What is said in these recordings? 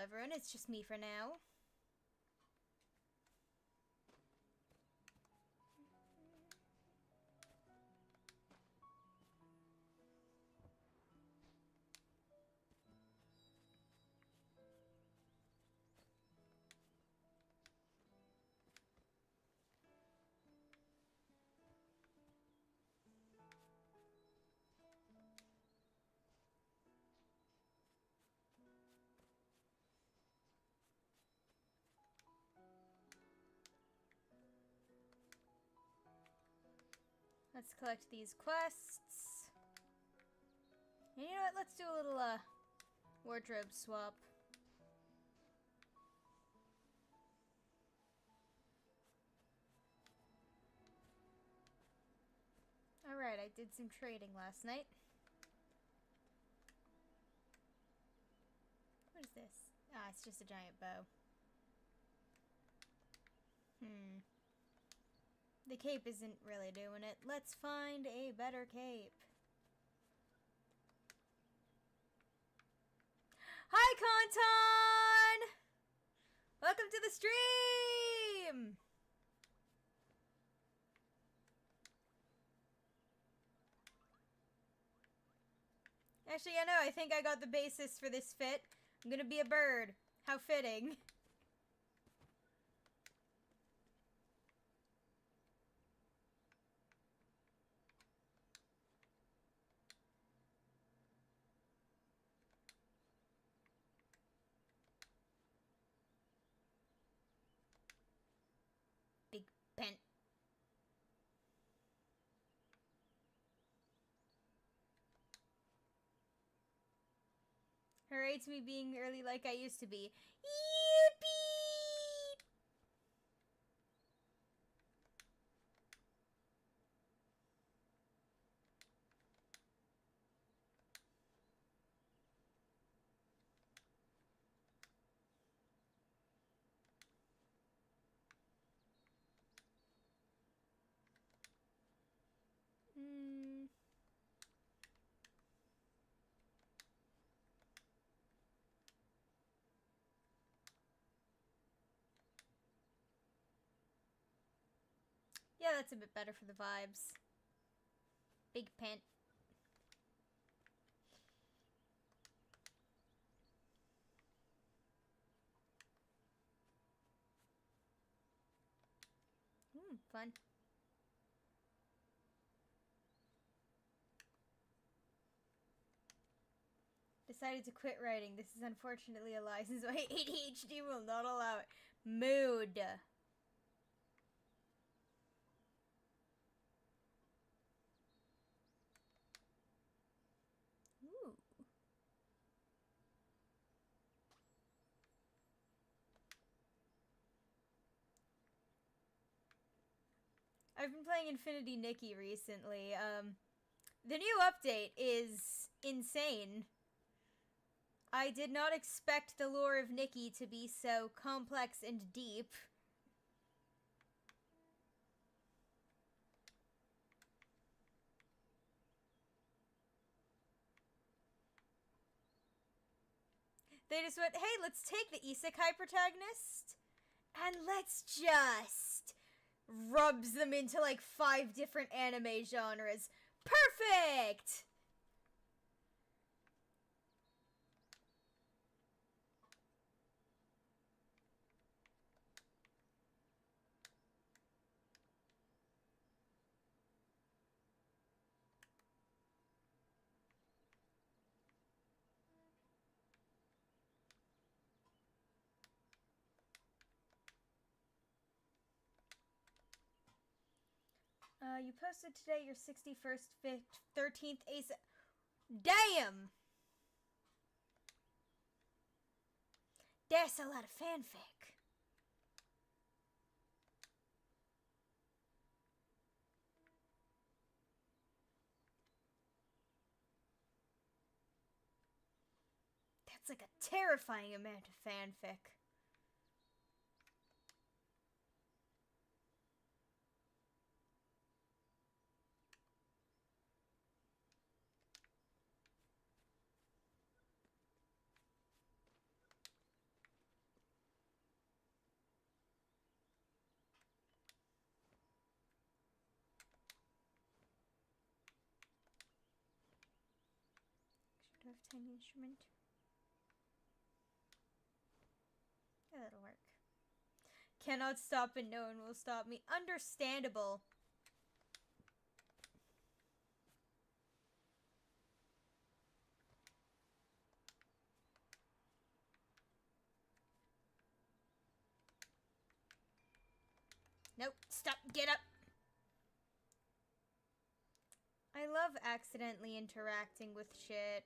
everyone. It's just me for now. Let's collect these quests. And you know what? Let's do a little, wardrobe swap. Alright, I did some trading last night. What is this? Ah, it's just a giant bow. The cape isn't really doing it. Let's find a better cape. Hi, Conton! Welcome to the stream! Actually, I know, I think I got the basis for this fit. I'm gonna be a bird. How fitting. Big bent. Hooray to me being early like I used to be. Yippee! Yeah, that's a bit better for the vibes. Big pant. Fun. Decided to quit writing. This is unfortunately a lie since my ADHD will not allow it. Mood. Ooh. I've been playing Infinity Nikki recently. The new update is insane. I did not expect the lore of Nikki to be so complex and deep. They just went, hey, let's take the isekai protagonist and let's just rubs them into like 5 different anime genres. Perfect! You posted today your 61st, 13th ace. Damn! That's a lot of fanfic. That's like a terrifying amount of fanfic. have a tiny instrument. Yeah, that'll work. Cannot stop and no one will stop me. Understandable. Nope. Stop. Get up. I love accidentally interacting with shit.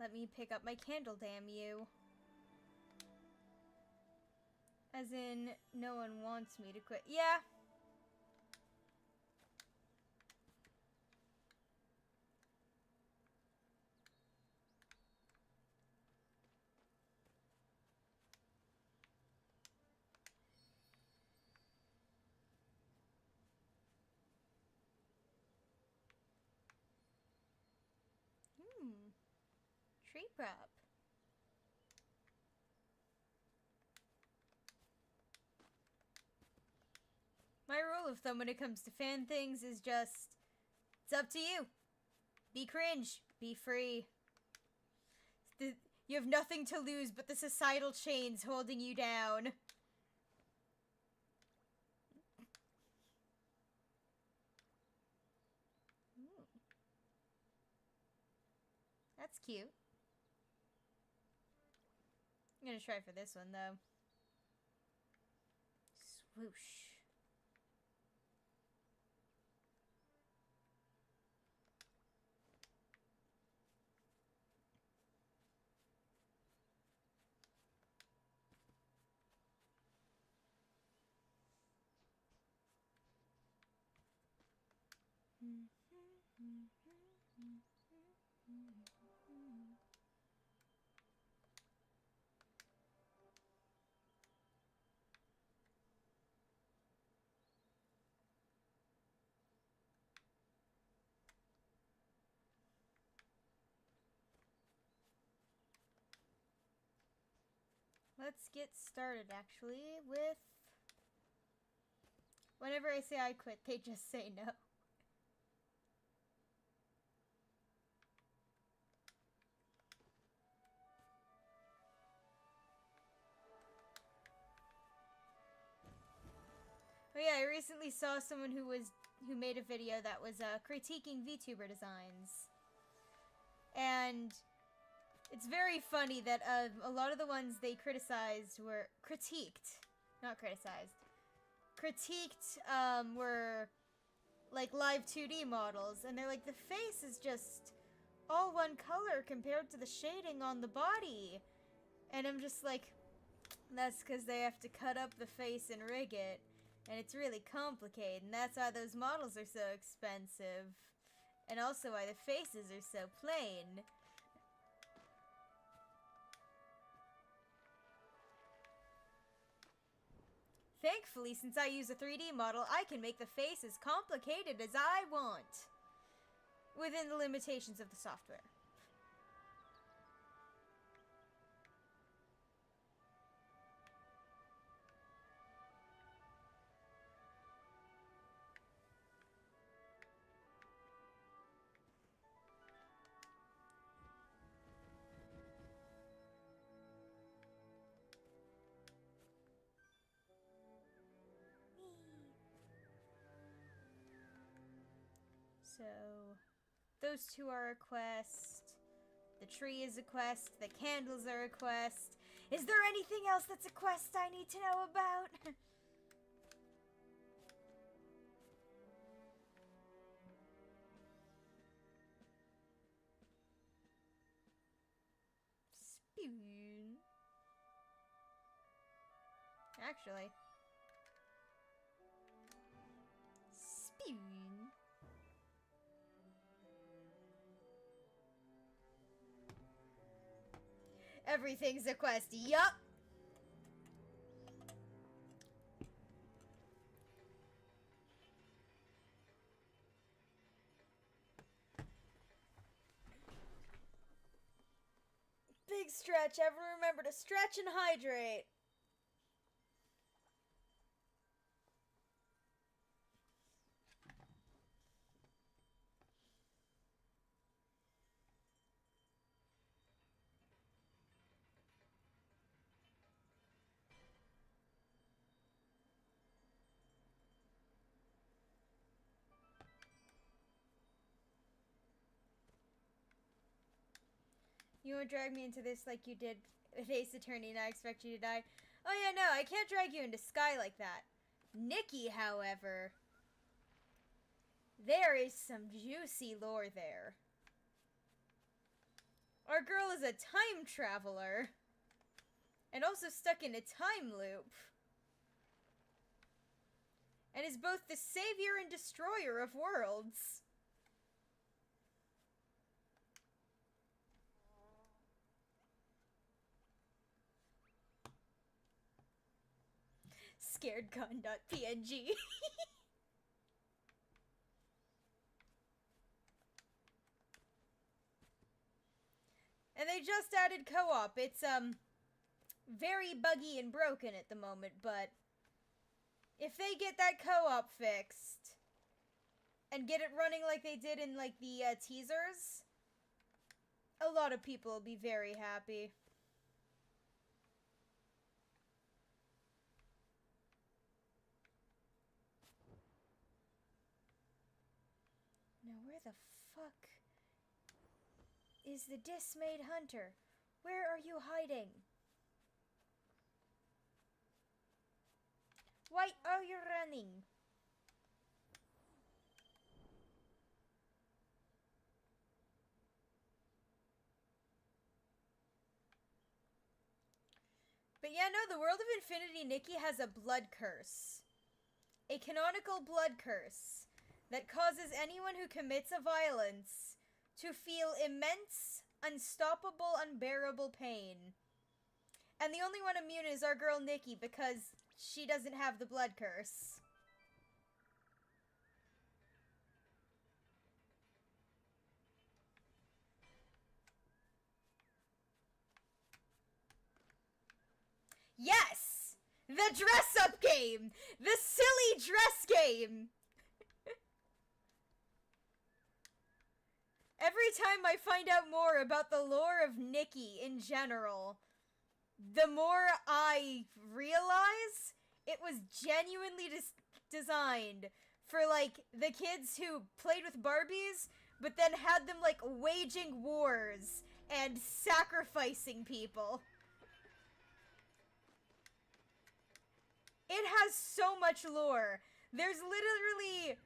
Let me pick up my candle, damn you. As in, no one wants me to quit. Yeah. Tree prop. My rule of thumb when it comes to fan things is just, it's up to you. Be cringe. Be free. You have nothing to lose but the societal chains holding you down. Ooh. That's cute. I'm gonna try for this one, though. Swoosh. Let's get started, actually, with... Whenever I say I quit, they just say no. Oh yeah, I recently saw someone who made a video that was critiquing VTuber designs. And it's very funny that a lot of the ones they criticized were critiqued, not criticized. Critiqued were like live 2D models, and they're like, the face is just all one color compared to the shading on the body. And I'm just like, that's because they have to cut up the face and rig it. And it's really complicated, and that's why those models are so expensive. And also why the faces are so plain. Thankfully, since I use a 3D model, I can make the face as complicated as I want. Within the limitations of the software. So, those two are a quest. The tree is a quest. The candles are a quest. Is there anything else that's a quest I need to know about? Spoon. Actually. Spoon. Everything's a quest. Yup. Big stretch. Ever remember to stretch and hydrate. You won't drag me into this like you did with Ace Attorney and I expect you to die. Oh yeah, no, I can't drag you into Sky like that. Nikki, however, there is some juicy lore there. Our girl is a time traveler. And also stuck in a time loop. And is both the savior and destroyer of worlds. Scaredcon.png. And they just added co-op. It's, very buggy and broken at the moment, but if they get that co-op fixed and get it running like they did in, like, the, teasers, a lot of people will be very happy. Now, where the fuck is the dismayed hunter? Where are you hiding? Why are you running? But yeah, no, the world of Infinity Nikki has a blood curse. A canonical blood curse that causes anyone who commits a violence to feel immense, unstoppable, unbearable pain. And the only one immune is our girl Nikki because she doesn't have the blood curse. Yes! The dress-up game! The silly dress game! Every time I find out more about the lore of Nikki in general, the more I realize it was genuinely designed for, like, the kids who played with Barbies, but then had them, like, waging wars and sacrificing people. It has so much lore. There's literally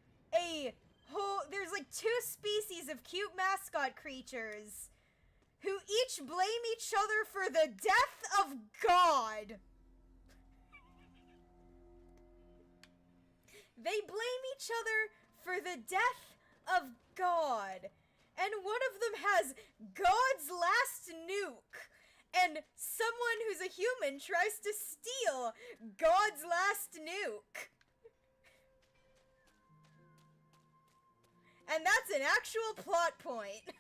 there's like 2 species of cute mascot creatures who each blame each other for the death of God. They blame each other for the death of God. And one of them has God's last nuke. And someone who's a human tries to steal God's last nuke. And that's an actual plot point.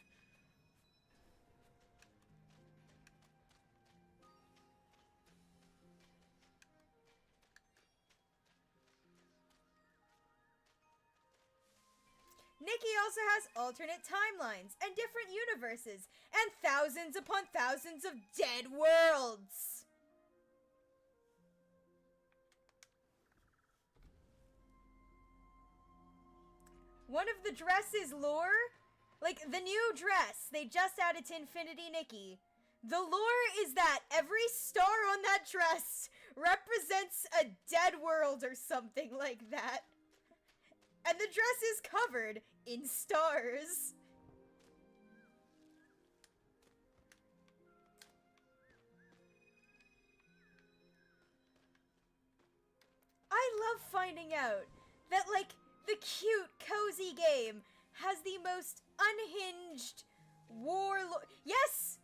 Nikki also has alternate timelines and different universes and thousands upon thousands of dead worlds. One of the dresses lore, like the new dress they just added to Infinity Nikki, the lore is that every star on that dress represents a dead world or something like that. And the dress is covered in stars. I love finding out that, like, the cute, cozy game has the most unhinged Yes!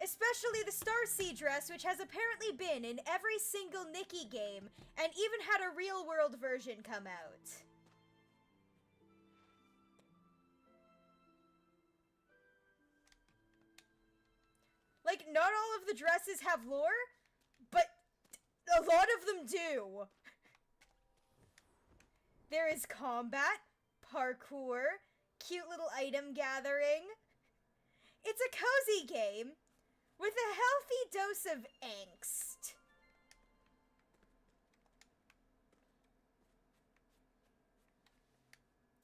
Especially the Starseed dress, which has apparently been in every single Nikki game, and even had a real-world version come out. Like, not all of the dresses have lore, but a lot of them do. There is combat, parkour, cute little item gathering. It's a cozy game with a healthy dose of angst.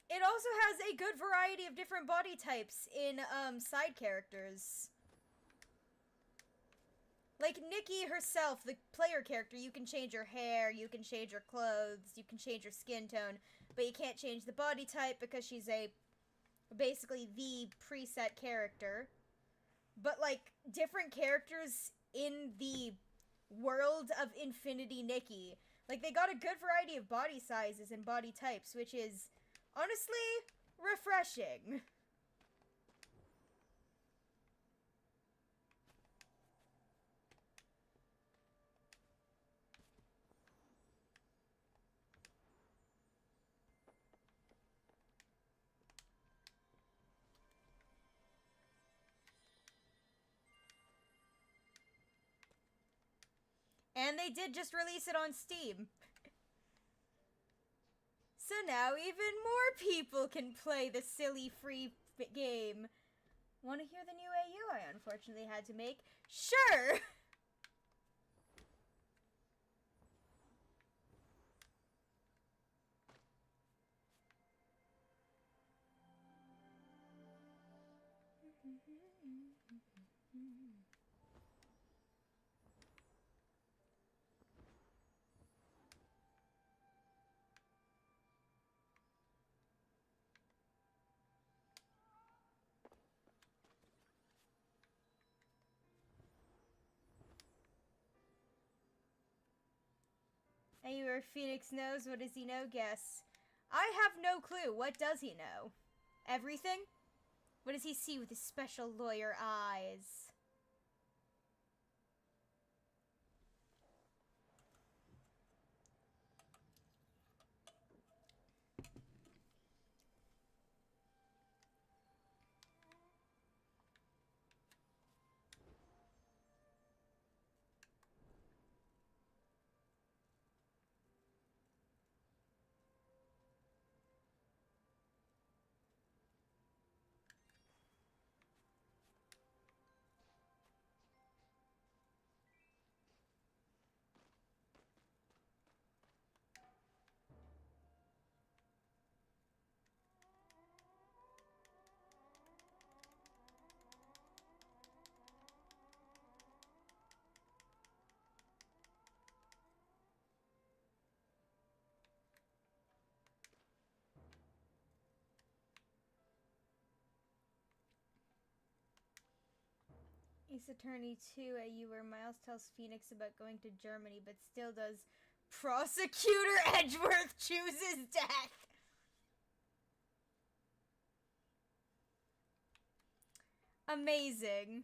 It also has a good variety of different body types in side characters. Like, Nikki herself, the player character, you can change her hair, you can change her clothes, you can change her skin tone, but you can't change the body type because she's basically the preset character. But, like, different characters in the world of Infinity Nikki, like, they got a good variety of body sizes and body types, which is, honestly, refreshing. And they did just release it on Steam. So now even more people can play the silly free game. Want to hear the new AU I unfortunately had to make? Sure! Anywhere Phoenix knows, what does he know? Guess. I have no clue. What does he know? Everything? What does he see with his special lawyer eyes? Ace Attorney 2 AU where Miles tells Phoenix about going to Germany but still does Prosecutor Edgeworth chooses death. Amazing.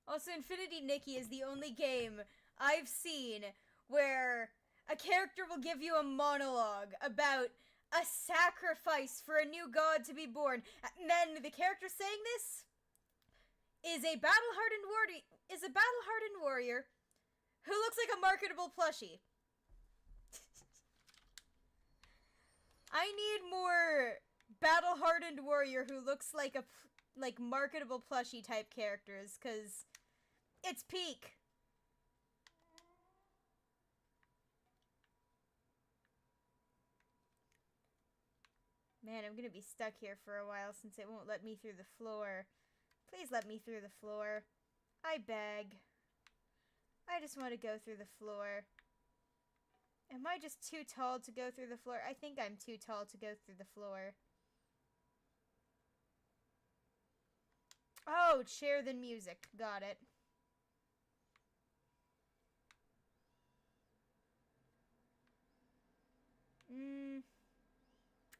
Also, Infinity Nikki is the only game I've seen where a character will give you a monologue about a sacrifice for a new god to be born, and then the character saying this is a battle-hardened warrior who looks like a marketable plushie. I need more battle-hardened warrior who looks like marketable plushie type characters, cause it's peak. Man, I'm gonna be stuck here for a while since it won't let me through the floor. Please let me through the floor. I beg. I just want to go through the floor. Am I just too tall to go through the floor? I think I'm too tall to go through the floor. Oh, chair than music. Got it.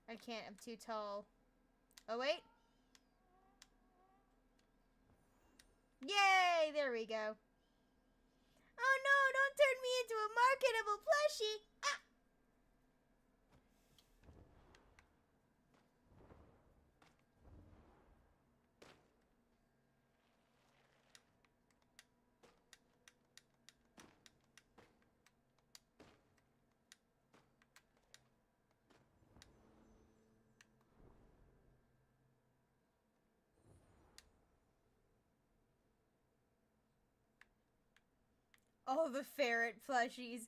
I can't. I'm too tall. Oh, wait. Yay! There we go. Oh no, don't turn me into a marketable plushie! Ah! All the ferret plushies.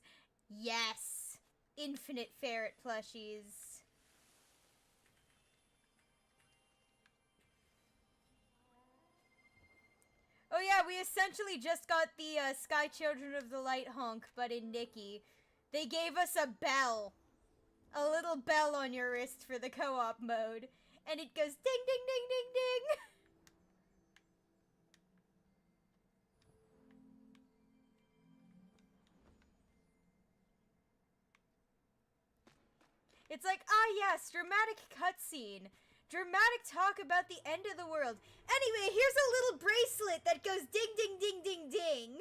Yes! Infinite ferret plushies. Oh yeah, we essentially just got the Sky Children of the Light honk, but in Nikki. They gave us a bell. A little bell on your wrist for the co-op mode. And it goes ding ding ding ding ding! It's like, ah yes, dramatic cutscene. Dramatic talk about the end of the world. Anyway, here's a little bracelet that goes ding ding ding ding ding.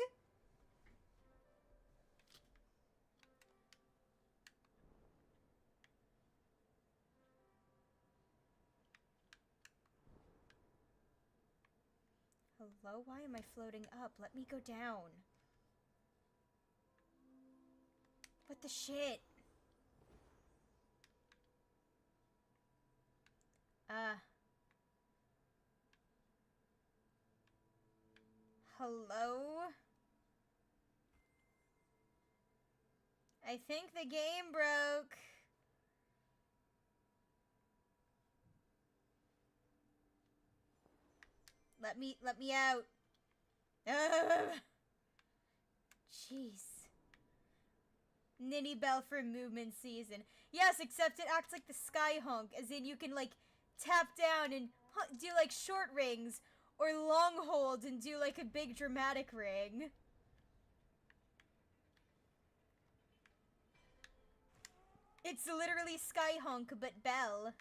Hello? Why am I floating up? Let me go down. What the shit? Hello? I think the game broke. Let me out. Ugh. Jeez. Ninny Bell for movement season. Yes, except it acts like the sky honk, as in you can, like, tap down and do, like, short rings, or long hold and do, like, a big dramatic ring. It's literally sky honk, but Bell.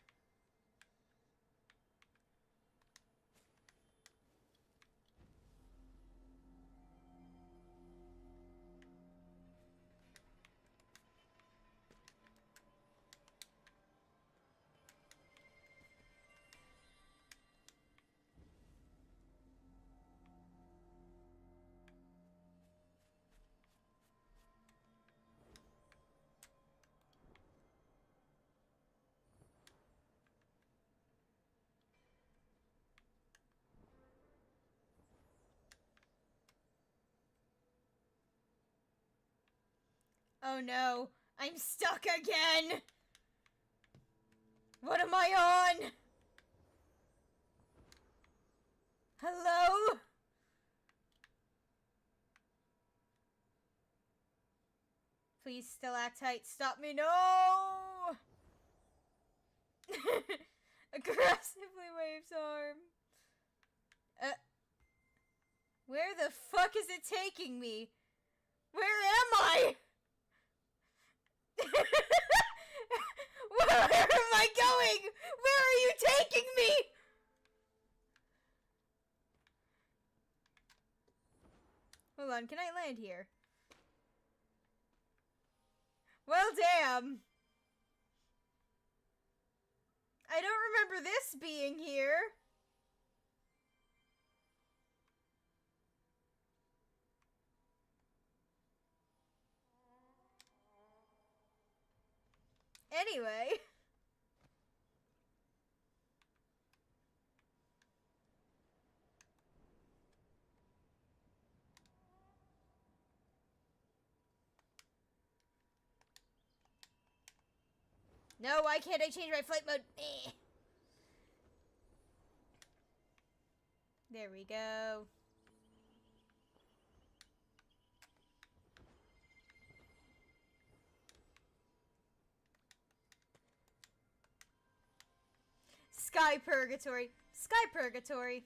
Oh no, I'm stuck again! What am I on? Hello? Please, stalactite, stop me, no! Aggressively waves arm. Where the fuck is it taking me? Where am I? Where am I going? Where are you taking me? Hold on, can I land here? Well, damn. I don't remember this being here. Anyway. No, why can't I change my flight mode? Eh. There we go. Sky Purgatory. Sky Purgatory.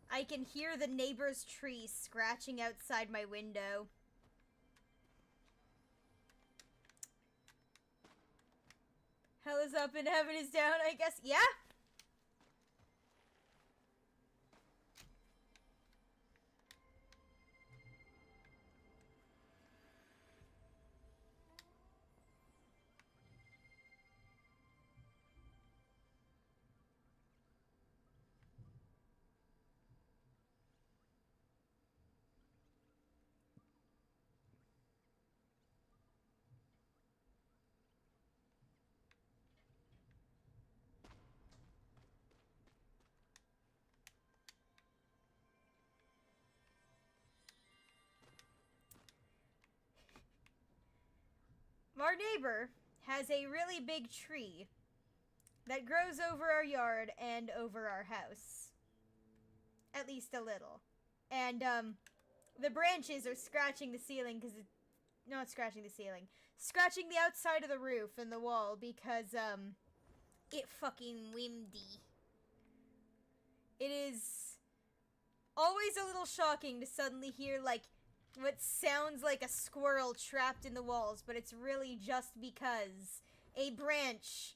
I can hear the neighbor's tree scratching outside my window. Hell is up and heaven is down, I guess. Yeah? Our neighbor has a really big tree that grows over our yard and over our house. At least a little. And, the branches are scratching the ceiling because not scratching the ceiling. Scratching the outside of the roof and the wall because, it fucking windy. It is always a little shocking to suddenly hear, like, what sounds like a squirrel trapped in the walls, but it's really just because a branch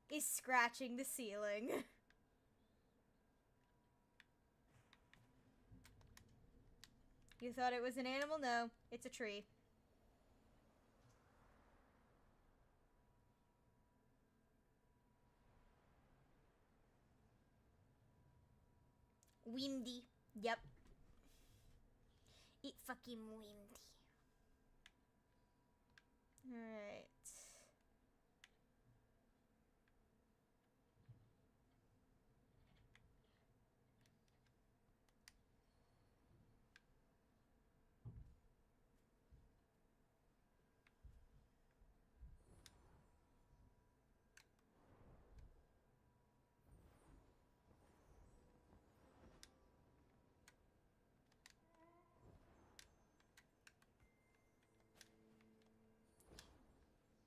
is scratching the ceiling. You thought it was an animal? No, it's a tree. Windy. Yep. It fucking windy. Alright.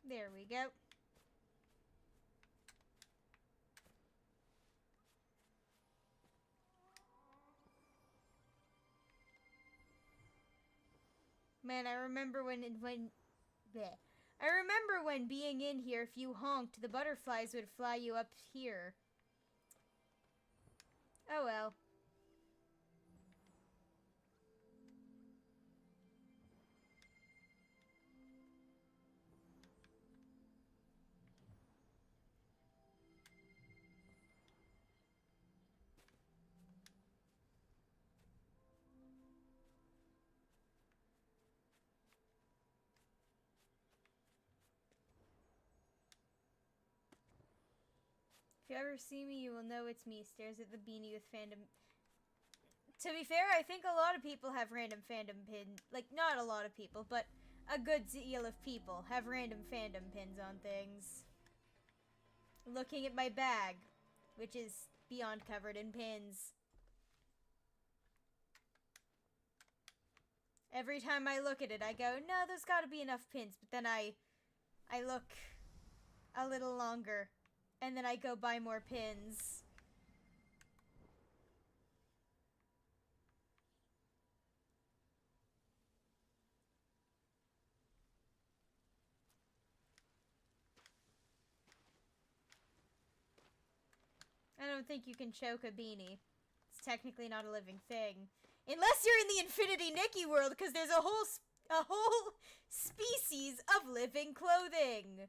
There we go. Man, I remember when bleh. I remember when being in here, if you honked, the butterflies would fly you up here. Oh well. If you ever see me, you will know it's me. Stares at the beanie with fandom. To be fair, I think a lot of people have random fandom pins. Like, not a lot of people, but a good deal of people have random fandom pins on things. Looking at my bag, which is beyond covered in pins. Every time I look at it, I go, no, there's gotta be enough pins. But then I look a little longer, and then I go buy more pins. I don't think you can choke a beanie. It's technically not a living thing. Unless you're in the Infinity Nikki world, because there's a whole species of living clothing.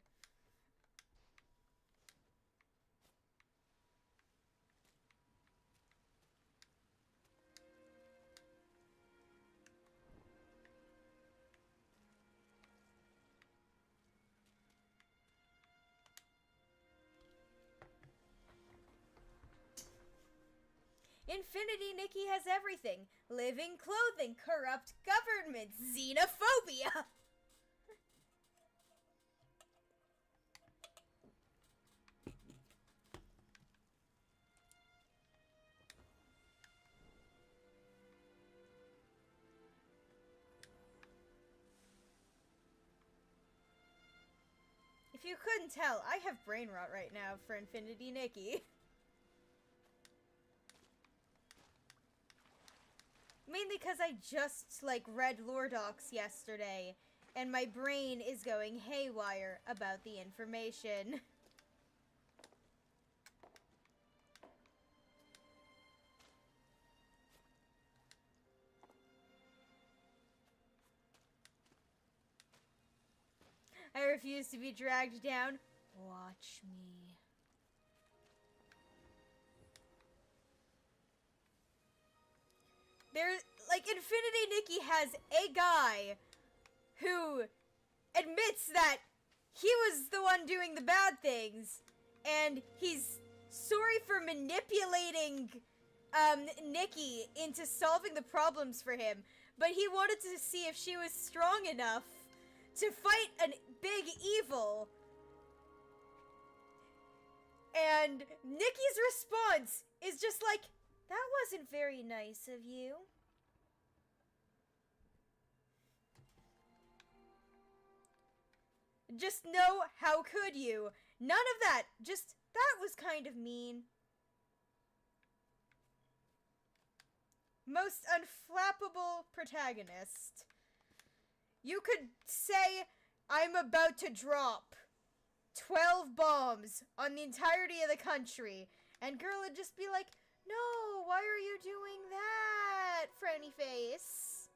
Infinity Nikki has everything. Living clothing, corrupt government, xenophobia. If you couldn't tell, I have brain rot right now for Infinity Nikki. Mainly because I just, like, read lore docs yesterday, and my brain is going haywire about the information. I refuse to be dragged down. Watch me. There's, like, Infinity Nikki has a guy who admits that he was the one doing the bad things, and he's sorry for manipulating, Nikki into solving the problems for him, but he wanted to see if she was strong enough to fight a big evil. And Nikki's response is just like, that wasn't very nice of you. Just no, how could you? None of that. Just, that was kind of mean. Most unflappable protagonist. You could say, I'm about to drop 12 bombs on the entirety of the country, and girl would just be like, no, why are you doing that, Franny Face?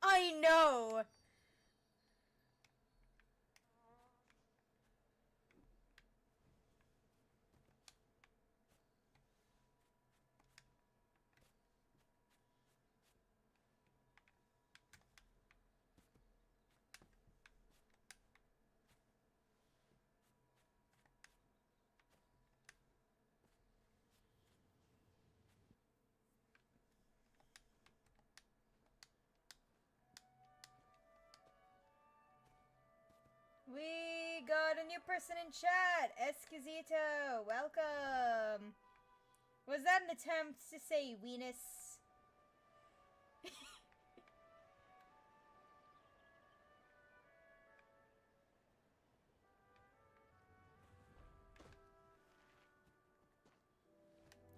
I know! We got a new person in chat, Esquisito, welcome. Was that an attempt to say weenus?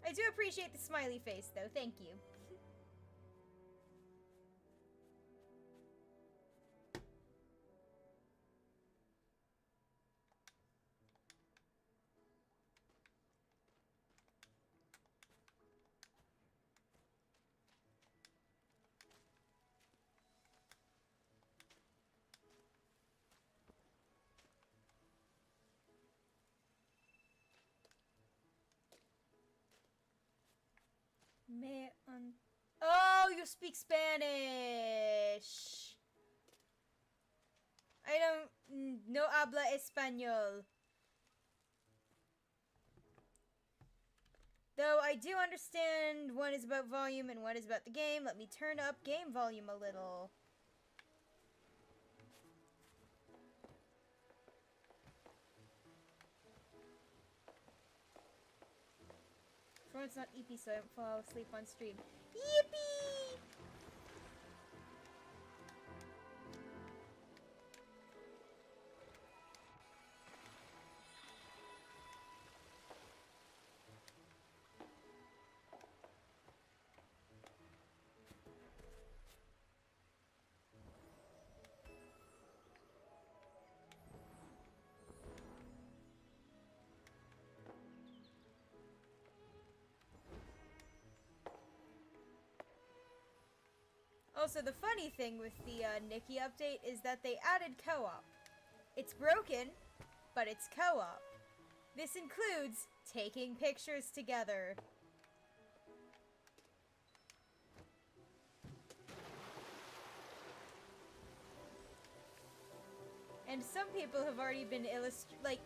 I do appreciate the smiley face, though, thank you. Oh, you speak Spanish! I don't... No habla español. Though I do understand one is about volume and one is about the game. Let me turn up game volume a little. For it's not EP, so I don't fall asleep on stream. Yippee! Also, the funny thing with the Nikki update is that they added co-op. It's broken, but it's co-op. This includes taking pictures together. And some people have already been like,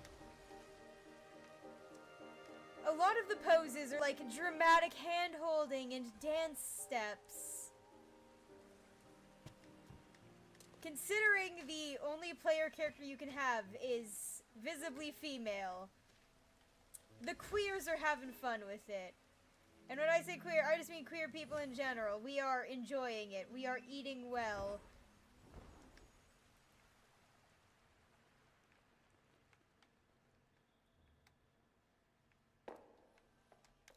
a lot of the poses are like dramatic hand-holding and dance steps. Considering the only player character you can have is visibly female, the queers are having fun with it. And when I say queer, I just mean queer people in general. We are enjoying it. We are eating well.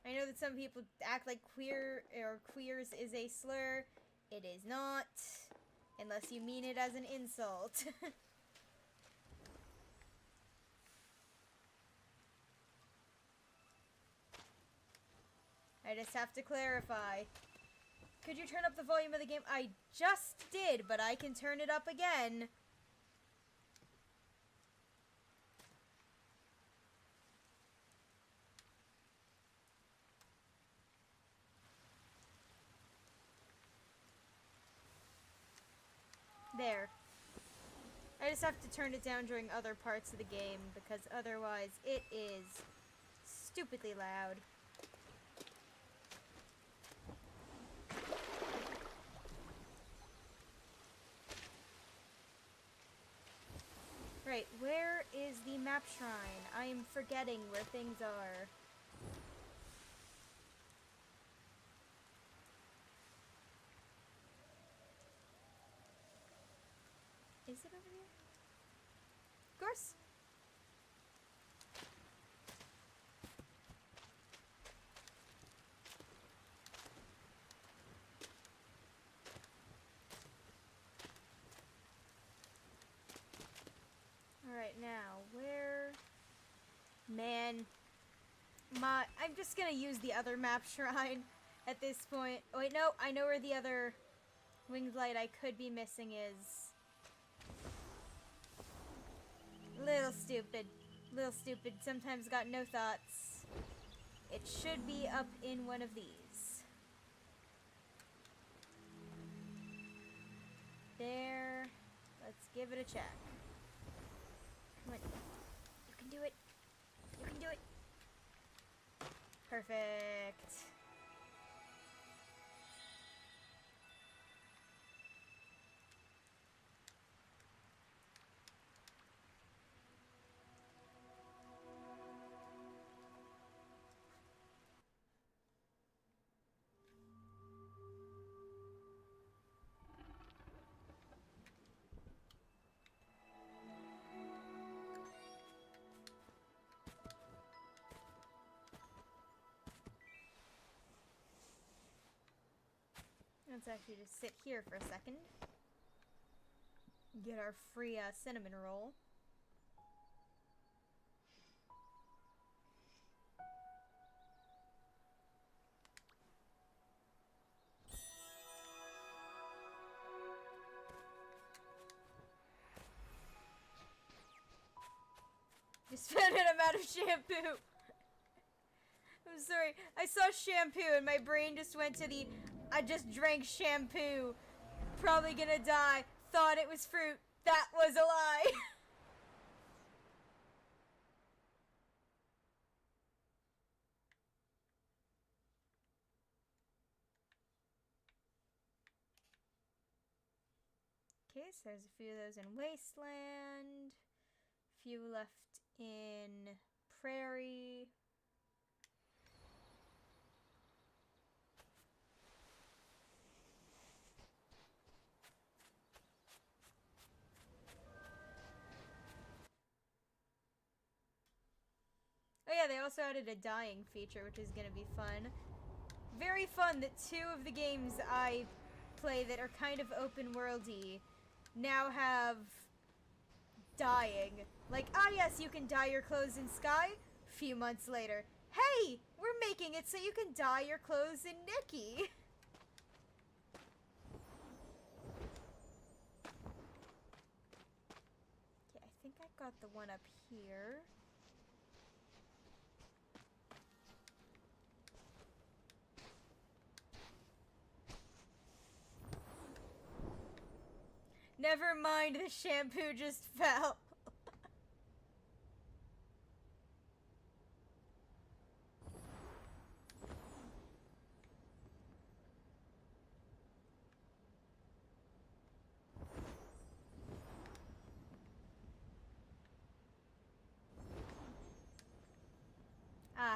I know that some people act like queer or queers is a slur. It is not. Unless you mean it as an insult. I just have to clarify. Could you turn up the volume of the game? I just did, but I can turn it up again. There. I just have to turn it down during other parts of the game, because otherwise it is stupidly loud. Right, where is the map shrine? I am forgetting where things are. Is it over here? Of course. Alright, now, where... Man. I'm just gonna use the other map shrine at this point. Oh wait, no, I know where the other winged light I could be missing is. Little stupid. Little stupid. Sometimes got no thoughts. It should be up in one of these. There. Let's give it a check. Come on. You can do it. You can do it. Perfect. Let's actually just sit here for a second. Get our free cinnamon roll. Just found out I'm out of shampoo. I'm sorry. I saw shampoo and my brain just went to the... I just drank shampoo. Probably gonna die. Thought it was fruit. That was a lie. Okay, so there's a few of those in Wasteland. Few left in Prairie. Oh yeah, they also added a dying feature, which is gonna be fun. Very fun that two of the games I play that are kind of open worldy now have dying. Like, yes, you can dye your clothes in Sky. Few months later, hey, we're making it so you can dye your clothes in Nikki. Okay, I think I got the one up here. Never mind, the shampoo just fell.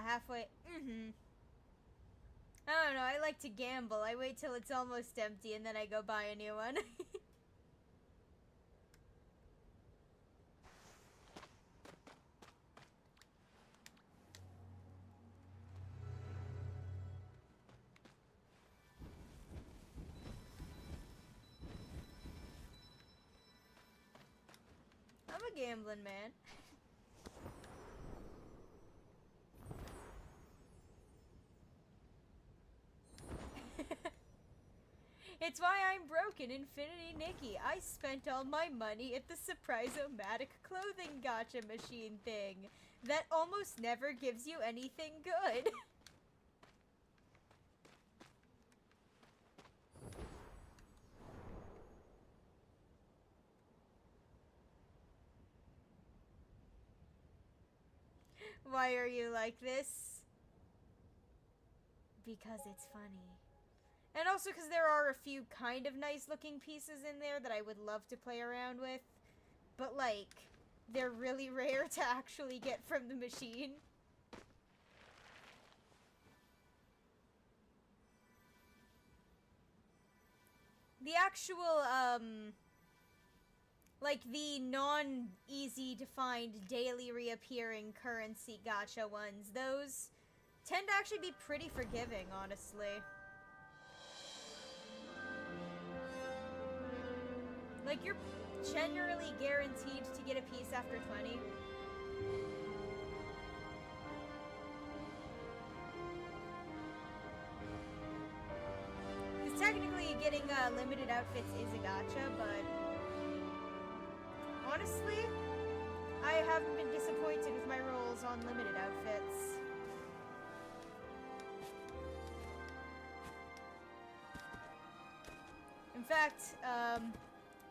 Halfway. I don't know, I like to gamble. I wait till it's almost empty and then I go buy a new one. I'm a gambling man. It's why I'm broke in Infinity Nikki. I spent all my money at the Surprise-O-Matic clothing gacha machine thing that almost never gives you anything good. Why are you like this? Because it's funny. And also because there are a few kind of nice looking pieces in there that I would love to play around with. But like, they're really rare to actually get from the machine. The actual, like the non-easy to find daily reappearing currency gacha ones, those tend to actually be pretty forgiving, honestly. Like, you're generally guaranteed to get a piece after 20. Because technically getting limited outfits is a gacha, but honestly, I haven't been disappointed with my rolls on limited outfits. In fact,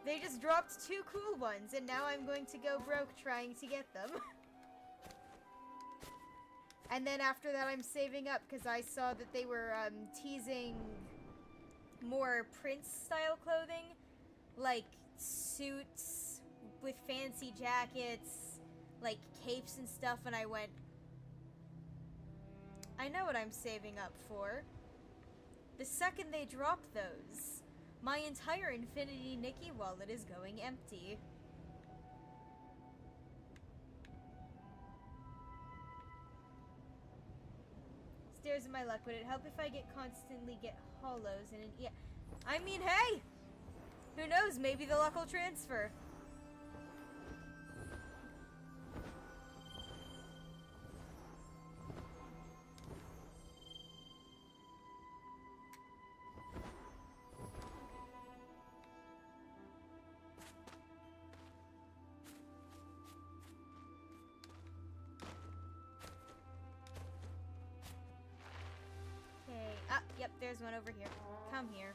they just dropped 2 cool ones, and now I'm going to go broke trying to get them. And then after that, I'm saving up because I saw that they were teasing more Prince-style clothing, like suits with fancy jackets, like capes and stuff, and I went, I know what I'm saving up for. The second they drop those, my entire Infinity Nikki wallet is going empty. Stares at my luck. Would it help if I constantly get hollows and yeah? I mean, hey! Who knows? Maybe the luck will transfer. Yep, there's one over here. Come here.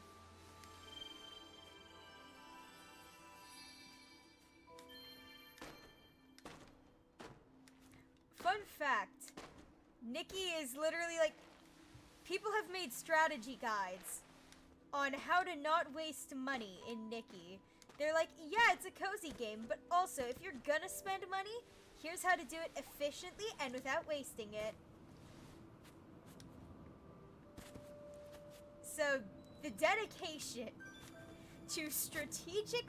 Fun fact, Nikki is literally like, people have made strategy guides on how to not waste money in Nikki. They're like, yeah, it's a cozy game, but also, if you're gonna spend money, here's how to do it efficiently and without wasting it. So, the dedication to strategic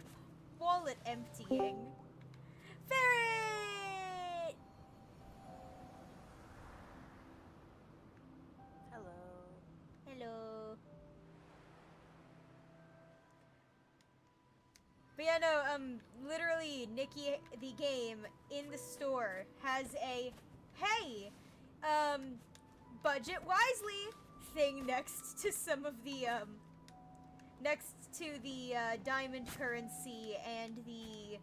wallet emptying. Ferret! Hello. Hello. But yeah, no, literally, Nikki, the game, in the store, has a, hey, budget wisely thing next to some of the, next to the, diamond currency and the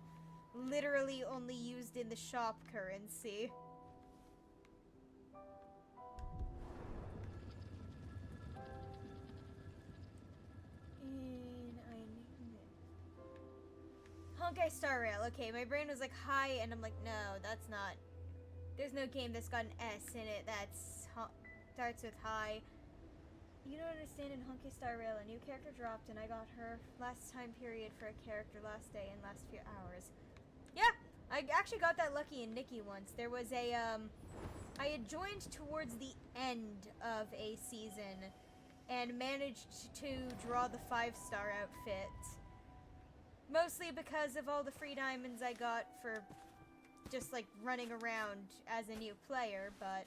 literally only used in the shop currency. Honkai Star Rail. Okay, my brain was like, hi, and I'm like, no, that's not. There's no game that's got an S in it that's starts with hi. You don't understand, in Honkai Star Rail, a new character dropped, and I got her last time period for a character last day and last few hours. Yeah, I actually got that lucky in Nikki once. There was a, I had joined towards the end of a season and managed to draw the 5-star outfit. Mostly because of all the free diamonds I got for just, like, running around as a new player, but...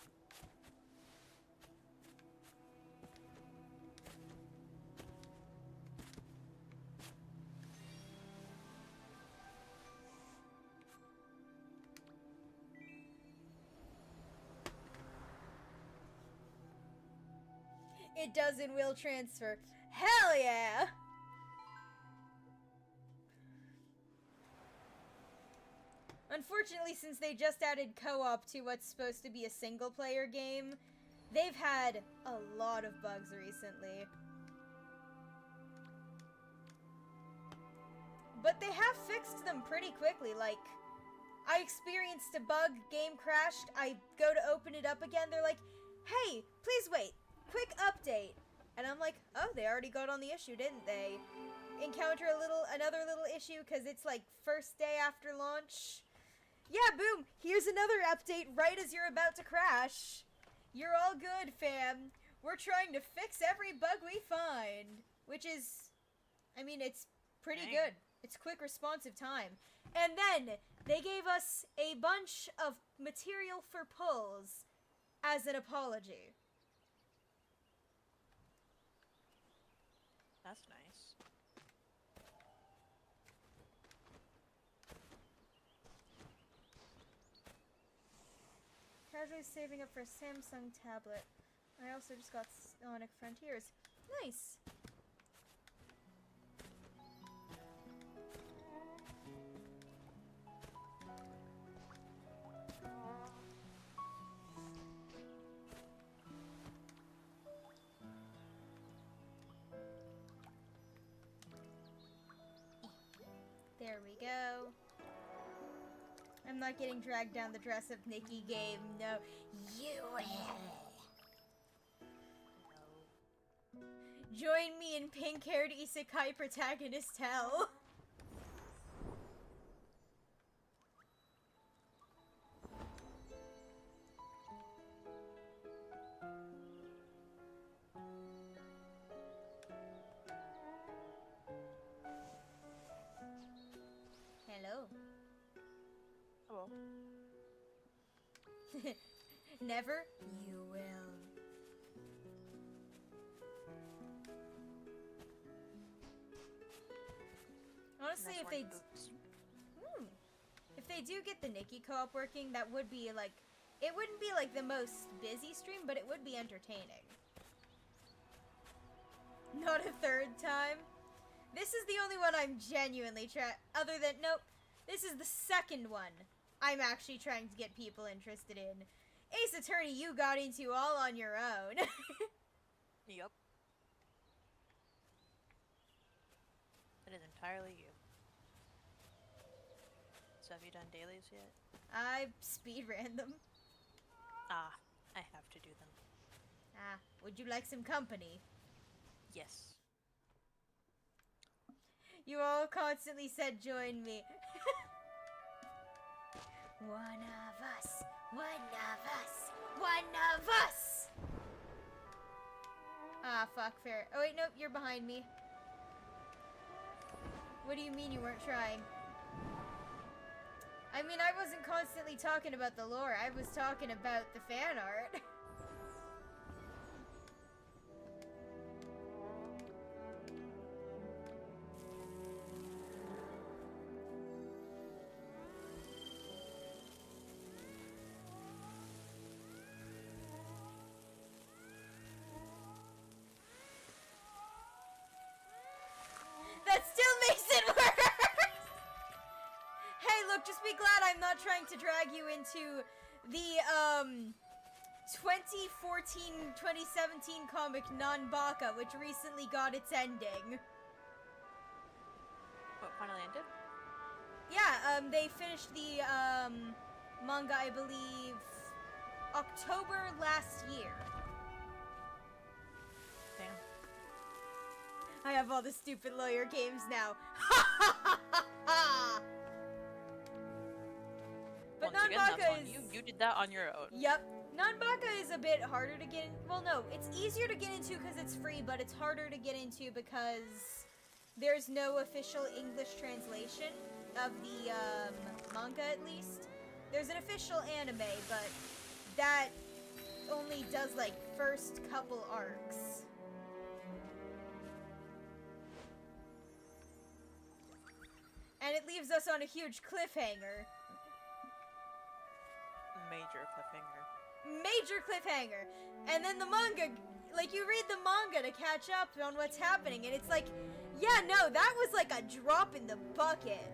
It does and will transfer. Hell yeah! Unfortunately, since they just added co-op to what's supposed to be a single-player game, they've had a lot of bugs recently. But they have fixed them pretty quickly, like, I experienced a bug, game crashed, I go to open it up again, they're like, hey, please wait, quick update. And I'm like, oh, they already got on the issue, didn't they? Encounter another little issue because it's like first day after launch. Yeah, boom, here's another update right as you're about to crash. You're all good, fam. We're trying to fix every bug we find. Which is, I mean, it's pretty good. It's quick responsive time. And then they gave us a bunch of material for pulls as an apology. That's nice. Casually saving up for a Samsung tablet. I also just got Sonic Frontiers. Nice. There we go. I'm not getting dragged down the dress up Nikki game. No, you will. Join me in pink-haired isekai protagonist hell. Hello. Hello. Never? You will. Honestly, if they do get the Nikki co-op working, that would be like, it wouldn't be like the most busy stream, but it would be entertaining. Not a third time. This is the only one I'm genuinely other than, nope, this is the second one I'm actually trying to get people interested in. Ace Attorney you got into all on your own. Yup. It is entirely you. So have you done dailies yet? I speedran them. Ah, I have to do them. Ah, would you like some company? Yes. You all constantly said join me. One of us. One of us. One of us! Ah, fuck, fair. Oh wait, nope, you're behind me. What do you mean you weren't trying? I mean, I wasn't constantly talking about the lore. I was talking about the fan art. That still makes it worse! Hey, look, just be glad I'm not trying to drag you into the, 2014-2017 comic Nanbaka, which recently got its ending. What, finally ended? Yeah, they finished the, manga, I believe, October last year. Damn. I have all the stupid lawyer games now. Ha ha ha ha ha! But Once again, Nanbaka that's on is... you did that on your own. Yep. Nanbaka is a bit harder to get in... Well, no, it's easier to get into because it's free, but it's harder to get into because there's no official English translation of the, manga, at least. There's an official anime, but that only does, like, first couple arcs. And it leaves us on a huge cliffhanger. Major cliffhanger. Major cliffhanger. And then the manga, like, you read the manga to catch up on what's happening, and it's like, yeah, no, that was like a drop in the bucket.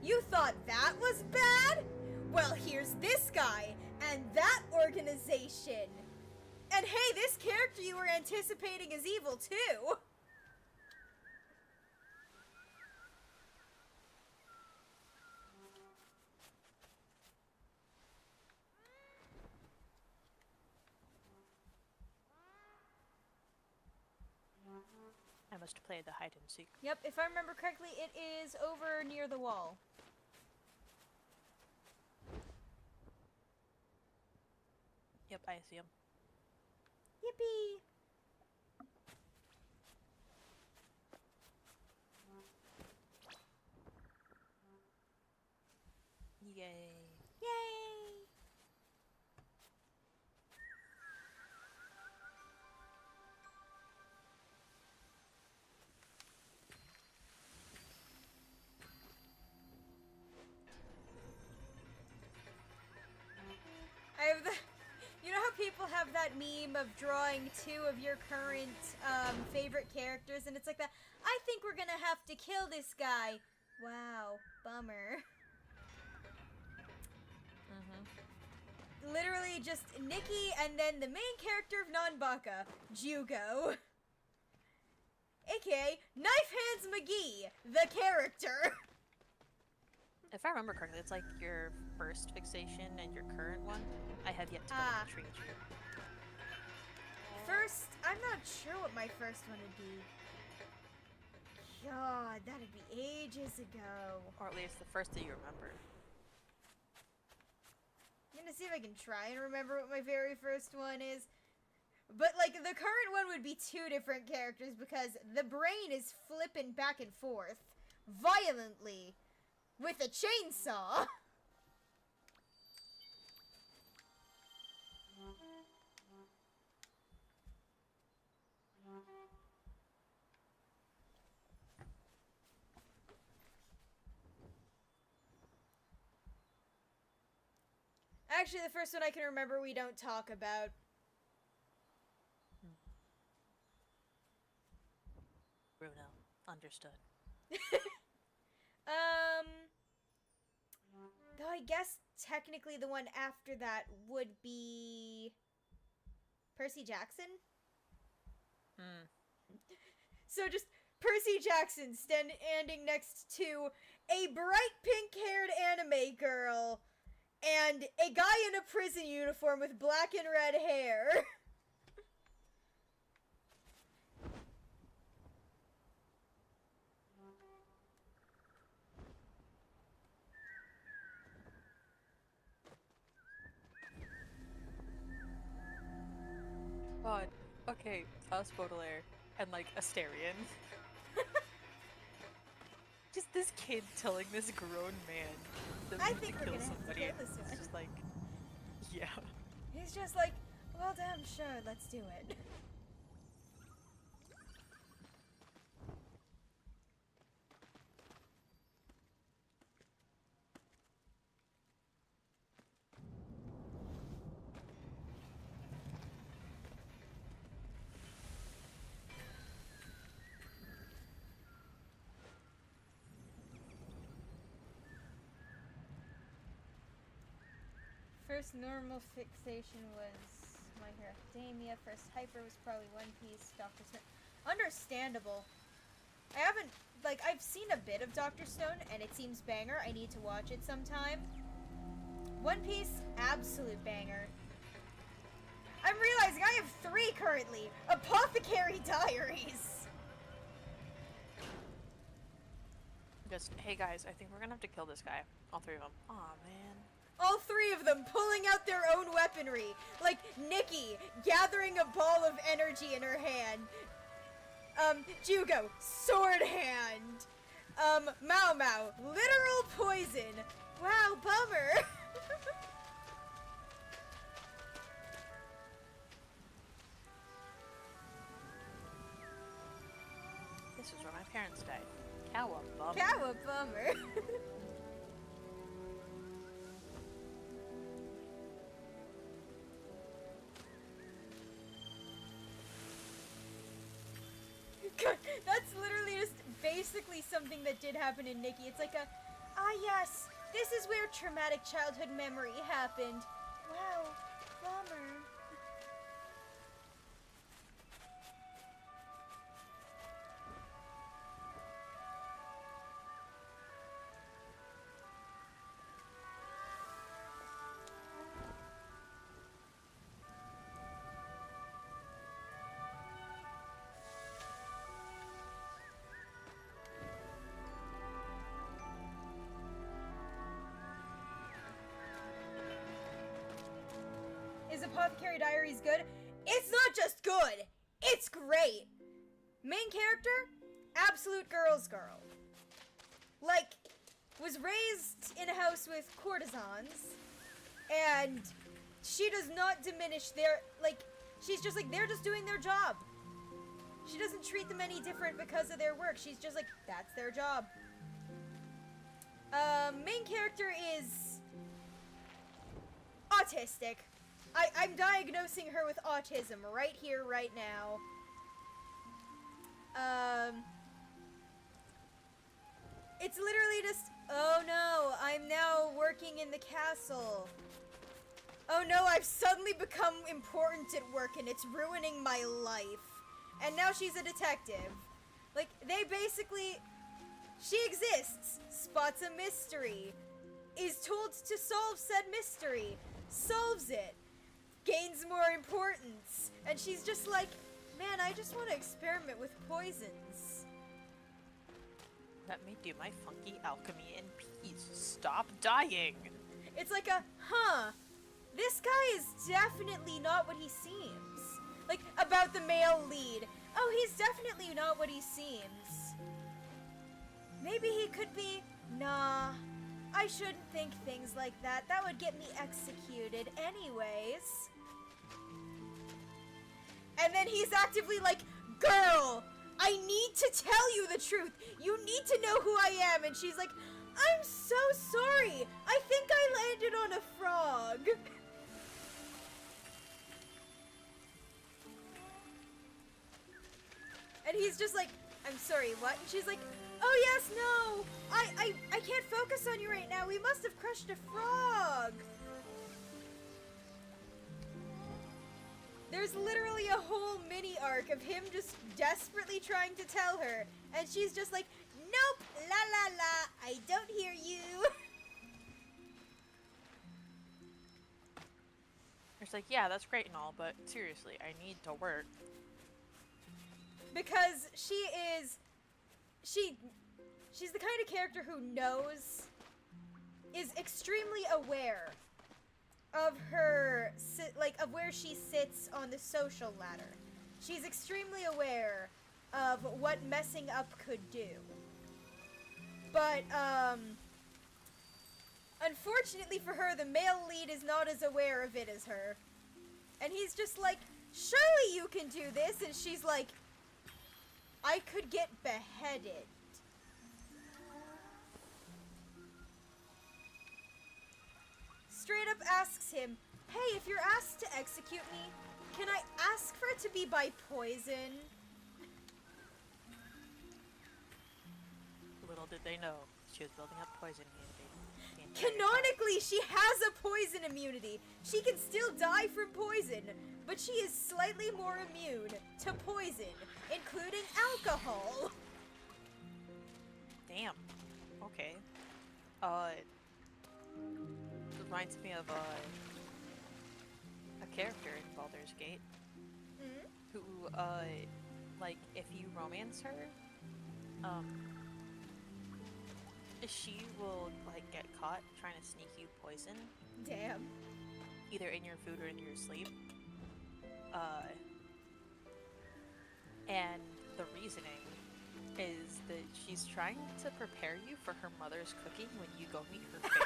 You thought that was bad? Well, here's this guy, and that organization. And hey, this character you were anticipating is evil, too. I must play the hide and seek. Yep, if I remember correctly, it is over near the wall. Yep, I see him. Yippee! Yay. Yay! I have the... You know how people have that meme of drawing two of your current favorite characters, and it's like that, I think we're gonna have to kill this guy. Wow, bummer. Literally just Nikki and then the main character of Nanbaka, Jugo. AKA Knife Hands McGee, the character. If I remember correctly, it's like your first fixation and your current one. I have yet to go and treat you. First, I'm not sure what my first one would be. God, that'd be ages ago. Or at least the first that you remember. I'm gonna see if I can try and remember what my very first one is. But, like, the current one would be two different characters because the brain is flipping back and forth violently with a chainsaw. Actually, the first one I can remember we don't talk about. Bruno. Understood. Though I guess technically the one after that would be Percy Jackson. So just Percy Jackson standing next to a bright pink-haired anime girl and a guy in a prison uniform with black and red hair. God. Okay, us Baudelaire and like Asterion. Just this kid telling this grown man that I we think need we're to kill gonna have to somebody. kill this It's one. just like, yeah. He's just like, well, damn sure, let's do it. First normal fixation was My Hero Academia. First hyper was probably One Piece. Dr. Stone. Understandable. I haven't, like, I've seen a bit of Dr. Stone, and it seems banger. I need to watch it sometime. One Piece, absolute banger. I'm realizing I have 3 currently. Apothecary Diaries. Just, hey guys, I think we're gonna have to kill this guy. All 3 of them. Aw, man. All 3 of them pulling out their own weaponry. Like Nikki gathering a ball of energy in her hand. Jugo, sword hand. Mao Mao, literal poison. Wow, bummer. This is where my parents died. Cowabunga. Cowabummer. That's literally just basically something that did happen in Nikki. It's like a, yes, this is where traumatic childhood memory happened. Wow, bummer. Apothecary Diary's good. It's not just good, it's great. Main character, absolute girl's girl. Like, was raised in a house with courtesans, and she does not diminish their, like, she's just like, they're just doing their job. She doesn't treat them any different because of their work. She's just like, that's their job. Main character is autistic. I'm diagnosing her with autism right here, right now. It's literally just, oh no, I'm now working in the castle. Oh no, I've suddenly become important at work and it's ruining my life. And now she's a detective. Like, they basically, she exists, spots a mystery, is told to solve said mystery, solves it, gains more importance, and she's just like, man, I just want to experiment with poisons. Let me do my funky alchemy in peace. Stop dying! It's like a, this guy is definitely not what he seems. Like, about the male lead. Oh, he's definitely not what he seems. Maybe he could be, nah, I shouldn't think things like that. That would get me executed anyways. And then he's actively like, girl, I need to tell you the truth. You need to know who I am. And she's like, I'm so sorry. I think I landed on a frog. And he's just like, I'm sorry, what? And she's like, oh yes, no. I can't focus on you right now. We must have crushed a frog. There's literally a whole mini arc of him just desperately trying to tell her. And she's just like, nope, la la la, I don't hear you. It's like, yeah, that's great and all, but seriously, I need to work. Because she's the kind of character who is extremely aware of her, of where she sits on the social ladder. She's extremely aware of what messing up could do. But, unfortunately for her, the male lead is not as aware of it as her. And he's just like, surely you can do this, and she's like, I could get beheaded. Straight up asks him, hey, if you're asked to execute me, can I ask for it to be by poison? Little did they know, she was building up poison immunity. Canonically, she has a poison immunity. She can still die from poison, but she is slightly more immune to poison, including alcohol. Damn. Okay. Reminds me of a character in Baldur's Gate who, like, if you romance her, she will, like, get caught trying to sneak you poison. Damn. Either in your food or in your sleep. And the reasoning is that she's trying to prepare you for her mother's cooking when you go meet her family.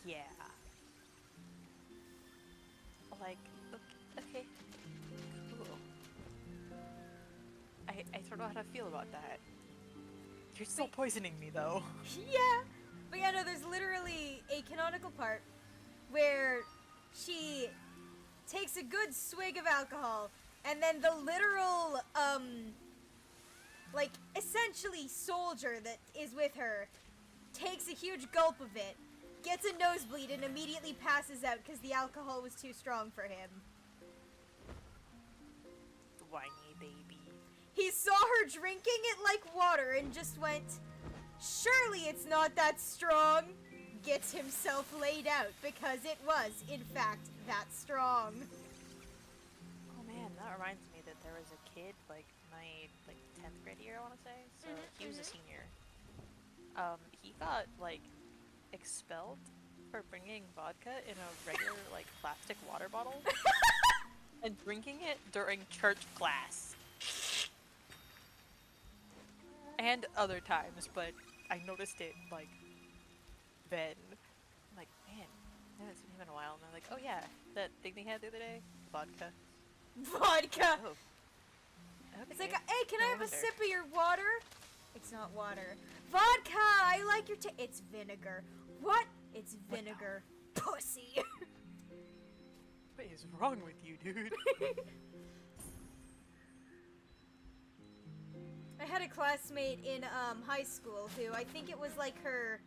Yeah. Like, okay. Cool. I don't know how to feel about that. You're still poisoning me, though. Yeah. But yeah, no, there's literally a canonical part where she takes a good swig of alcohol, and then the literal, like, essentially soldier that is with her takes a huge gulp of it, gets a nosebleed, and immediately passes out because the alcohol was too strong for him. Whiny baby. He saw her drinking it like water and just went, surely it's not that strong. Gets himself laid out because it was, in fact, that strong. Oh man, that reminds me that there was a kid, like, my, 10th grade year, I want to say. So he was a senior. He got, like, expelled for bringing vodka in a regular, like, plastic water bottle and drinking it during church class. And other times, but I noticed it, like, then. I'm like, man, I haven't seen him in a while. And they're like, oh yeah, that thing they had the other day? Vodka. Vodka! Oh. Okay. It's like, hey, can No I have a wonder. sip of your water? It's not water. Vodka! I like your It's vinegar. What? It's vinegar. Pussy! What is wrong with you, dude? I had a classmate in high school who I think it was like her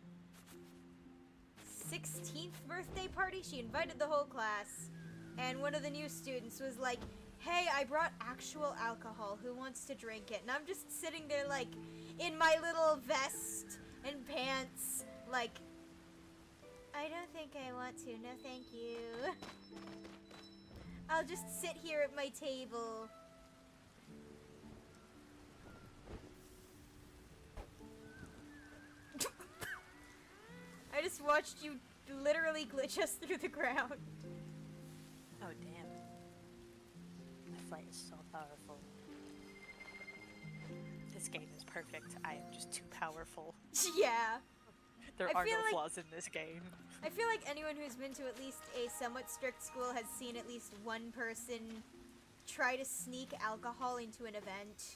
16th birthday party. She invited the whole class, and one of the new students was like, hey, I brought actual alcohol. Who wants to drink it? And I'm just sitting there like in my little vest and pants like, I don't think I want to. No, thank you. I'll just sit here at my table. I just watched you literally glitch us through the ground. Oh, damn. My flight is so powerful. This game is perfect. I am just too powerful. Yeah. There I are no feel like- flaws in this game. I feel like anyone who's been to at least a somewhat strict school has seen at least one person try to sneak alcohol into an event.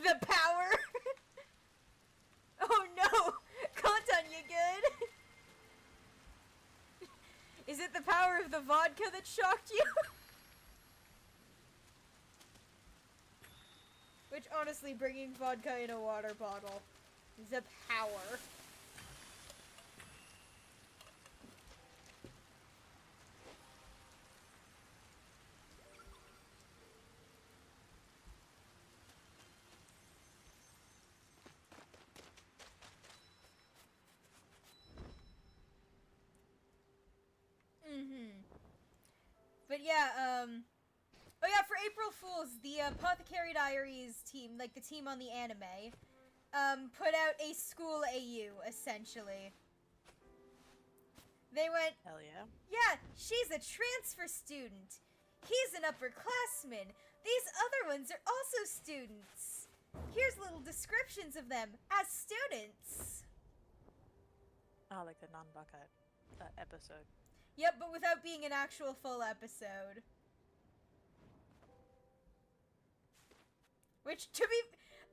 The power! Oh no! Kontan, you good? Is it the power of the vodka that shocked you? Which, honestly, bringing vodka in a water bottle is a power. But yeah, oh yeah, for April Fools, the Apothecary Diaries team, like the team on the anime, put out a school AU, essentially. They went, Hell yeah. yeah, she's a transfer student. He's an upperclassman. These other ones are also students. Here's little descriptions of them as students. Oh, like the non-Baka episode. Yep, but without being an actual full episode. Which, to be...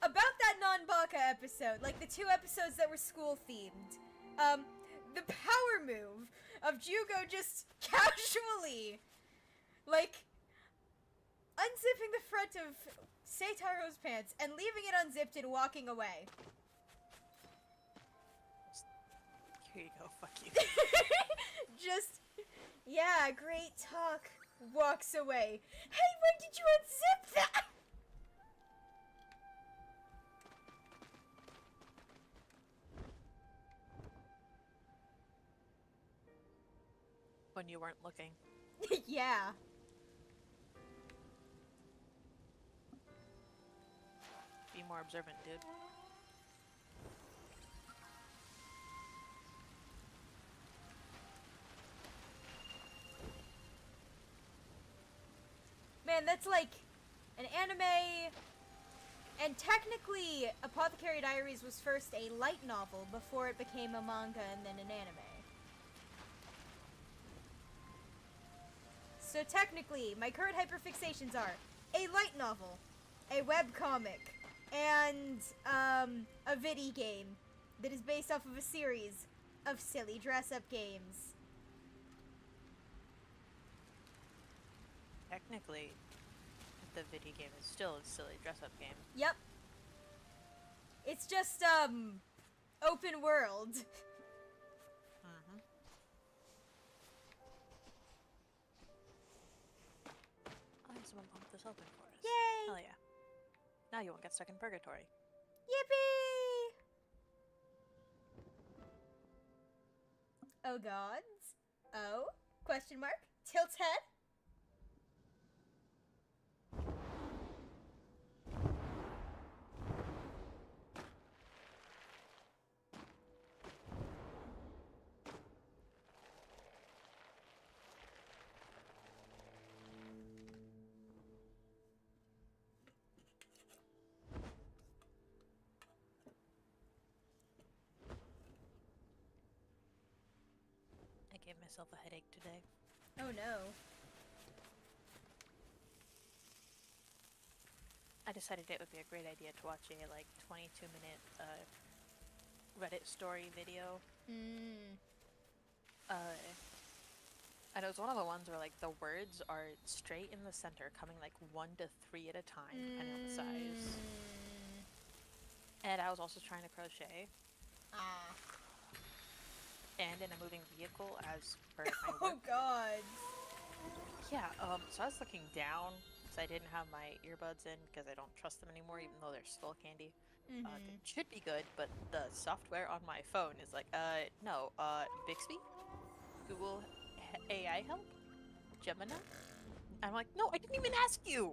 About that non-Baka episode, like the 2 episodes that were school-themed, the power move of Jugo just casually, like, unzipping the front of Seitaro's pants and leaving it unzipped and walking away. Here you go, fuck you. Just, yeah, great talk. Walks away. Hey, when did you unzip that? When you weren't looking. Yeah. Be more observant, dude. Man, that's like an anime, and technically Apothecary Diaries was first a light novel before it became a manga and then an anime. So technically, my current hyperfixations are a light novel, a webcomic, and a viddy game that is based off of a series of silly dress-up games. Technically, the video game is still a silly dress-up game. Yep. It's just, open world. Mm-hmm. Oh, someone pumped this open for us. Yay! Hell yeah. Now you won't get stuck in purgatory. Yippee! Oh gods. Oh? Question mark? Tilt's head? I gave myself a headache today. Oh no. I decided it would be a great idea to watch a like 22-minute Reddit story video. And it was one of the ones where like the words are straight in the center, coming like 1 to 3 at a time, depending on the size. And I was also trying to crochet. And in a moving vehicle as per my work. Oh god. Yeah, so I was looking down because I didn't have my earbuds in because I don't trust them anymore, even though they're skull candy. They should be good, but the software on my phone is like, no, Bixby? Google AI help? Gemini? I'm like, no, I didn't even ask you!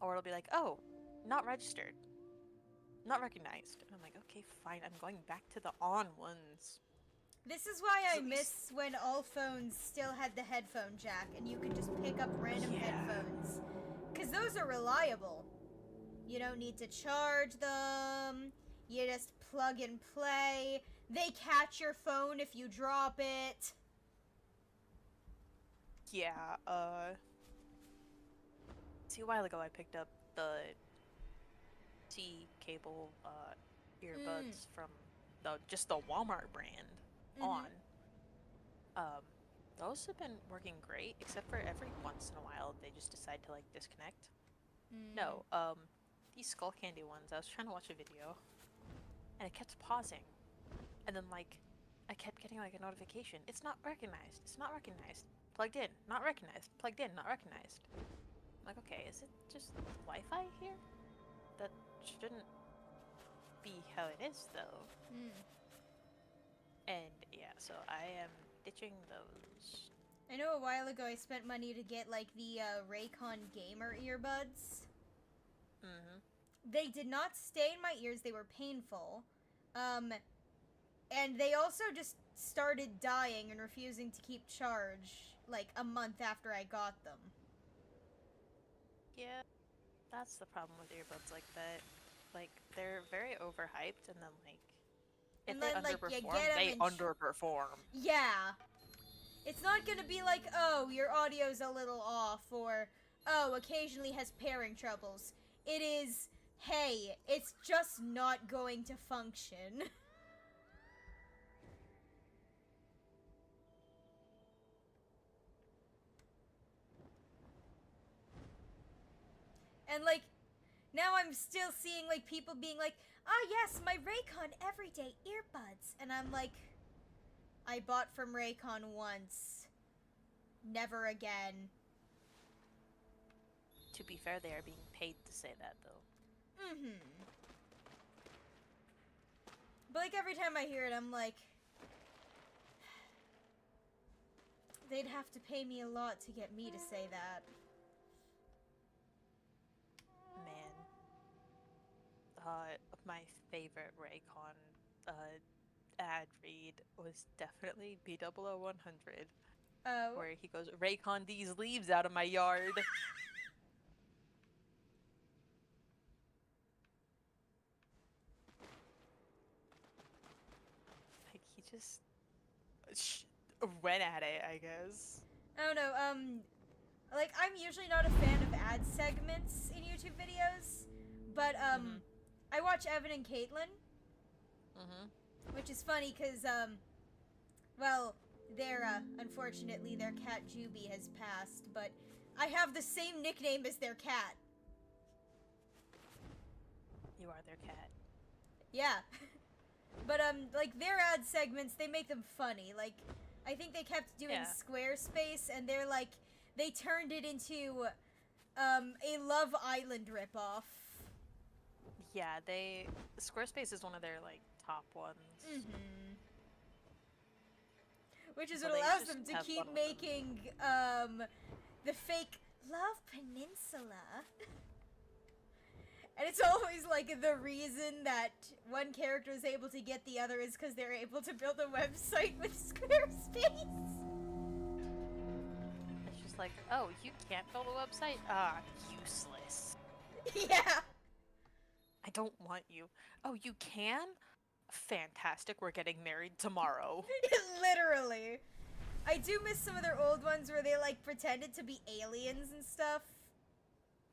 Or it'll be like, oh, not registered. Not recognized. And I'm like, okay, fine, I'm going back to the on ones. This is why I miss when all phones still had the headphone jack and you could just pick up random headphones. Because those are reliable. You don't need to charge them. You just plug and play. They catch your phone if you drop it. Yeah, see, a while ago I picked up the T-cable, earbuds from just the Walmart brand on. Those have been working great, except for every once in a while they just decide to like disconnect. No, these skull candy ones, I was trying to watch a video and it kept pausing. And then like I kept getting like a notification. It's not recognized. It's not recognized. Plugged in, not recognized. Plugged in, not recognized. I'm like, okay, is it just Wi-Fi here? That shouldn't be how it is though. And yeah, so I am ditching those. I know a while ago I spent money to get like the Raycon gamer earbuds. They did not stay in my ears, they were painful. And they also just started dying and refusing to keep charge like a month after I got them. Yeah, that's the problem with earbuds like that. Like, they're very overhyped, and then like if And they then, like, you underperform, get 'em they and underperform. Yeah. It's not gonna be like, oh, your audio's a little off, or, oh, occasionally has pairing troubles. It is, hey, it's just not going to function. And, like, now I'm still seeing, like, people being like, ah, yes, my Raycon everyday earbuds. And I'm like, I bought from Raycon once. Never again. To be fair, they are being paid to say that, though. But, like, every time I hear it, I'm like, they'd have to pay me a lot to get me to say that. Man. My favorite Raycon ad read was definitely B000100. Oh. Where he goes, Raycon these leaves out of my yard. Like, he just went at it, I guess. I don't know, like, I'm usually not a fan of ad segments in YouTube videos, but, I watch Evan and Caitlin, which is funny, because, well, unfortunately, their cat Juby has passed, but I have the same nickname as their cat. You are their cat. Yeah. But, like, their ad segments, they make them funny. Like, I think they kept doing Squarespace, and they're like, they turned it into, a Love Island ripoff. Yeah, Squarespace is one of their, like, top ones. Mm-hmm. Which is So what they allows just them to have keep fun with them. making, the fake Love Peninsula. And it's always like the reason that one character is able to get the other is because they're able to build a website with Squarespace. It's just like, oh, you can't build a website? Ah, useless. Yeah. I don't want you. Oh, you can? Fantastic, we're getting married tomorrow. Literally. I do miss some of their old ones where they like pretended to be aliens and stuff.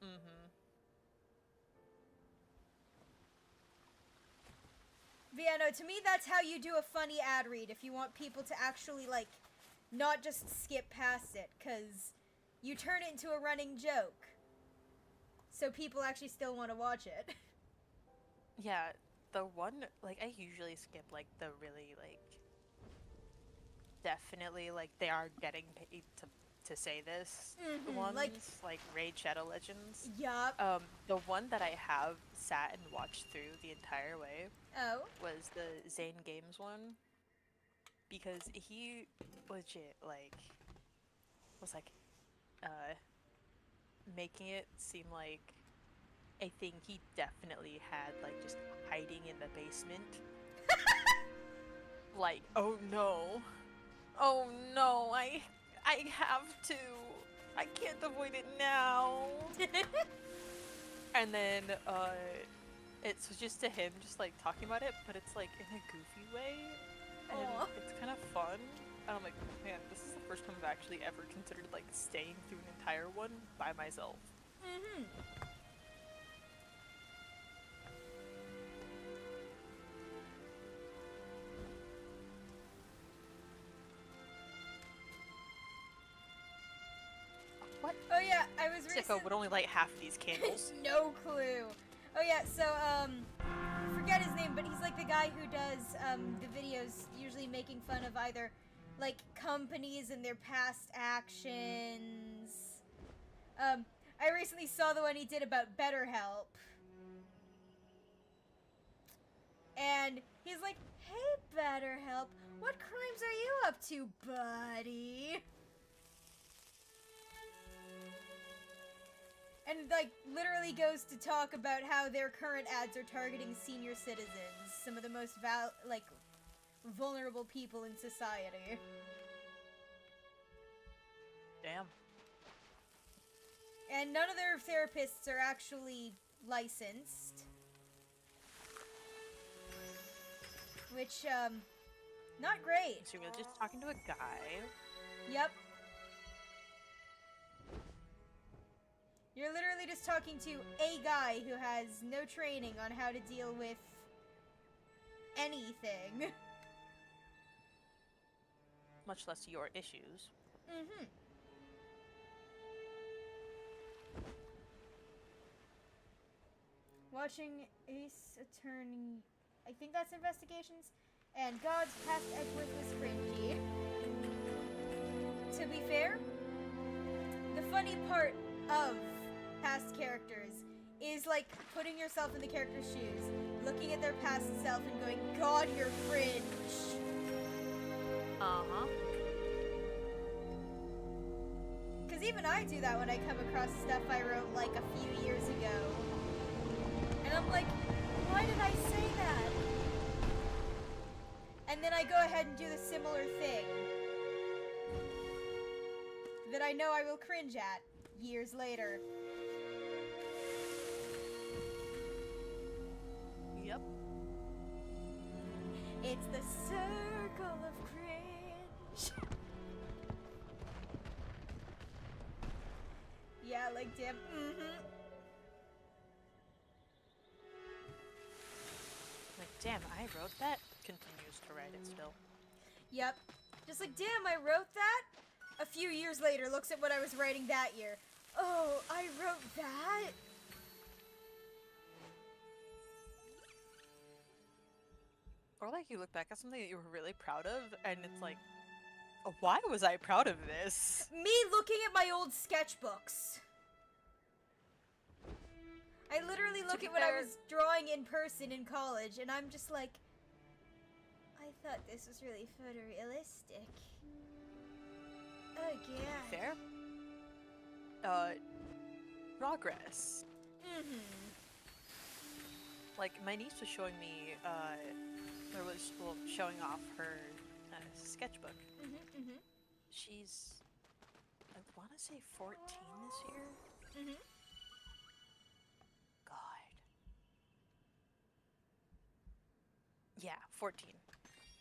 Mm-hmm. But yeah, no, to me that's how you do a funny ad read if you want people to actually like not just skip past it, cause you turn it into a running joke. So people actually still want to watch it. Yeah, the one, like, I usually skip, like, the really, like, definitely, like, they are getting paid to say this ones, like Raid Shadow Legends. Yup. The one that I have sat and watched through the entire way Oh. was the Zane Games one, because he legit, like, was, like, making it seem like a thing he definitely had, like, just hiding in the basement. Like, oh no, I have to, I can't avoid it now. And then it's just to him just like talking about it, but it's like in a goofy way, and it's kind of fun. And I'm like, man, this is the first time I've actually ever considered like staying through an entire one by myself. Mm-hmm. What? Oh yeah, I was Sicko would only light half of these candles. No clue. Oh yeah, so I forget his name, but he's like the guy who does the videos usually making fun of either like companies and their past actions. I recently saw the one he did about BetterHelp. And he's like, "Hey BetterHelp, what crimes are you up to, buddy?" And, like, literally goes to talk about how their current ads are targeting senior citizens, some of the most, vulnerable people in society. Damn. And none of their therapists are actually licensed. Which, not great. So you're just talking to a guy. Yep. You're literally just talking to a guy who has no training on how to deal with anything. Much less your issues. Mm-hmm. Watching Ace Attorney, I think that's Investigations, and God's Past Edgeworth was cringy. To be fair, the funny part of past characters is like putting yourself in the character's shoes, looking at their past self and going, God, you're cringe. Uh-huh. Because even I do that when I come across stuff I wrote like a few years ago. And I'm like, why did I say that? And then I go ahead and do the similar thing that I know I will cringe at years later. Yep. It's the circle of cringe. Yeah, like damn. Mm-hmm. Like, damn, I wrote that? Continues to write it still. Yep. Just like, damn, I wrote that? A few years later, looks at what I was writing that year. Oh, I wrote that? Or like you look back at something that you were really proud of, and it's like, oh, why was I proud of this? Me looking at my old sketchbooks. I literally look at what I was drawing in person in college, and I'm just like, I thought this was really photorealistic. Oh, To be God. fair, progress. Mm-hmm. Like, my niece was showing me, showing off her sketchbook. Mm-hmm, mm-hmm. She's, I want to say 14 this year? Mm-hmm. God. Yeah, 14.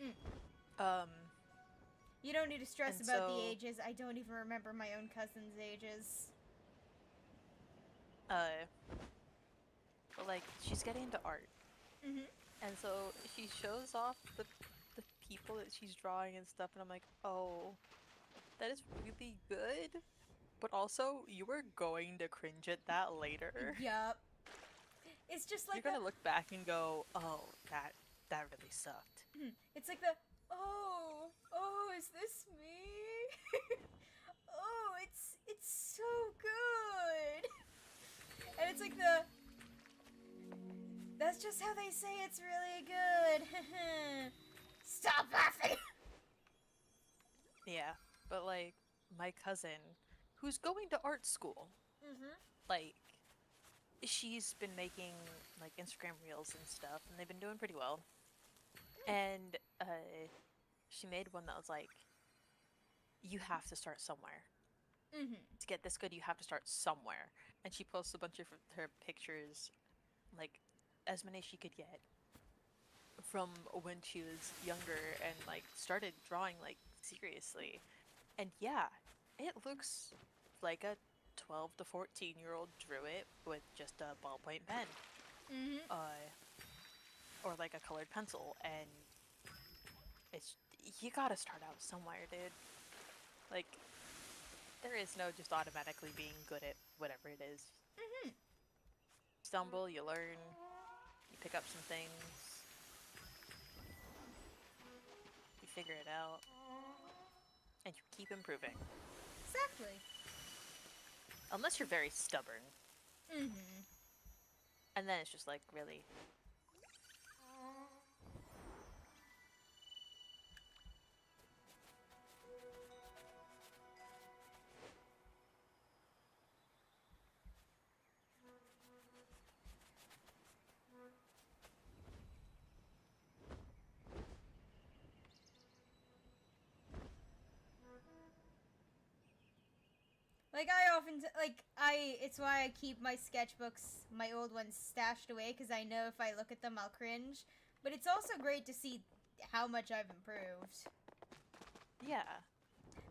Mm. Um, You don't need to stress and about the so, ages. I don't even remember my own cousin's ages. but like, she's getting into art. Mm-hmm. And so she shows off the people that she's drawing and stuff, and I'm like, oh, that is really good. But also, you are going to cringe at that later. Yup. It's just You're like gonna look back and go, oh, that really sucked. it's like the, oh, is this me? Oh, it's so good. And it's like that's just how they say it's really good. Stop laughing. Yeah, but like, my cousin, who's going to art school, Mm-hmm. like, she's been making like Instagram reels and stuff, and they've been doing pretty well. And she made one that was like, you have to start somewhere. Mm-hmm. To get this good, you have to start somewhere. And she posts a bunch of her pictures, like as many as she could get from when she was younger and like started drawing like seriously. And yeah, it looks like a 12 to 14-year-old drew it with just a ballpoint pen. Mm-hmm. Or like a colored pencil, and it's you gotta start out somewhere, dude. Like, there is no just automatically being good at whatever it is. Mm-hmm. Stumble, you learn, you pick up some things, you figure it out, and you keep improving. Exactly. Unless you're very stubborn, Mm-hmm. and then it's just like, really. Like it's why I keep my sketchbooks, my old ones, stashed away, because I know if I look at them I'll cringe. But it's also great to see how much I've improved. Yeah.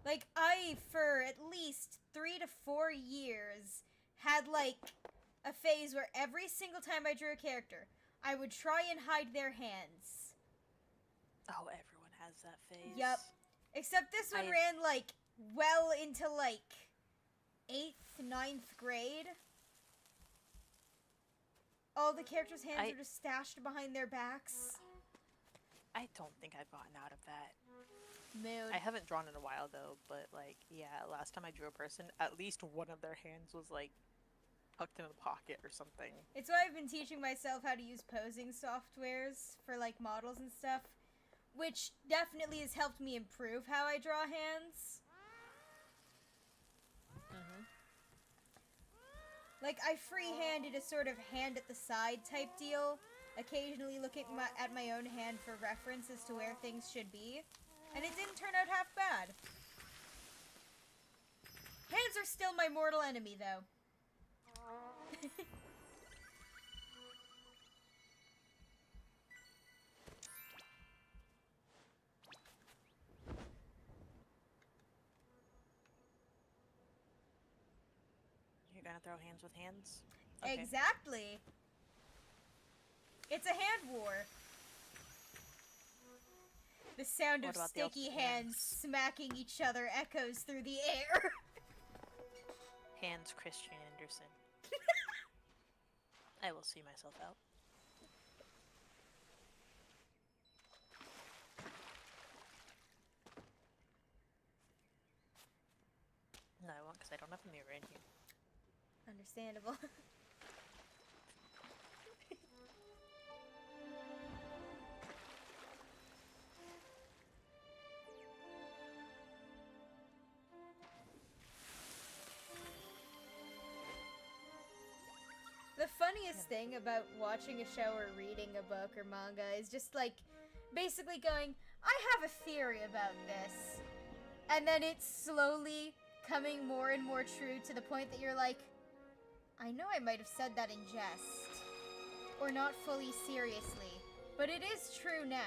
Like, I, for at least 3 to 4 years, had, like, a phase where every single time I drew a character, I would try and hide their hands. Oh, everyone has that phase. Yup. Except this one I- ran, like, well into, like, 8th, 9th grade. All the characters' hands are just stashed behind their backs. I don't think I've gotten out of that. Mood. I haven't drawn in a while though, but like, yeah, last time I drew a person, at least one of their hands was like tucked in a pocket or something. It's why I've been teaching myself how to use posing softwares for, like, models and stuff, which definitely has helped me improve how I draw hands. Mm-hmm. Like, I free-handed a sort of hand at the side type deal, occasionally looking at my own hand for reference as to where things should be, and it didn't turn out half bad. Hands are still my mortal enemy, though. You're gonna throw hands with hands? Okay. Exactly. It's a hand war. The sound What of about the sticky ultimate hands smacking each other echoes through the air. Hands Christian Anderson. I will see myself out. No, I won't, because I don't have a mirror in here. Understandable. funniest thing about watching a show or reading a book or manga is just, like, basically going, I have a theory about this. And then it's slowly coming more and more true to the point that you're like, I know I might have said that in jest. Or not fully seriously. But it is true now.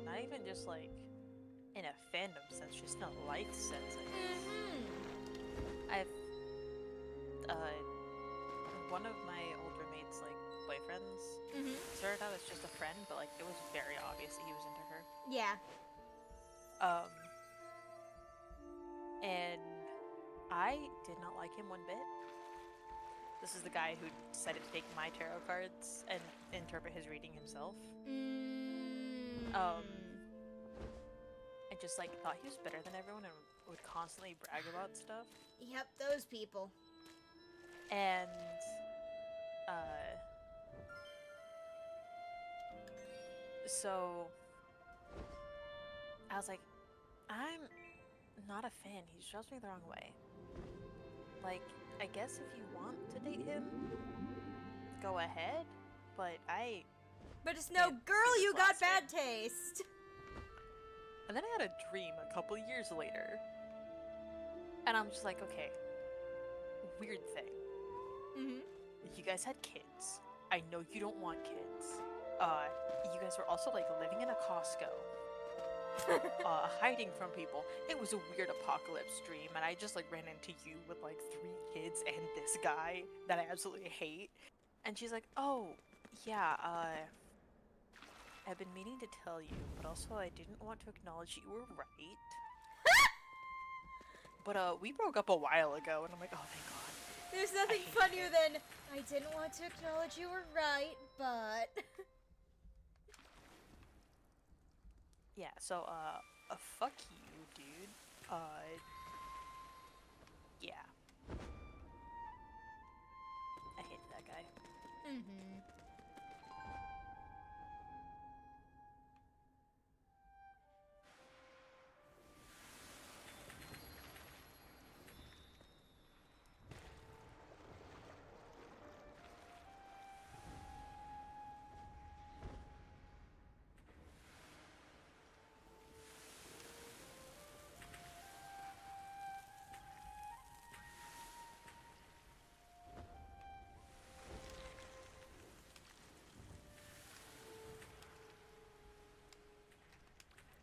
Not even just like in a fandom sense, just in a life sense, I guess. I've one of my old roommates, like, boyfriends started out as just a friend, but like it was very obvious that he was into her. Yeah. And I did not like him one bit. This is the guy who decided to take my tarot cards and interpret his reading himself. I just, like, thought he was better than everyone and would constantly brag about stuff. Yep, those people. And, so, I was like, I'm not a fan. He shoves me the wrong way. Like, I guess if you want to date him, go ahead, but But it's no girl, you got bad taste! And then I had a dream a couple years later. And I'm just like, okay, weird thing. You guys had kids. I know you don't want kids. You guys were also, like, living in a Costco. Hiding from people. It was a weird apocalypse dream, and I just, like, ran into you with, like, 3 kids and this guy that I absolutely hate. And she's like, oh, yeah, I've been meaning to tell you, but also I didn't want to acknowledge you were right. But, we broke up a while ago, and I'm like, oh, thank God. There's nothing funnier than, I didn't want to acknowledge you were right, but... Yeah, so, fuck you, dude. Yeah. I hated that guy.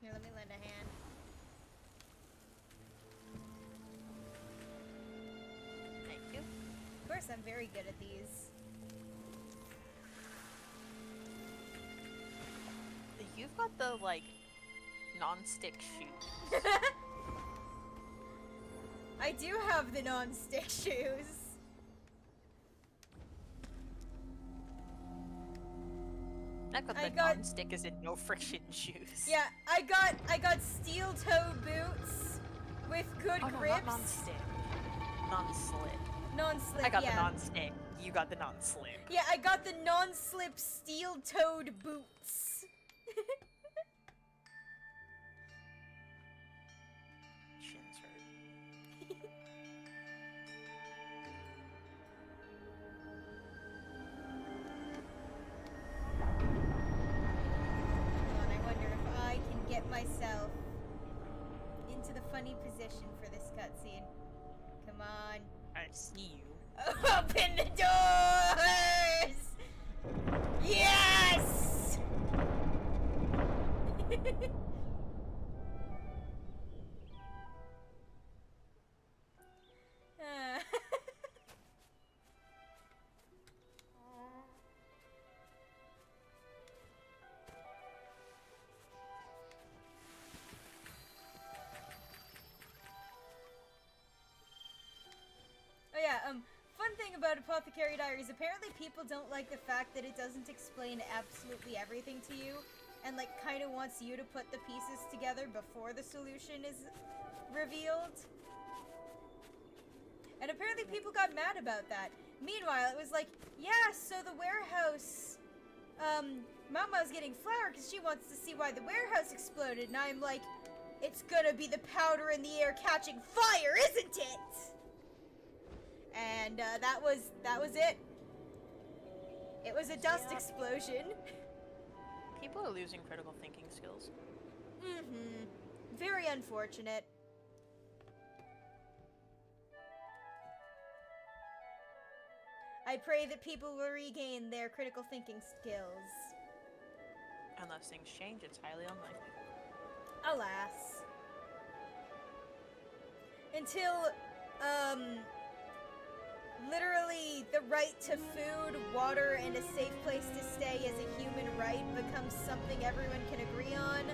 Here, let me lend a hand. Thank you. Of course, I'm very good at these. You've got the, like, non-stick shoes. I do have the non-stick shoes. I've got the non-stick as in no friction shoes. Yeah, I got steel-toed boots with good Oh, grips. no, not non-stick. Non-slip. Non-slip, I got yeah. the non-stick. You got the non-slip. Yeah, I got the non-slip steel-toed boots. Shins hurt. Hold on, I wonder if I can get myself into the funny position for this cutscene. Come on. I see you. Open the doors! Yes! Oh yeah, fun thing about Apothecary Diaries, apparently people don't like the fact that it doesn't explain absolutely everything to you, and like kind of wants you to put the pieces together before the solution is revealed. And apparently people got mad about that. Meanwhile, it was like, yeah, so the warehouse, Mama's getting flour because she wants to see why the warehouse exploded, and I'm like, it's gonna be the powder in the air catching fire, isn't it? And that was it. It was a dust explosion. People are losing critical thinking skills. Mm-hmm. Very unfortunate. I pray that people will regain their critical thinking skills. Unless things change, it's highly unlikely. Alas. Until, literally the right to food, water, and a safe place to stay as a human right becomes something everyone can agree on,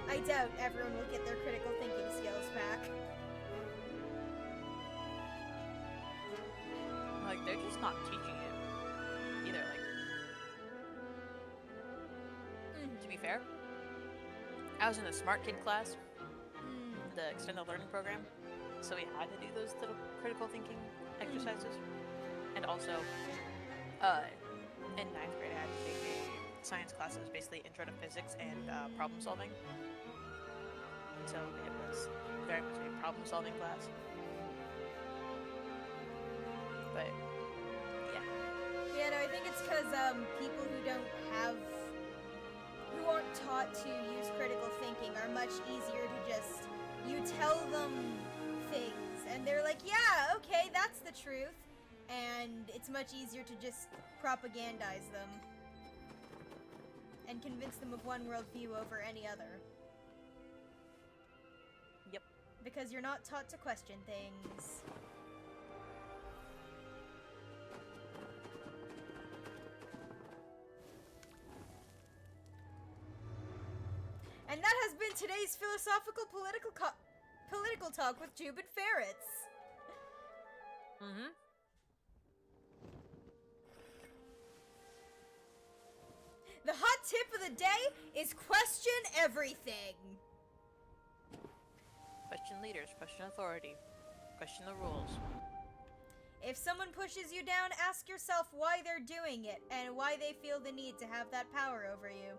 I doubt everyone will get their critical thinking skills back. Like, they're just not teaching it either, like... To be fair, I was in a Smart Kid class, the extended learning program, so we had to do those little critical thinking exercises. And also, in 9th grade I had to take a science class that was basically intro to physics and problem solving. So it was very much a problem solving class. But, yeah. Yeah, no, I think it's because, people who aren't taught to use critical thinking are much easier to just, you tell them things, and they're like, yeah, okay, that's the truth, and it's much easier to just propagandize them and convince them of one worldview over any other. Yep. Because you're not taught to question things. And that has been today's philosophical political talk with Jubin Ferrets. Mm-hmm. The hot tip of the day is question everything. Question leaders, question authority, question the rules. If someone pushes you down, ask yourself why they're doing it and why they feel the need to have that power over you.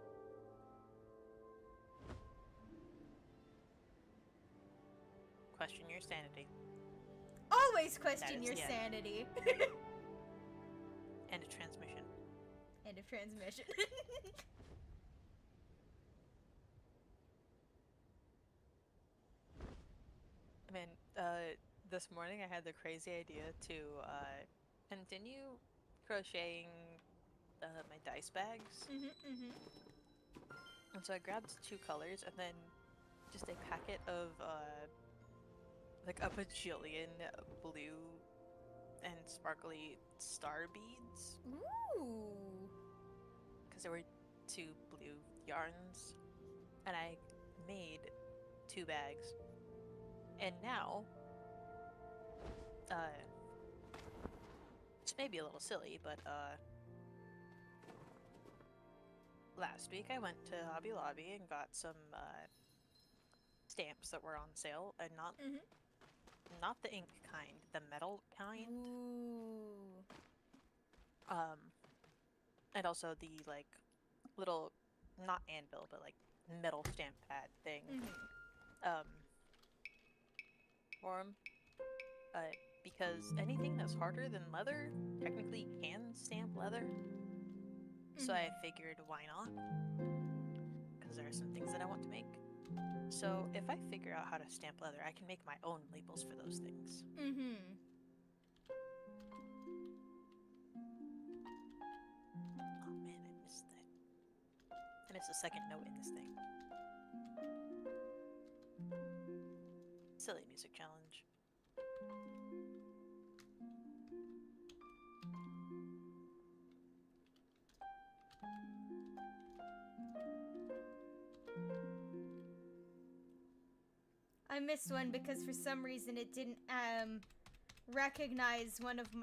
Question your sanity. Always question your sanity. End of transmission. End of transmission. I mean, this morning I had the crazy idea to continue crocheting my dice bags. And so I grabbed 2 colors and then just a packet of like a bajillion blue and sparkly star beads. Ooh. Because there were 2 blue yarns, and I made 2 bags. And now, this may be a little silly, but last week I went to Hobby Lobby and got some stamps that were on sale, and not the ink kind, the metal kind. Ooh. And also the like little, not anvil, but like metal stamp pad thing. For 'em. Because anything that's harder than leather technically can stamp leather. So I figured, why not? Because there are some things that I want to make. So if I figure out how to stamp leather, I can make my own labels for those things. Oh man, I missed that. I missed the second note in this thing. Silly music challenge. I missed one because for some reason it didn't recognize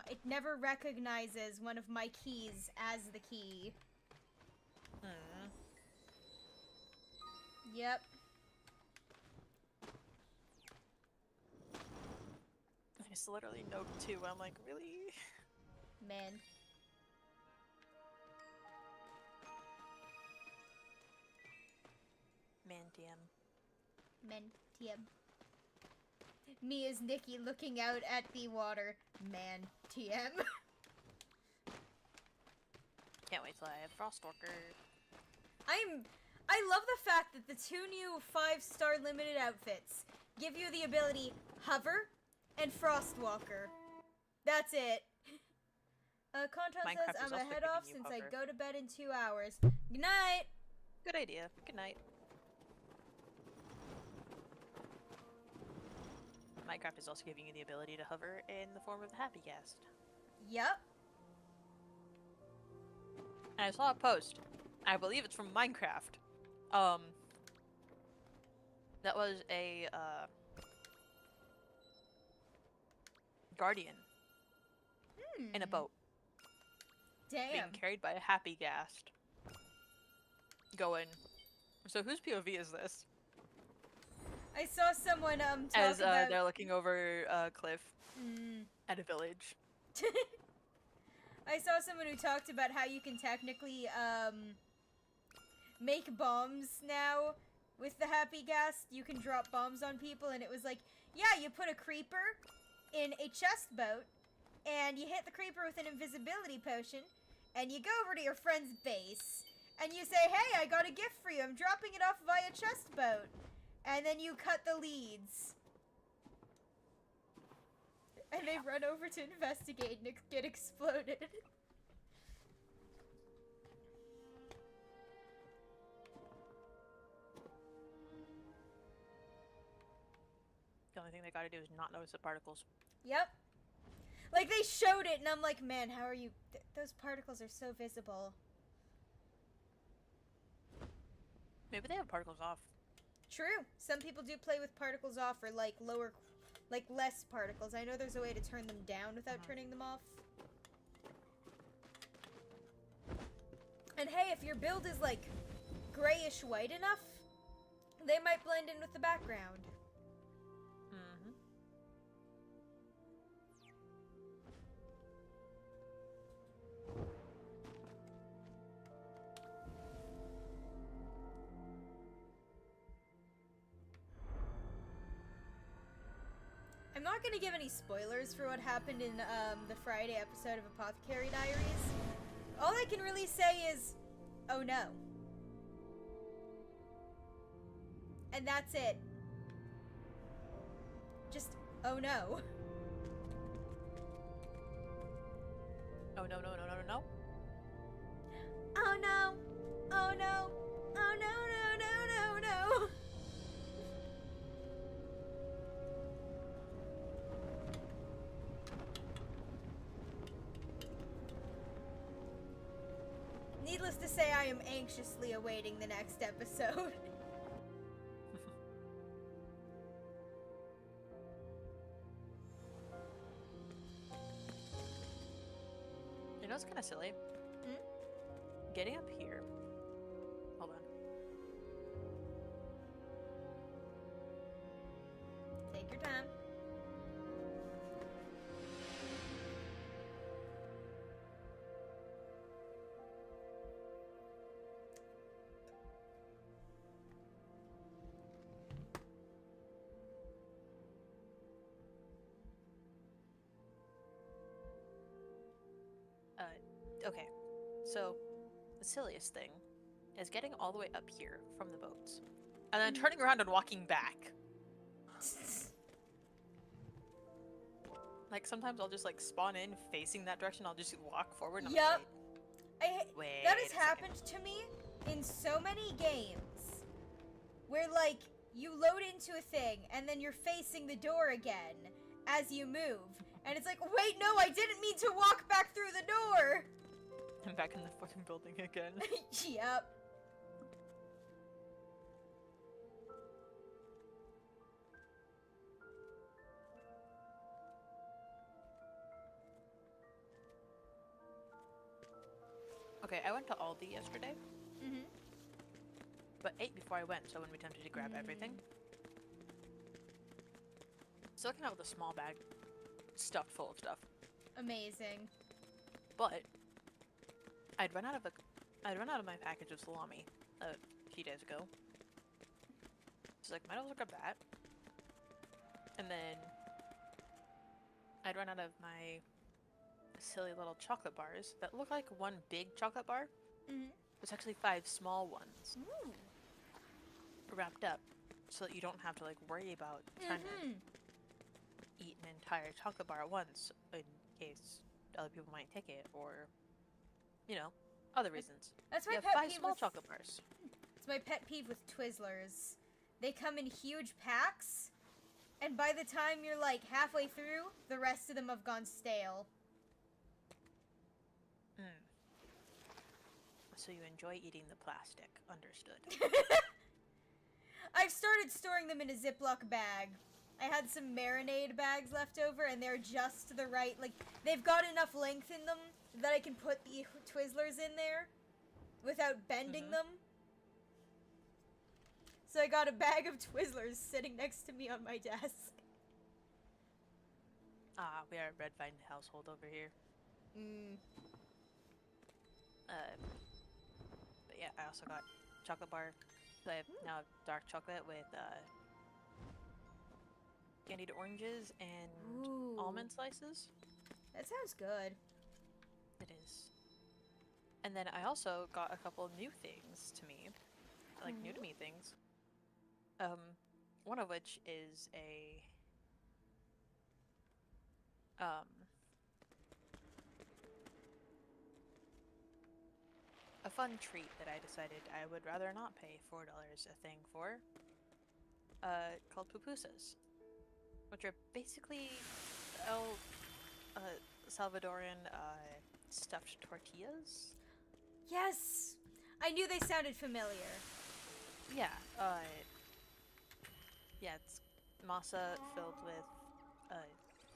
it never recognizes one of my keys as the key. Yep. It's literally note 2. I'm like, really? Man. TM. Men TM. Me as Nikki looking out at the water. Man TM. Can't wait till I have Frostwalker. I love the fact that the 2 new 5-star limited outfits give you the ability Hover and Frostwalker. That's it. Contrast Minecraft says, is I'm also gonna head giving off you since Hover. I go to bed in 2 hours. Good night! Good idea. Good night. Minecraft is also giving you the ability to hover in the form of the Happy Cast. Yep. And I saw a post. I believe it's from Minecraft. That was a guardian in a boat being Damn. carried by a Happy Ghast. Going. So whose POV is this? I saw someone talk As about... they're looking over a cliff at a village. I saw someone who talked about how you can technically make bombs now with the Happy Ghast. You can drop bombs on people, and it was like, yeah, you put a creeper in a chest boat, and you hit the creeper with an invisibility potion, and you go over to your friend's base, and you say, hey, I got a gift for you. I'm dropping it off via chest boat. And then you cut the leads. And they run over to investigate and get exploded. The only thing they gotta do is not notice the particles. Yep. Like, they showed it, and I'm like, man, how are you... those particles are so visible. Maybe they have particles off. True. Some people do play with particles off, or, like, lower... like, less particles. I know there's a way to turn them down without turning them off. And hey, if your build is, like, grayish-white enough, they might blend in with the background. I'm not gonna give any spoilers for what happened in the Friday episode of Apothecary Diaries. All I can really say is, oh no. And that's it. Just, oh no. Oh no, no, no, no, no, no. Oh no. Oh no. Oh no, no, no, no, no. Needless to say, I am anxiously awaiting the next episode. You know what's kind of silly? Getting up here. Hold on. Take your time. Okay. So, the silliest thing is getting all the way up here from the boats. And then turning around and walking back. Like, sometimes I'll just, like, spawn in facing that direction. I'll just walk forward and I'm Yep. like, wait, That has a second. happened to me in so many games. Where, like, you load into a thing, and then you're facing the door again as you move. And it's like, wait, no, I didn't mean to walk back through the door! I'm back in the fucking building again. Yep. Okay, I went to Aldi yesterday, Mm-hmm. but ate before I went, so when we tempted to grab everything. Still came out with a small bag stuffed full of stuff. Amazing. But I'd run out of my package of salami a few days ago. She's like, might as well grab that. And then I'd run out of my silly little chocolate bars that look like one big chocolate bar. Mm-hmm. There's actually 5 small ones Ooh. wrapped up so that you don't have to like worry about trying to eat an entire chocolate bar at once in case other people might take it or, you know, other reasons. That's my you have pet 5 peeve small with, chocolate bars. It's my pet peeve with Twizzlers. They come in huge packs, and by the time you're like halfway through, the rest of them have gone stale. So you enjoy eating the plastic. Understood. I've started storing them in a Ziploc bag. I had some marinade bags left over, and they're just the right, like, they've got enough length in them that I can put the Twizzlers in there without bending them. So I got a bag of Twizzlers sitting next to me on my desk. We are a red vine household over here. But yeah, I also got chocolate bar. So I have now dark chocolate with candied oranges and almond slices. That sounds good. It is. And then I also got a couple new things to me. Like new to me things. One of which is a fun treat that I decided I would rather not pay $4 a thing for, called pupusas, which are basically Salvadoran stuffed tortillas. Yes! I knew they sounded familiar. Yeah, yeah, it's masa filled with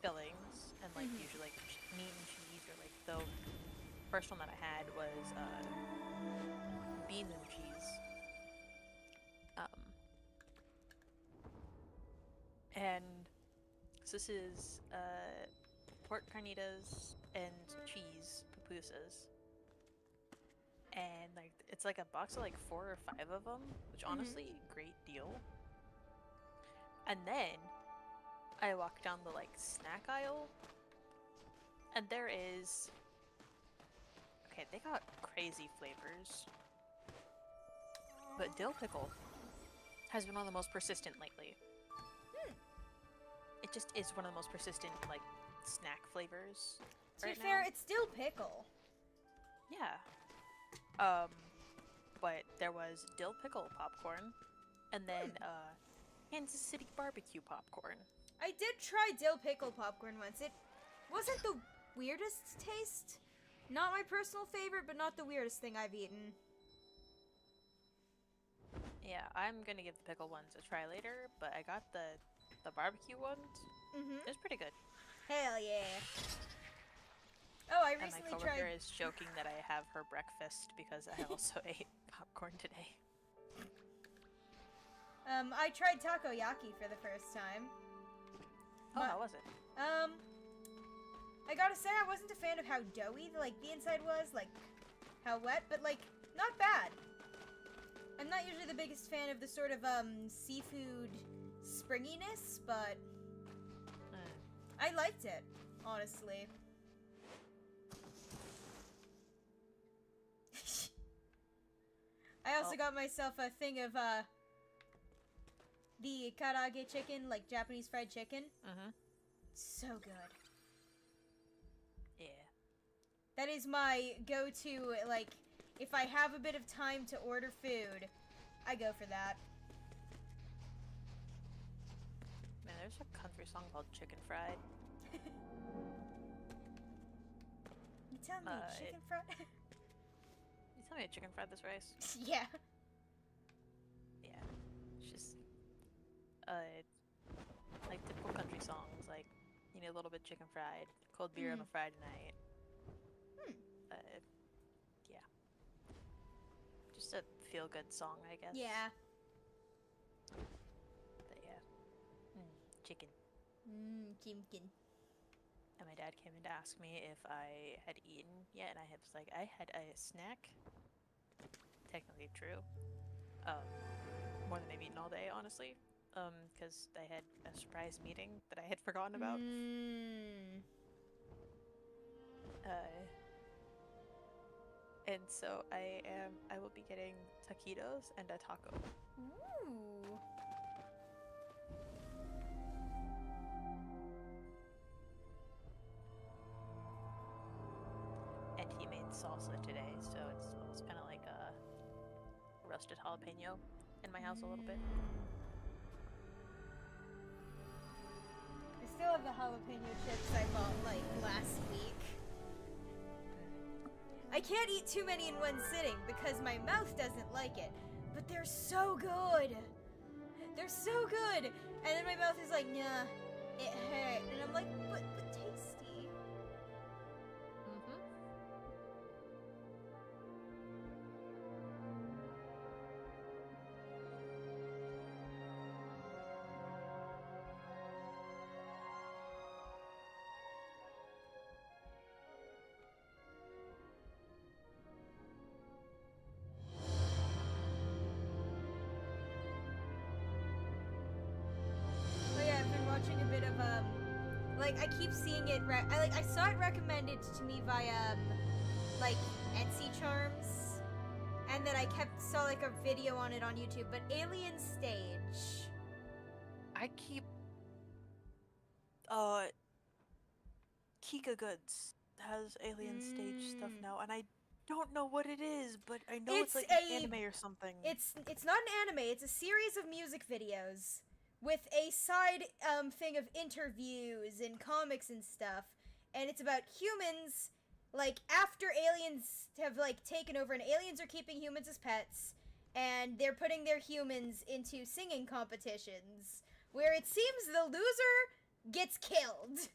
fillings and like usually like meat and cheese, or like the first one that I had was beans and cheese. And so this is pork carnitas and cheese pupusas. And like it's like a box of like 4 or 5 of them, which honestly, great deal. And then I walk down the like snack aisle, and there is, okay, they got crazy flavors, but dill pickle has been one of the most persistent lately. It just is one of the most persistent like snack flavors. To be fair, it's still pickle. Yeah. But there was dill pickle popcorn, and then Kansas City barbecue popcorn. I did try dill pickle popcorn once. It wasn't the weirdest taste. Not my personal favorite, but not the weirdest thing I've eaten. Yeah, I'm gonna give the pickle ones a try later, but I got the barbecue ones. It was pretty good. Hell yeah. Oh, I recently and my coworker tried... is joking that I have her breakfast because I also ate popcorn today. I tried takoyaki for the first time. Oh, how was it? I gotta say, I wasn't a fan of how doughy, like, the inside was, like, how wet, but, like, not bad. I'm not usually the biggest fan of the sort of, seafood springiness, but I liked it, honestly. I also got myself a thing of, the karaage chicken, like Japanese fried chicken. So good. Yeah. That is my go-to, like, if I have a bit of time to order food, I go for that. Man, there's a country song called Chicken Fried. You tell me, chicken fried? You tell me a chicken fried this rice? Yeah. Yeah. It's just, like typical country songs, like, you need a little bit chicken fried, cold beer on a Friday night. Yeah. Just a feel-good song, I guess. Yeah. But yeah. Chicken. Chicken. And my dad came in to ask me if I had eaten yet, and I was like, I had a snack. Technically true. more than I've eaten all day, honestly. Because I had a surprise meeting that I had forgotten about. And so I will be getting taquitos and a taco. Ooh. And he made salsa today, so it smells kind of like a roasted jalapeno in my house a little bit. I still have the jalapeno chips I bought like last week. I can't eat too many in one sitting because my mouth doesn't like it, but they're so good. They're so good. And then my mouth is like, nah, it hurt. And I'm like, but tasty. Watching a bit of like I keep seeing it. I saw it recommended to me via like Etsy Charms, and then I saw like a video on it on YouTube. But Alien Stage. I keep Kika Goods has Alien Stage stuff now, and I don't know what it is, but I know it's like an anime or something. It's not an anime. It's a series of music videos with a side thing of interviews and comics and stuff, and it's about humans, like, after aliens have, like, taken over, and aliens are keeping humans as pets, and they're putting their humans into singing competitions, where it seems the loser gets killed.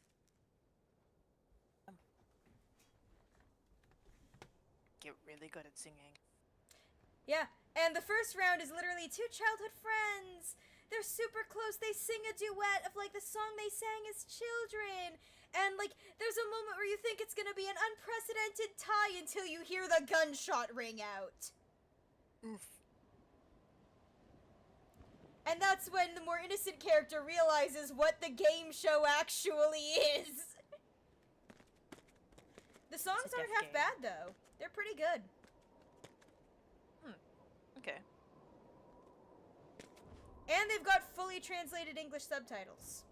Get really good at singing. Yeah, and the first round is literally two childhood friends. They're super close. They sing a duet of, like, the song they sang as children. And, like, there's a moment where you think it's gonna be an unprecedented tie until you hear the gunshot ring out. Oof. And that's when the more innocent character realizes what the game show actually is. The songs aren't half bad, though. They're pretty good. Okay. And they've got fully translated English subtitles.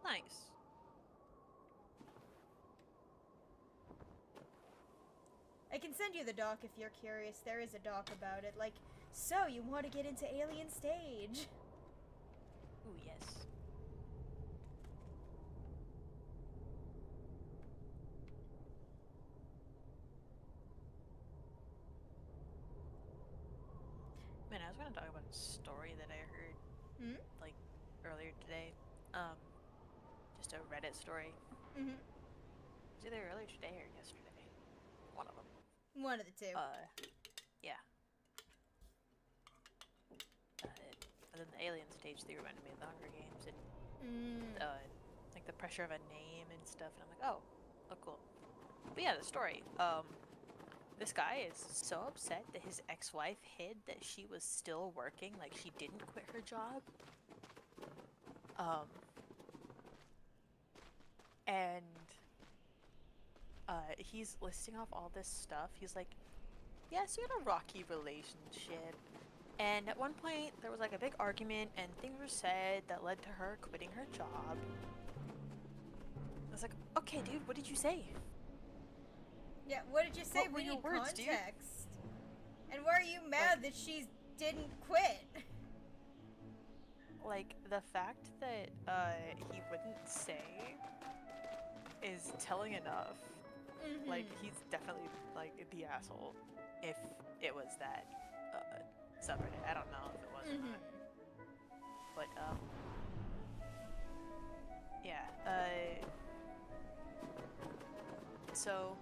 Nice. I can send you the doc if you're curious. There is a doc about it. Like, so you want to get into Alien Stage? Ooh, yes. Man, I was gonna talk about a story that I heard, like, earlier today. Just a Reddit story. It was either earlier today or yesterday. One of them. One of the two. Yeah. And then the Alien Stage thing reminded me of the Hunger Games and, like, the pressure of a name and stuff, and I'm like, oh, cool. But yeah, the story. This guy is so upset that his ex-wife hid that she was still working, like she didn't quit her job. And he's listing off all this stuff. He's like, yes, we had a rocky relationship. And at one point, there was like a big argument and things were said that led to her quitting her job. I was like, okay, dude, what did you say? Yeah, what did you say? We need context. Dude? And why are you mad that she didn't quit? Like, the fact that he wouldn't say is telling enough. Like, he's definitely, like, the asshole if it was that subreddit. I don't know if it was or not. But, yeah, so,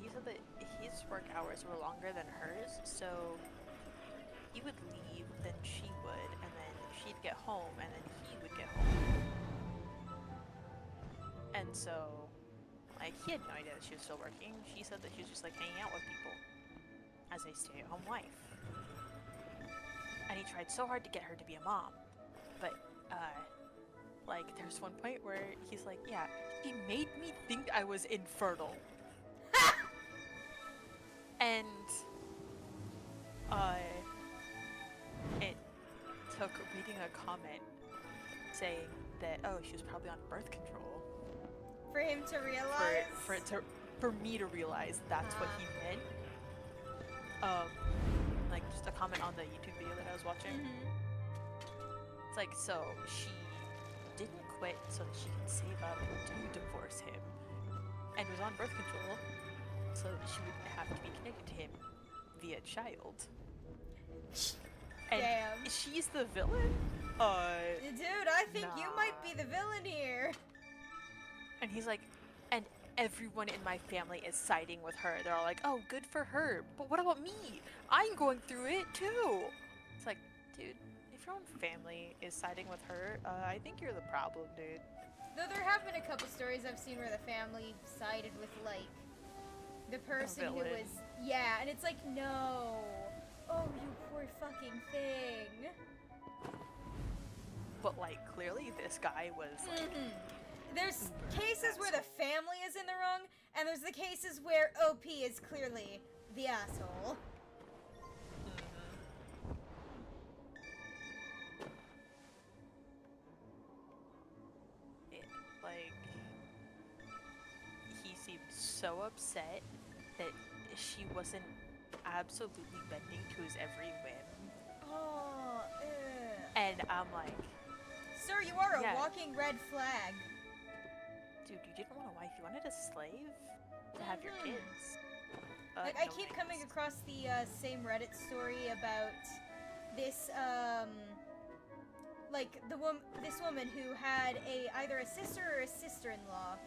he said that his work hours were longer than hers, so he would leave, then she would, and then she'd get home, and then he would get home. And so, like, he had no idea that she was still working. She said that she was just, like, hanging out with people as a stay-at-home wife. And he tried so hard to get her to be a mom, but like there's one point where he's like, yeah, he made me think I was infertile. And it took reading a comment saying that, oh, she was probably on birth control. For him to realize? For me to realize that's what he meant. Like just a comment on the YouTube video that I was watching. It's like, so she didn't quit so that she could save up to divorce him, and was on birth control so that she wouldn't have to be connected to him via child. And damn. She's the villain? Dude, I think you nah. might be the villain here. And he's like, and everyone in my family is siding with her. They're all like, oh, good for her. But what about me? I'm going through it too. It's like, dude, if your own family is siding with her, I think you're the problem, dude. Though there have been a couple stories I've seen where the family sided with, like, the person who was... Yeah, and it's like, no. Oh, you poor fucking thing. But, like, clearly this guy was, like... There's cases where the family is in the wrong, and there's the cases where OP is clearly the asshole. Like, he seemed so upset that she wasn't absolutely bending to his every whim. Oh, and I'm like... Sir, you are a walking red flag. Dude, you didn't want a wife, you wanted a slave to have your kids. Like, I keep coming across the same Reddit story about this, like, this woman who had either a sister or a sister-in-law,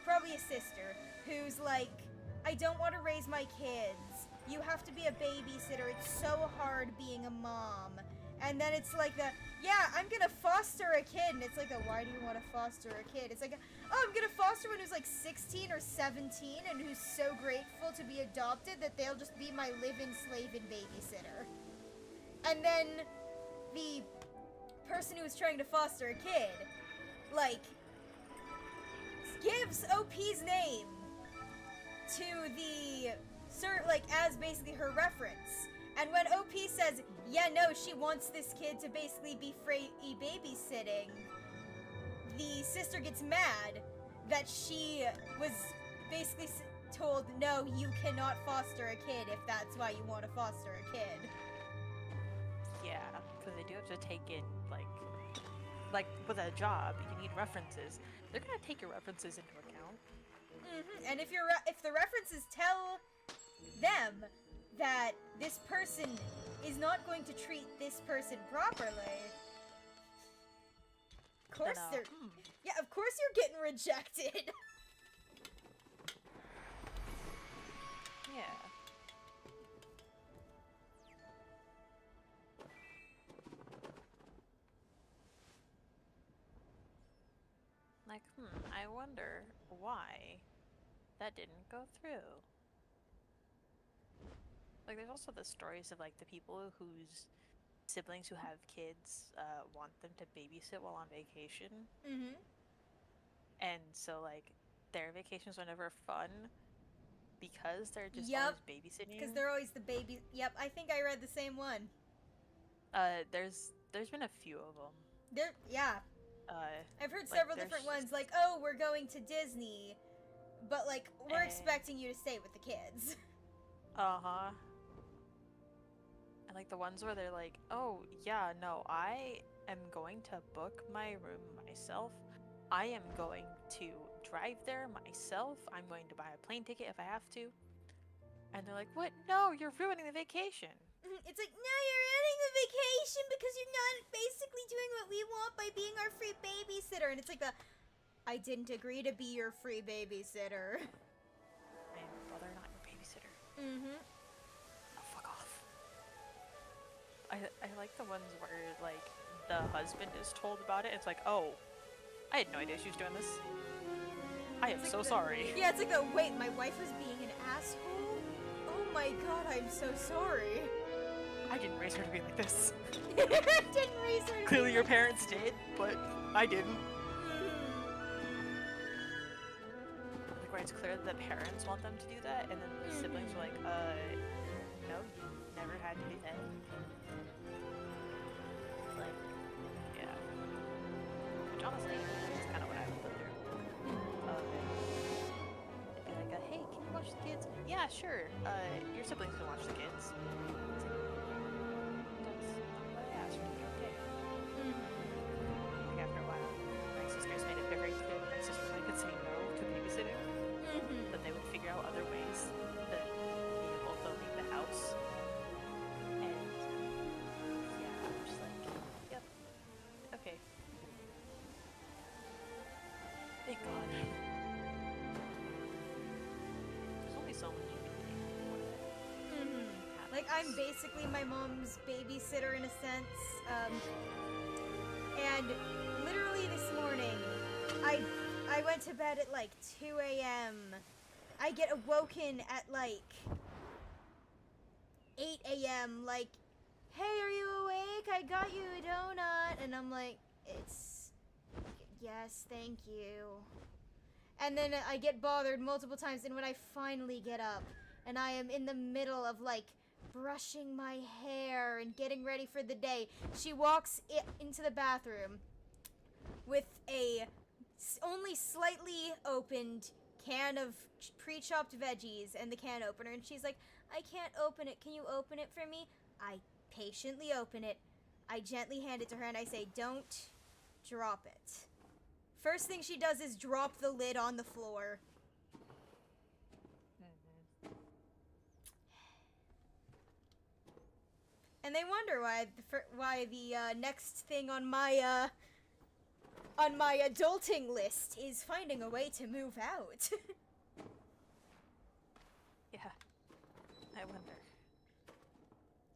probably a sister, who's like, I don't want to raise my kids. You have to be a babysitter. It's so hard being a mom. And then it's like yeah, I'm gonna foster a kid. And it's like, why do you want to foster a kid? It's like, oh, I'm gonna foster one who's like 16 or 17 and who's so grateful to be adopted that they'll just be my live-in slave and babysitter. And then the person who was trying to foster a kid, like, gives OP's name to the, like, as basically her reference. And when OP says, yeah, no, she wants this kid to basically be free babysitting, the sister gets mad that she was basically told, no, you cannot foster a kid if that's why you want to foster a kid. Yeah, because they do have to take in, like with a job, you need references. They're going to take your references into account. And if the references tell them that this person is not going to treat this person properly, of course of course you're getting rejected. Yeah. Like, I wonder why that didn't go through. Like, there's also the stories of, like, the people whose siblings who have kids want them to babysit while on vacation. And so, like, their vacations are never fun because they're just always babysitting. Because they're always the baby. Yep, I think I read the same one. There's been a few of them. I've heard several different ones, like, oh, we're going to Disney, but, like, we're expecting you to stay with the kids. Uh-huh. And, like, the ones where they're like, oh, yeah, no, I am going to book my room myself. I am going to drive there myself. I'm going to buy a plane ticket if I have to. And they're like, what? No, you're ruining the vacation. It's like, no, you're ruining the vacation because you're not basically doing what we want by being our free babysitter. And it's like I didn't agree to be your free babysitter. I am brother, not your babysitter. Oh, fuck off. I like the ones where, like, the husband is told about it. It's like, oh, I had no idea she was doing this. I am so sorry. Yeah, it's like, wait, my wife was being an asshole? Oh my god, I'm so sorry. I didn't raise her to be like this. Didn't raise her. Clearly your parents did, but I didn't. Like, where it's clear that the parents want them to do that, and then the siblings were like, no, you never had to do that. Like, yeah. Which honestly, is kind of what I would put through. It'd be like, hey, can you watch the kids? Yeah, sure. Your siblings can watch the kids. It's like, that's not what I asked for. Okay. Like, after a while, my sisters made it very clear that my sisters and I could say no to babysitting. But they would figure out other ways that we would both don't leave the house. And yeah, I'm just like, yep, okay. Thank God. There's only so much you can take before that Like, I'm basically my mom's babysitter in a sense. And literally this morning, I went to bed at like 2 a.m. I get awoken at like 8 a.m. like, hey, are you awake? I got you a donut. And I'm like, yes, thank you. And then I get bothered multiple times, and when I finally get up, and I am in the middle of like brushing my hair and getting ready for the day, she walks into the bathroom with a only slightly opened can of pre-chopped veggies and the can opener, and she's like, I can't open it. Can you open it for me? I patiently open it. I gently hand it to her, and I say, don't drop it. First thing she does is drop the lid on the floor. And they wonder why the next thing on my adulting list is finding a way to move out. Yeah, I wonder.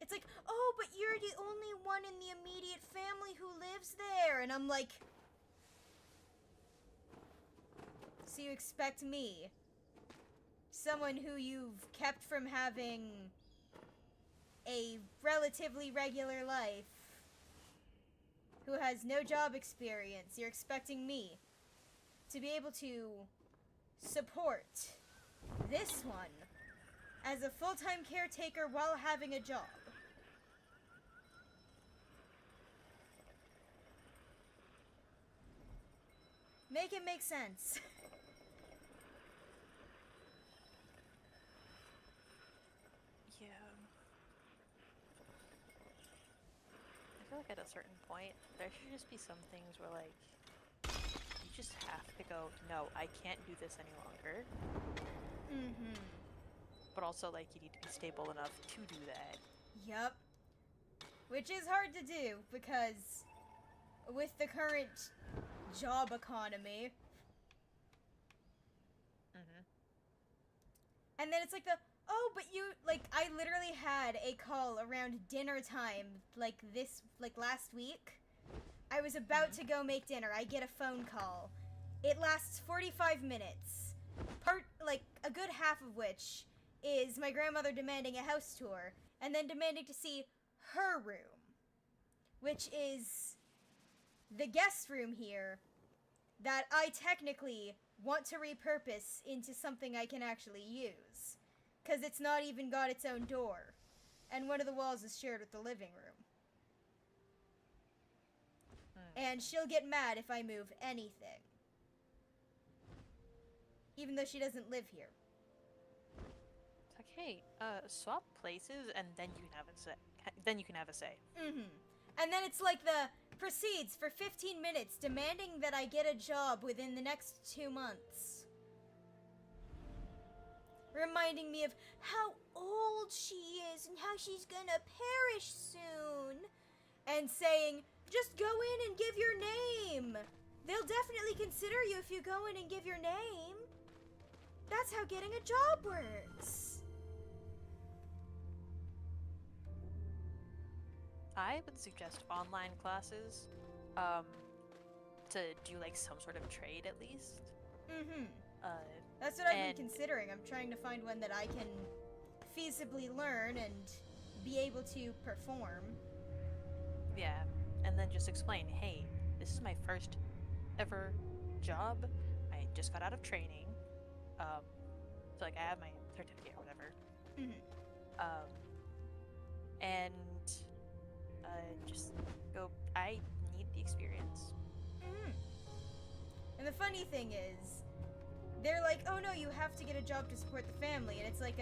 It's like, oh, but you're the only one in the immediate family who lives there. And I'm like, so you expect me, someone who you've kept from having a relatively regular life, who has no job experience, you're expecting me to be able to support this one as a full-time caretaker while having a job? Make it make sense. Yeah. I feel like at a certain point, there should just be some things where, like, you just have to go, no, I can't do this any longer. But also, like, you need to be stable enough to do that. Yup. Which is hard to do, because with the current job economy. And then it's like oh, but you, like, I literally had a call around dinner time, like last week. I was about to go make dinner. I get a phone call. It lasts 45 minutes. A good half of which is my grandmother demanding a house tour, and then demanding to see her room, which is the guest room here that I technically want to repurpose into something I can actually use, because it's not even got its own door, and one of the walls is shared with the living room. And she'll get mad if I move anything, even though she doesn't live here. It's like, hey, swap places, and then you can have a say. Then you can have a say. And then it's like the proceeds for 15 minutes, demanding that I get a job within the next 2 months. Reminding me of how old she is and how she's gonna perish soon. And saying, just go in and give your name. They'll definitely consider you if you go in and give your name. That's how getting a job works. I would suggest online classes, to do like some sort of trade at least. That's what I've been considering. I'm trying to find one that I can feasibly learn and be able to perform. Yeah, and then just explain, hey, this is my first ever job. I just got out of training. So like I have my certificate or whatever. Mm-hmm. And just go. I need the experience. Mm-hmm. And the funny thing is, they're like, oh no, you have to get a job to support the family, and it's like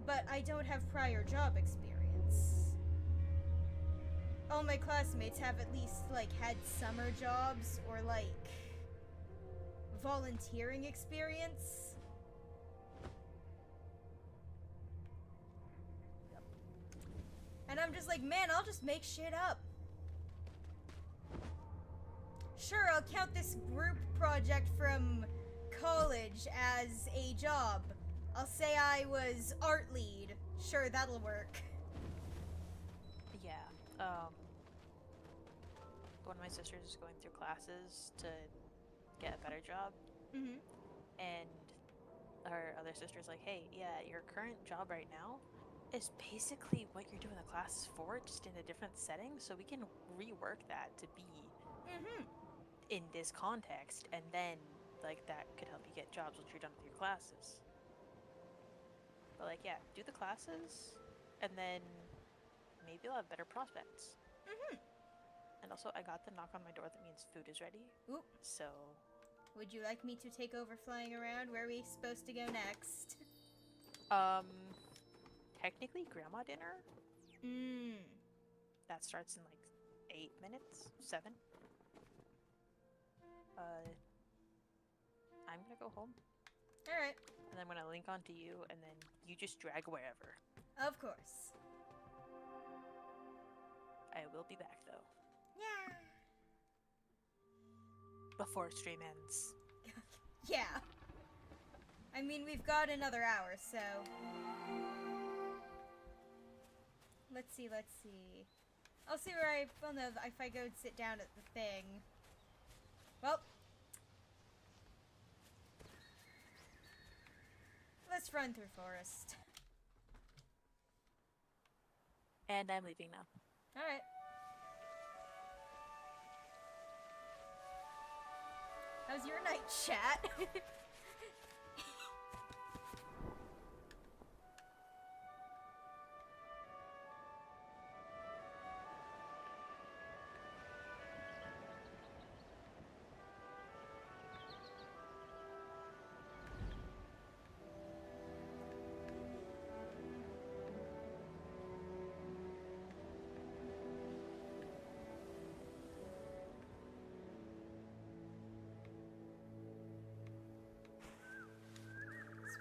but I don't have prior job experience. All my classmates have at least, like, had summer jobs or, like, volunteering experience. And I'm just like, man, I'll just make shit up. Sure, I'll count this group project from college as a job. I'll say I was art lead. Sure, that'll work. Yeah. One of my sisters is going through classes to get a better job. Mm-hmm. And her other sister's like, hey, yeah, your current job right now is basically what you're doing the classes for, just in a different setting, so we can rework that to be in this context, and then, like, that could help you get jobs once you're done with your classes. But, like, yeah, do the classes, and then maybe you'll have better prospects. And also, I got the knock on my door that means food is ready. Oop. So... Would you like me to take over flying around? Where are we supposed to go next? Technically grandma dinner. Mmm. That starts in like 8 minutes, 7. I'm gonna go home. Alright. And I'm gonna link onto you, and then you just drag wherever. Of course. I will be back though. Yeah. Before stream ends. Yeah. I mean, we've got another hour, so... Let's see. I'll see where well, no, if I go and sit down at the thing. Well. Let's run through forest. And I'm leaving now. Alright. How's your night, chat?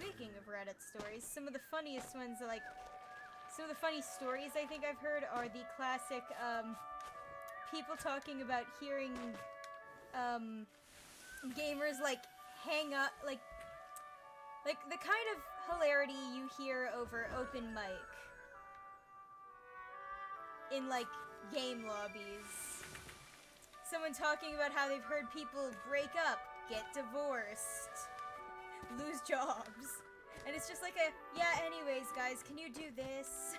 Speaking of Reddit stories, some of the funniest ones, like, some of the funny stories I think I've heard are the classic, people talking about hearing, gamers, like, hang up, like the kind of hilarity you hear over open mic in, like, game lobbies. Someone talking about how they've heard people break up, get divorced, lose jobs. And it's just like yeah, anyways, guys, can you do this?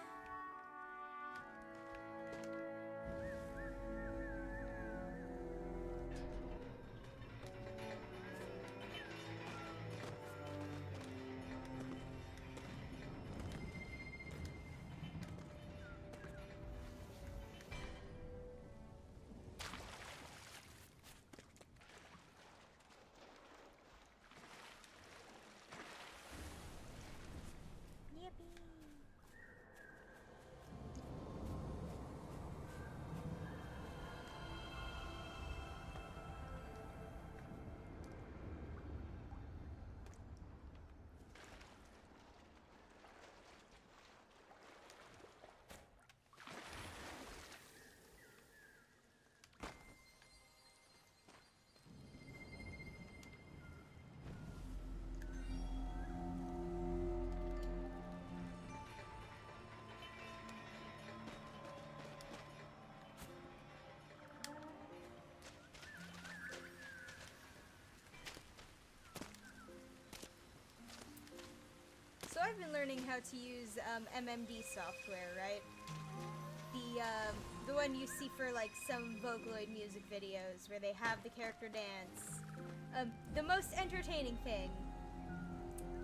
been learning how to use MMD software, right? The one you see for like some Vocaloid music videos where they have the character dance. The most entertaining thing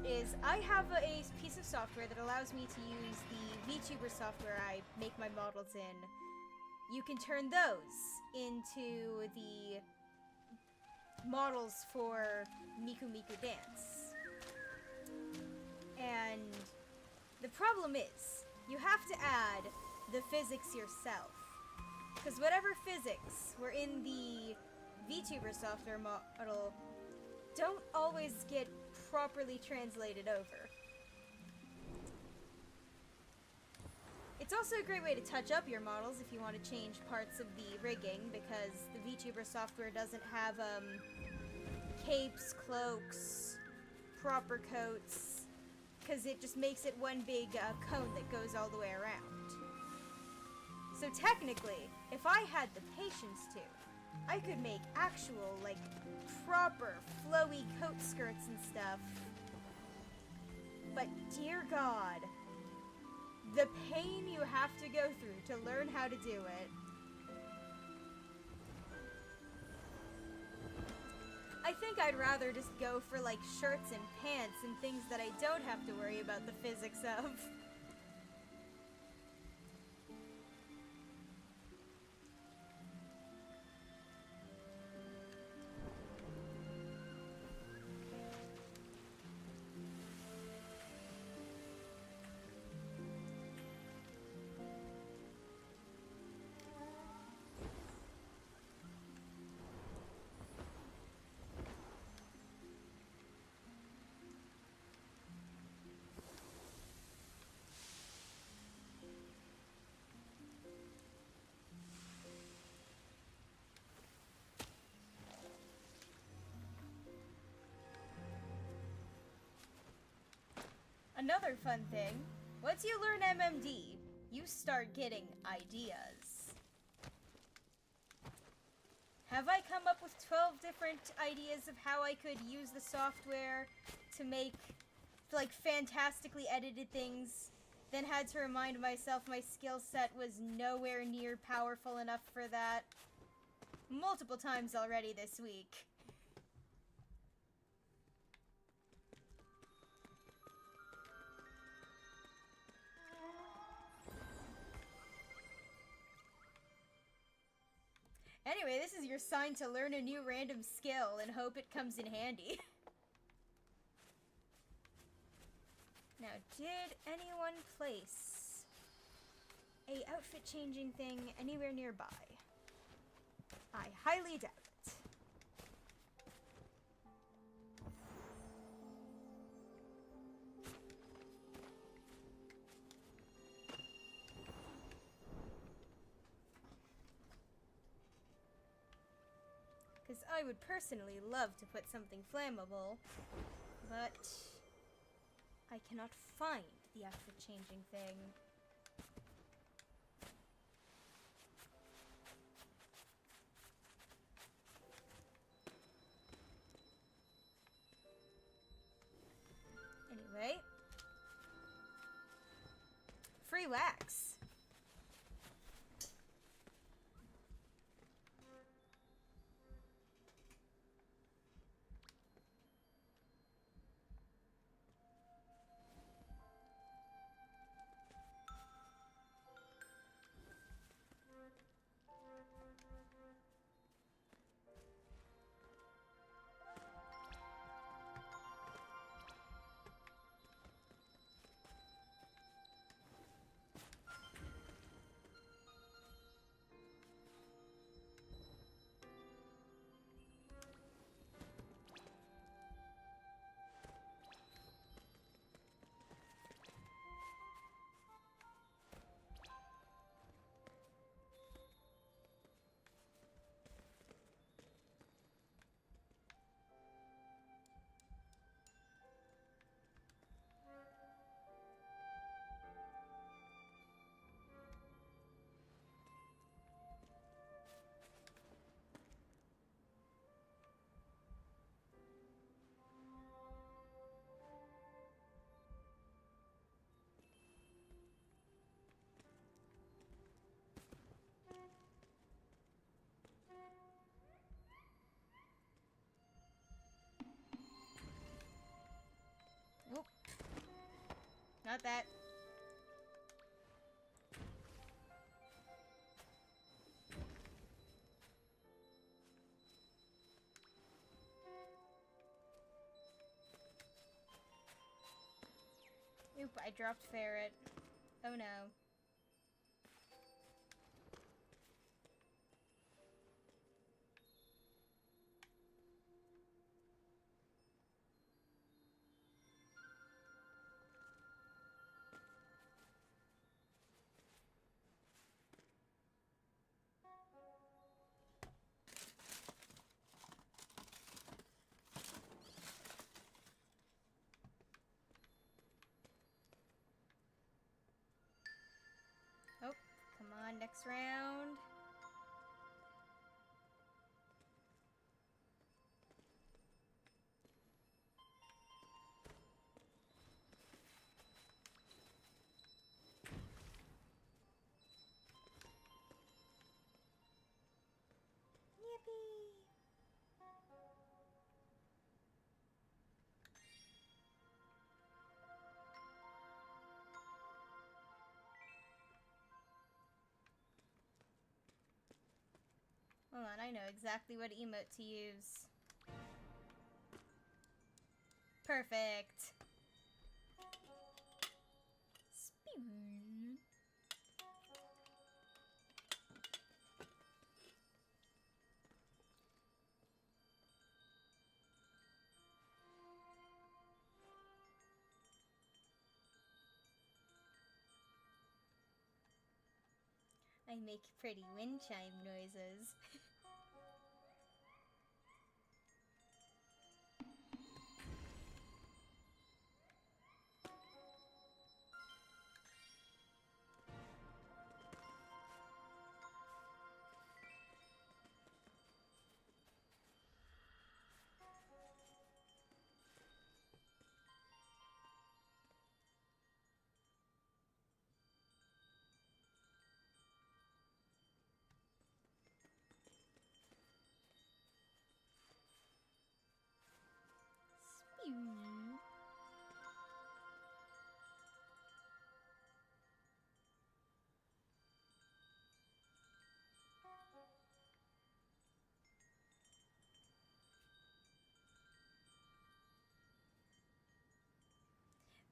is I have a piece of software that allows me to use the VTuber software I make my models in. You can turn those into the models for Miku Miku Dance. And the problem is, you have to add the physics yourself. Because whatever physics were in the VTuber software model don't always get properly translated over. It's also a great way to touch up your models if you want to change parts of the rigging, because the VTuber software doesn't have capes, cloaks, proper coats, because it just makes it one big cone that goes all the way around. So technically, if I had the patience to, I could make actual, like, proper, flowy coat skirts and stuff. But dear God, the pain you have to go through to learn how to do it. I think I'd rather just go for, like, shirts and pants and things that I don't have to worry about the physics of. Another fun thing, once you learn MMD, you start getting ideas. Have I come up with 12 different ideas of how I could use the software to make, like, fantastically edited things, then had to remind myself my skill set was nowhere near powerful enough for that? Multiple times already this week. Anyway, this is your sign to learn a new random skill and hope it comes in handy. Now, did anyone place a outfit changing thing anywhere nearby? I highly doubt it. Because I would personally love to put something flammable, but I cannot find the outfit changing thing. Anyway. Free wax. Not that. Oop, I dropped ferret. Oh no. Oh, come on, next round. Yippee! Hold on, I know exactly what emote to use. Perfect. Spoon. I make pretty wind chime noises. Spoon.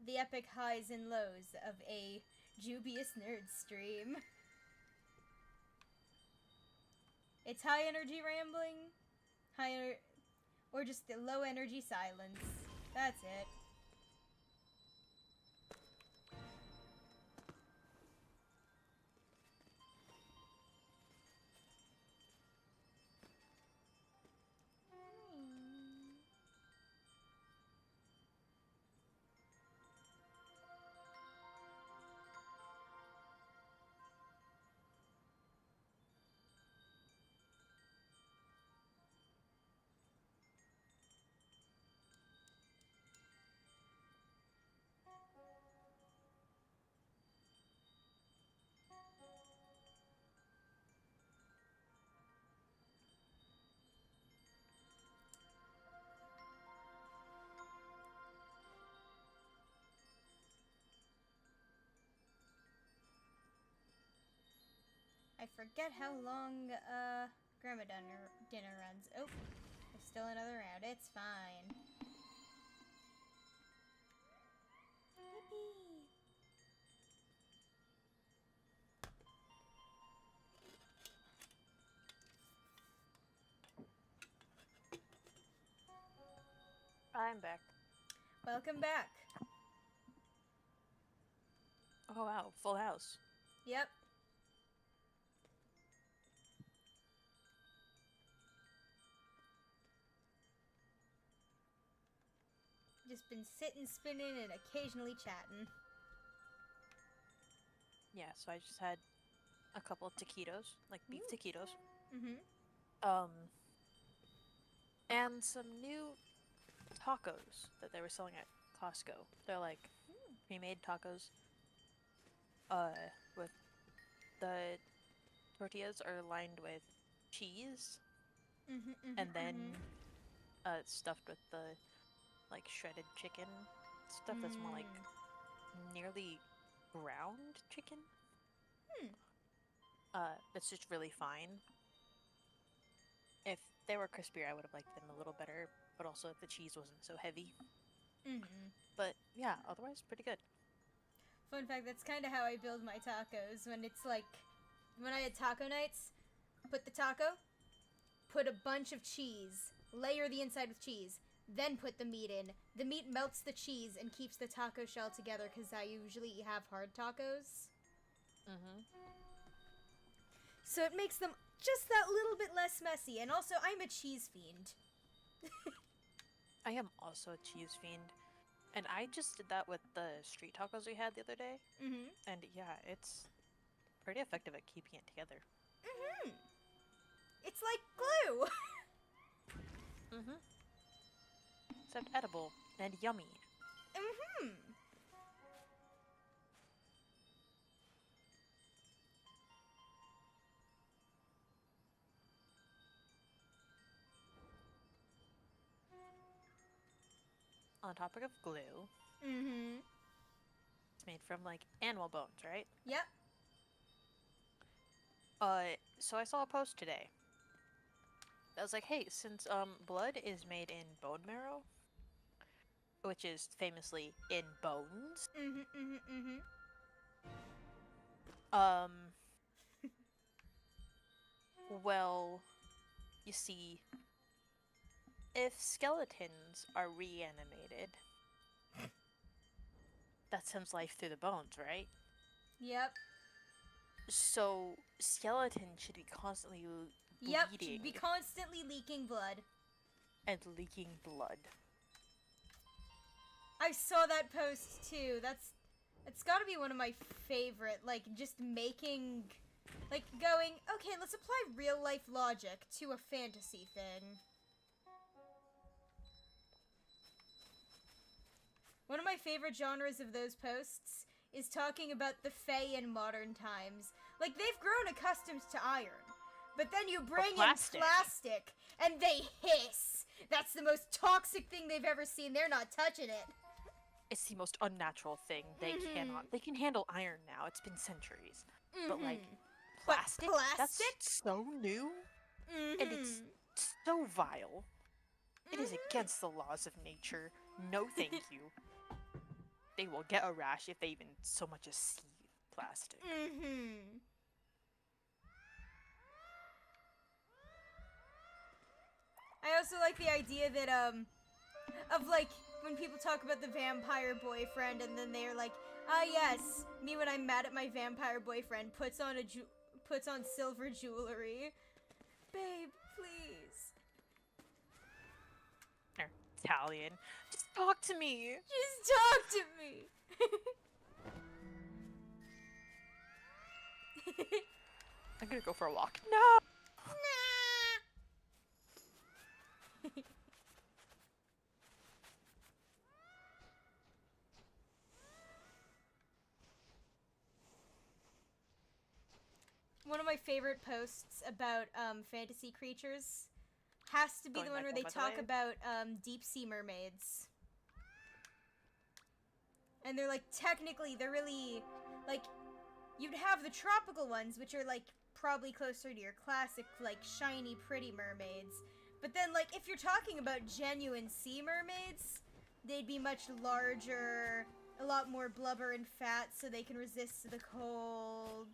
The epic highs and lows of a dubious nerd stream. It's high energy rambling, or just the low energy silence. That's it. I forget how long Grandma dinner runs. Oh, there's still another round. It's fine. Yippee! I'm back. Welcome back. Oh wow, full house. Yep. Just been sitting, spinning, and occasionally chatting. Yeah, so I just had a couple of taquitos, like beef taquitos. Mm-hmm. And some new tacos that they were selling at Costco. They're like pre-made tacos. With the tortillas are lined with cheese, and then stuffed with the like shredded chicken stuff that's more like nearly ground chicken. Hmm. That's just really fine. If they were crispier, I would have liked them a little better, but also if the cheese wasn't so heavy. Mm-hmm. But yeah, otherwise pretty good. Fun fact, that's kind of how I build my tacos. When it's like, when I had taco nights, put the taco, put a bunch of cheese, layer the inside with cheese, then put the meat in. The meat melts the cheese and keeps the taco shell together because I usually have hard tacos. Mm-hmm. So it makes them just that little bit less messy. And also, I'm a cheese fiend. I am also a cheese fiend. And I just did that with the street tacos we had the other day. Mm-hmm. And yeah, it's pretty effective at keeping it together. Mm-hmm. It's like glue. Mm-hmm. Except edible and yummy. Mm-hmm. On topic of glue, Mm-hmm. it's made from like animal bones, right? Yep. So I saw a post today that was like, hey, since blood is made in bone marrow, which is famously in bones, Mm-hmm. Mm-hmm. Mm-hmm. um, well, you see, if skeletons are reanimated, that sends life through the bones, right? Yep. So skeletons should be constantly Yep. bleeding Should be constantly leaking blood. and leaking blood. I saw that post too. It's got to be one of my favorite. Like just making, like going. Okay, let's apply real life logic to a fantasy thing. One of my favorite genres of those posts is talking about the Fae in modern times. Like they've grown accustomed to iron, but then you bring in plastic and they hiss. That's the most toxic thing they've ever seen. They're not touching it. It's the most unnatural thing. They cannot. They can handle iron now. It's been centuries. But like plastic, that's so new, and it's so vile. It is against the laws of nature. No, thank you. They will get a rash if they even so much as see plastic. I also like the idea that of like when people talk about the vampire boyfriend and then they're like, ah yes, me when I'm mad at my vampire boyfriend puts on silver jewelry. Babe, please. They're Italian. Just talk to me. Just talk to me. I'm gonna go for a walk. No! One of my favorite posts about fantasy creatures has to be the one where they talk about deep sea mermaids. And they're like, technically, they're really, like, you'd have the tropical ones, which are like probably closer to your classic, like, shiny, pretty mermaids. But then, like, if you're talking about genuine sea mermaids, they'd be much larger, a lot more blubber and fat, so they can resist the cold.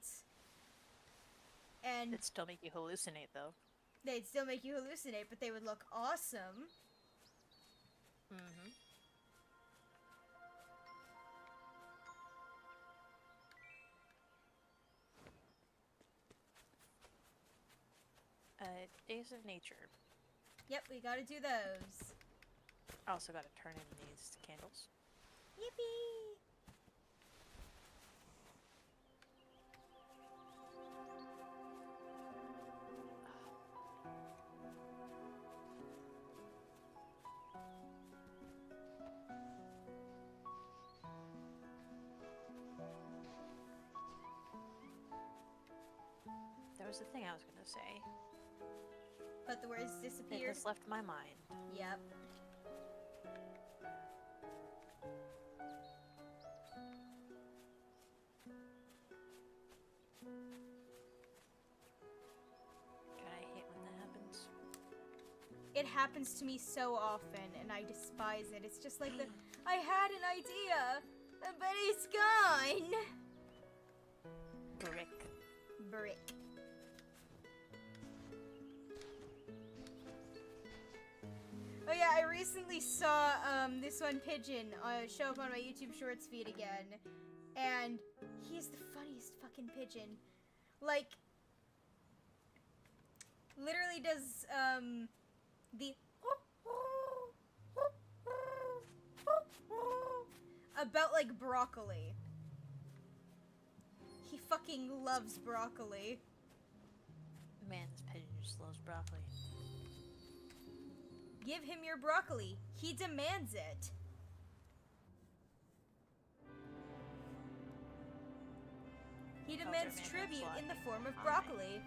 And it'd still make you hallucinate, though. They'd still make you hallucinate, but they would look awesome. Mm-hmm. Days of Nature. Yep, we gotta do those. I also gotta turn in these candles. Yippee! There was a thing I was gonna say. But the words disappeared. It has left my mind. Yep. It happens to me so often, and I despise it. It's just like I had an idea, but it's gone. Brick. Oh yeah, I recently saw this one pigeon show up on my YouTube Shorts feed again, and he's the funniest fucking pigeon. Like, literally does the about like broccoli. He fucking loves broccoli. Man, this pigeon just loves broccoli. Give him your broccoli. He demands it. He demands tribute in the form of broccoli.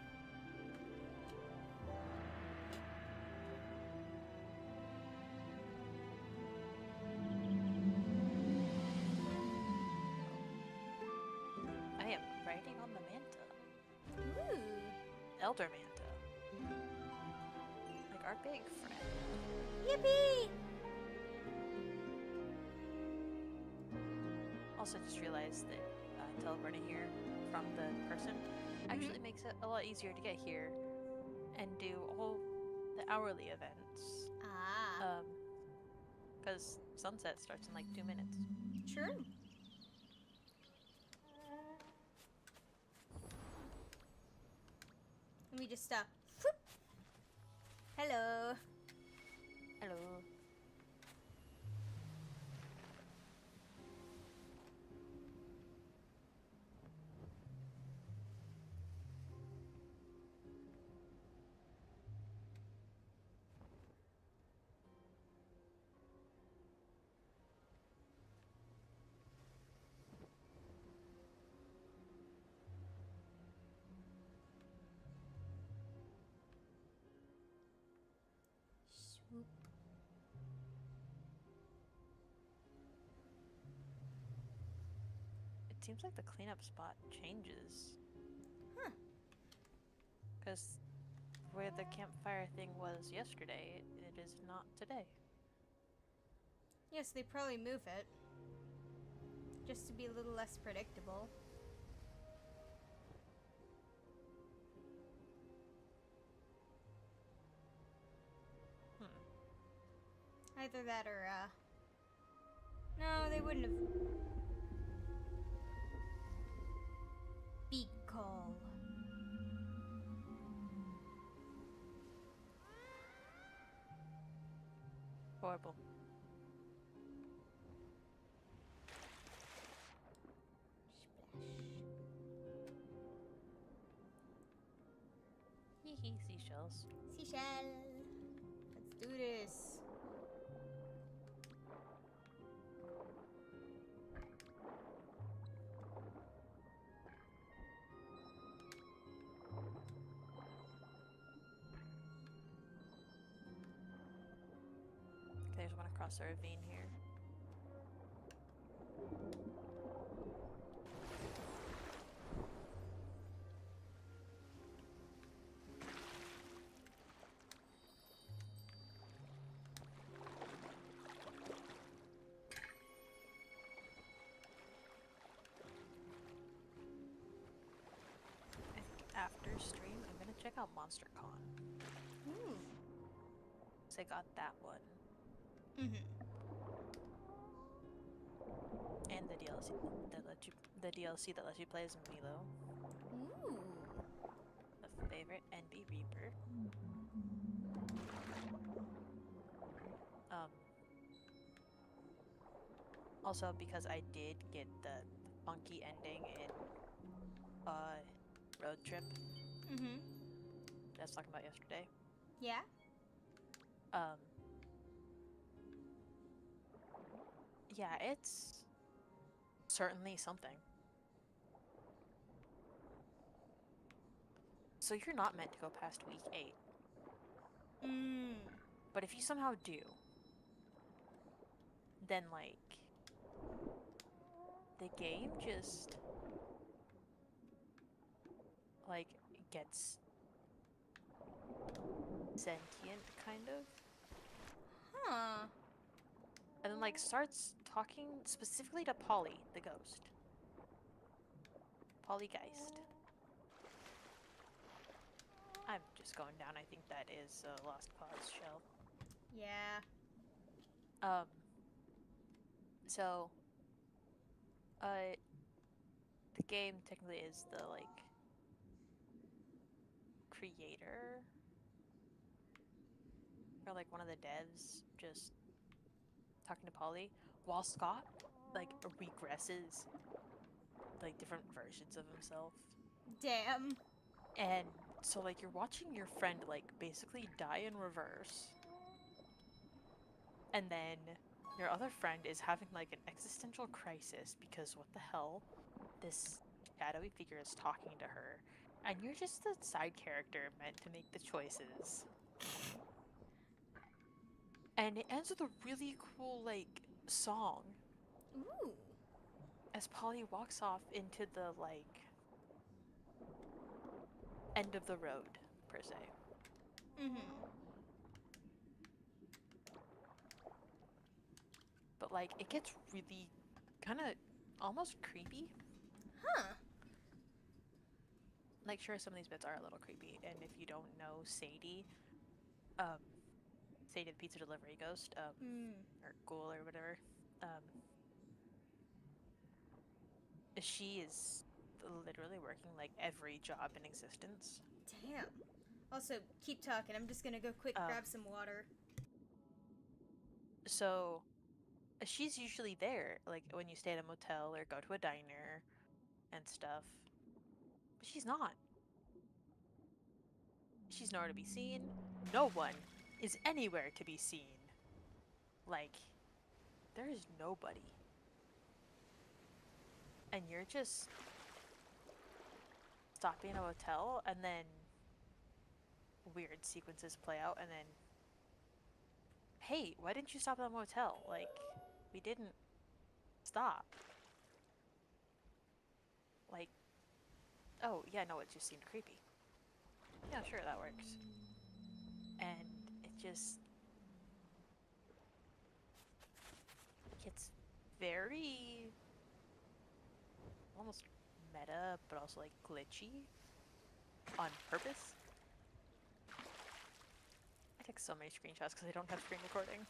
I am riding on the manta. Ooh. Elder manta. Like our big friend. Yippee! Also just realized that teleporting here from the person actually makes it a lot easier to get here and do all the hourly events. Ah. Because sunset starts in like 2 minutes. True. Let me just stop. Hello. Hello. Swoop. It seems like the cleanup spot changes. Huh. Because where the campfire thing was yesterday, it is not today. Yes, they probably move it. Just to be a little less predictable. Either that or, no, they wouldn't have. Beak call. Horrible. Splash. Hee seashells. Seashell. Let's do this. There's one across the ravine here. I think after stream, I'm gonna check out MonsterCon. Ooh. So I got that one. Mm-hmm. And the DLC that lets you play as Milo, Ooh. a favorite NB Reaper. Also because I did get the funky ending in Road Trip Mm-hmm. that I was talking about yesterday. Yeah? Yeah, it's certainly something. So you're not meant to go past week 8. Mm. But if you somehow do, then like the game just like gets sentient kind of. Huh. And then, like, starts talking specifically to Polly, the ghost. Pollygeist. I'm just going down. I think that is a Lost Cause shell. Yeah. So, the game technically is the, like, creator, or, like, one of the devs just talking to Polly, while Scott, like, regresses, like, different versions of himself. Damn. And so, like, you're watching your friend, like, basically die in reverse. And then your other friend is having, like, an existential crisis because what the hell? This shadowy figure is talking to her. And you're just the side character meant to make the choices. And it ends with a really cool, like, song. Ooh. As Polly walks off into the, like, end of the road, per se. Mm-hmm. But, like, it gets really kind of almost creepy. Huh. Like, sure, some of these bits are a little creepy, and if you don't know Sadie, Sadie the pizza delivery ghost, or ghoul or whatever, she is literally working, like, every job in existence. Damn. Also, keep talking. I'm just gonna go quick grab some water. So, she's usually there, like, when you stay at a motel or go to a diner and stuff. But she's not. She's nowhere to be seen. No one is anywhere to be seen. Like, there is nobody. And you're just stopping at a hotel, and then weird sequences play out, and then, hey, why didn't you stop at the motel? Like, we didn't stop. Like, oh, yeah, no, it just seemed creepy. Yeah, sure, that works. And it just gets very almost meta, but also, like, glitchy on purpose. I took so many screenshots because I don't have screen recording.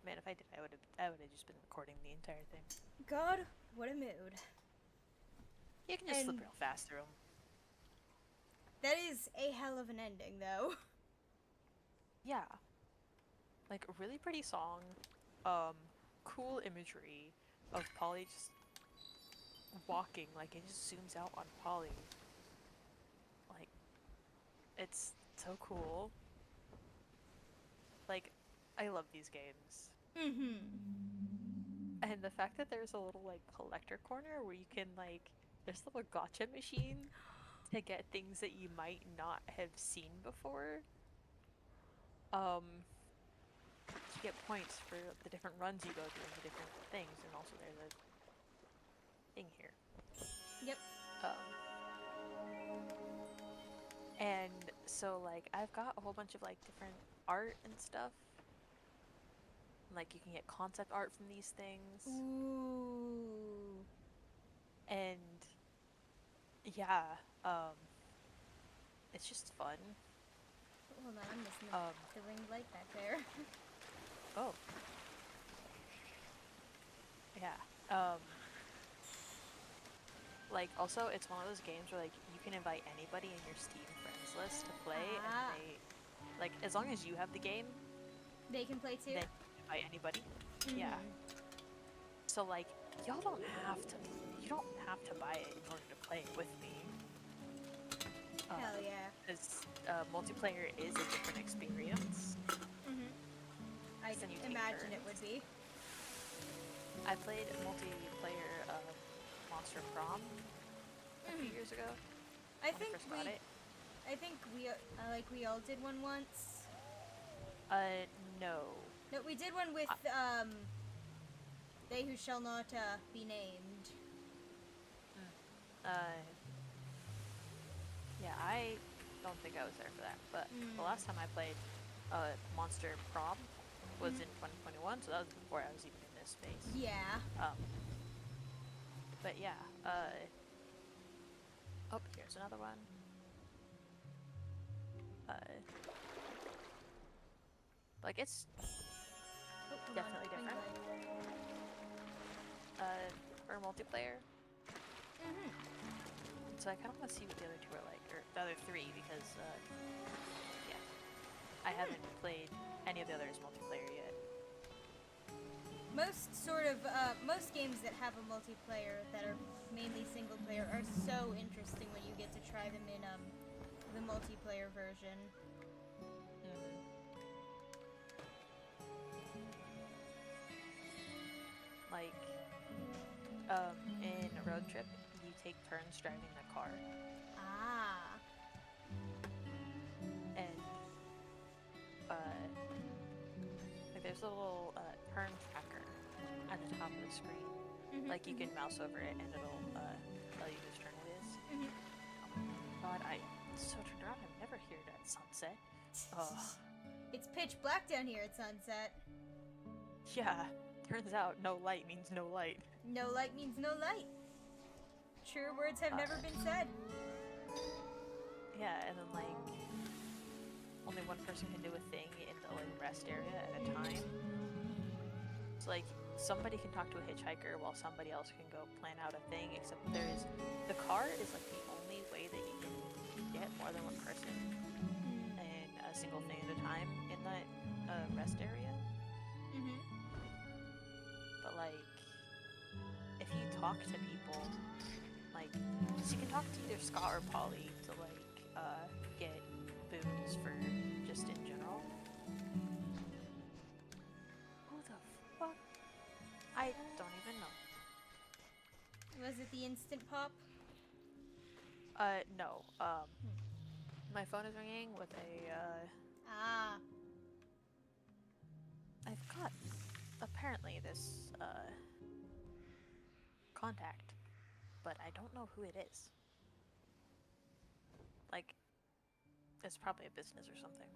Man, if I did, I would have just been recording the entire thing. God, what a mood. You can just slip real fast through them. That is a hell of an ending, though. Yeah. Like, a really pretty song, cool imagery of Polly just walking, like, it just zooms out on Polly. Like, it's so cool. Like, I love these games. Mm-hmm. And the fact that there's a little, like, collector corner where you can, like, there's a little gotcha machine to get things that you might not have seen before. To get points for the different runs you go through and the different things, and also there's a thing here. Yep. And so, like, I've got a whole bunch of, like, different art and stuff. Like, you can get concept art from these things. Ooh. And yeah, it's just fun. Hold on, I'm missing the ring light back there. Oh. Yeah. Like, also, it's one of those games where, like, you can invite anybody in your Steam friends list to play, and they, like, as long as you have the game, they can play too? then you can invite anybody. Mm-hmm. Yeah. So, like, y'all don't have to, you don't have to buy it in order to play it with me. Hell yeah. Because multiplayer is a different experience. Mm-hmm. I imagine it would be. I played multiplayer Monster Prom a few years ago. I think we all did one once. No. No, we did one with They Who Shall Not Be Named. Yeah, I don't think I was there for that, but the last time I played, Monster Prom was in 2021, so that was before I was even in this space. Yeah. But yeah, oh, here's another one. Like, it's definitely different. For multiplayer. So I kind of want to see what the other two are like, or the other three, because, yeah. I haven't played any of the others multiplayer yet. Most games that have a multiplayer that are mainly single player are so interesting when you get to try them in, the multiplayer version. Like, in a road trip, you take turns driving the car. Ah. And, like, there's a little, turn tracker at the top of the screen. Like, you can mouse over it and it'll, tell you whose turn it is. Oh my god, I'm so turned around. I'm never here at sunset. It's pitch black down here at sunset. Yeah, turns out no light means no light. No light means no light. Truer words have never been said. Yeah, and then, like, only one person can do a thing in the, like, rest area at a time. So, like, somebody can talk to a hitchhiker while somebody else can go plan out a thing, except the car is, like, the only way that you can get more than one person in a single thing at a time in that, rest area. But, like, if you talk to people, like, so you can talk to either Scott or Polly to, like, get boons for just in general. Who the fuck? I don't even know. Was it the instant pop? No. My phone is ringing with a, I've got, apparently, this, contact, but I don't know who it is. Like, it's probably a business or something.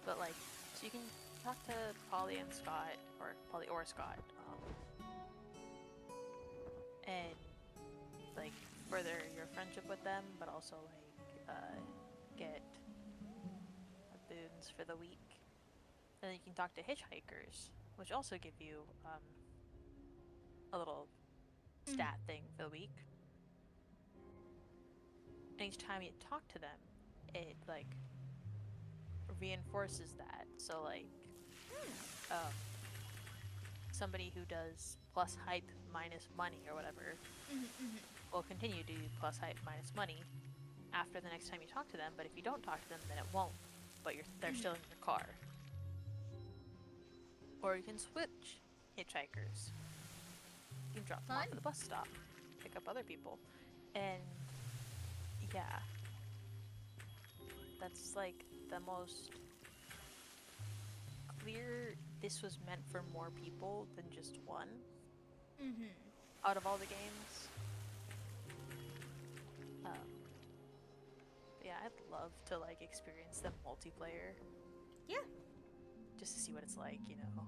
But, like, so you can talk to Polly and Scott, or Polly or Scott, and, like, further your friendship with them, but also, like, get boons for the week. And then you can talk to hitchhikers, which also give you, a little stat thing for the week. And each time you talk to them, it, like, reinforces that. So, like, somebody who does plus hype minus money or whatever will continue to do plus hype minus money after the next time you talk to them, but if you don't talk to them, then it won't, but they're still in your car. Or you can switch hitchhikers. You can drop them off at the bus stop, pick up other people, and yeah, that's, like, the most clear this was meant for more people than just one out of all the games. Yeah, I'd love to, like, experience the multiplayer. Yeah. Just to see what it's like, you know?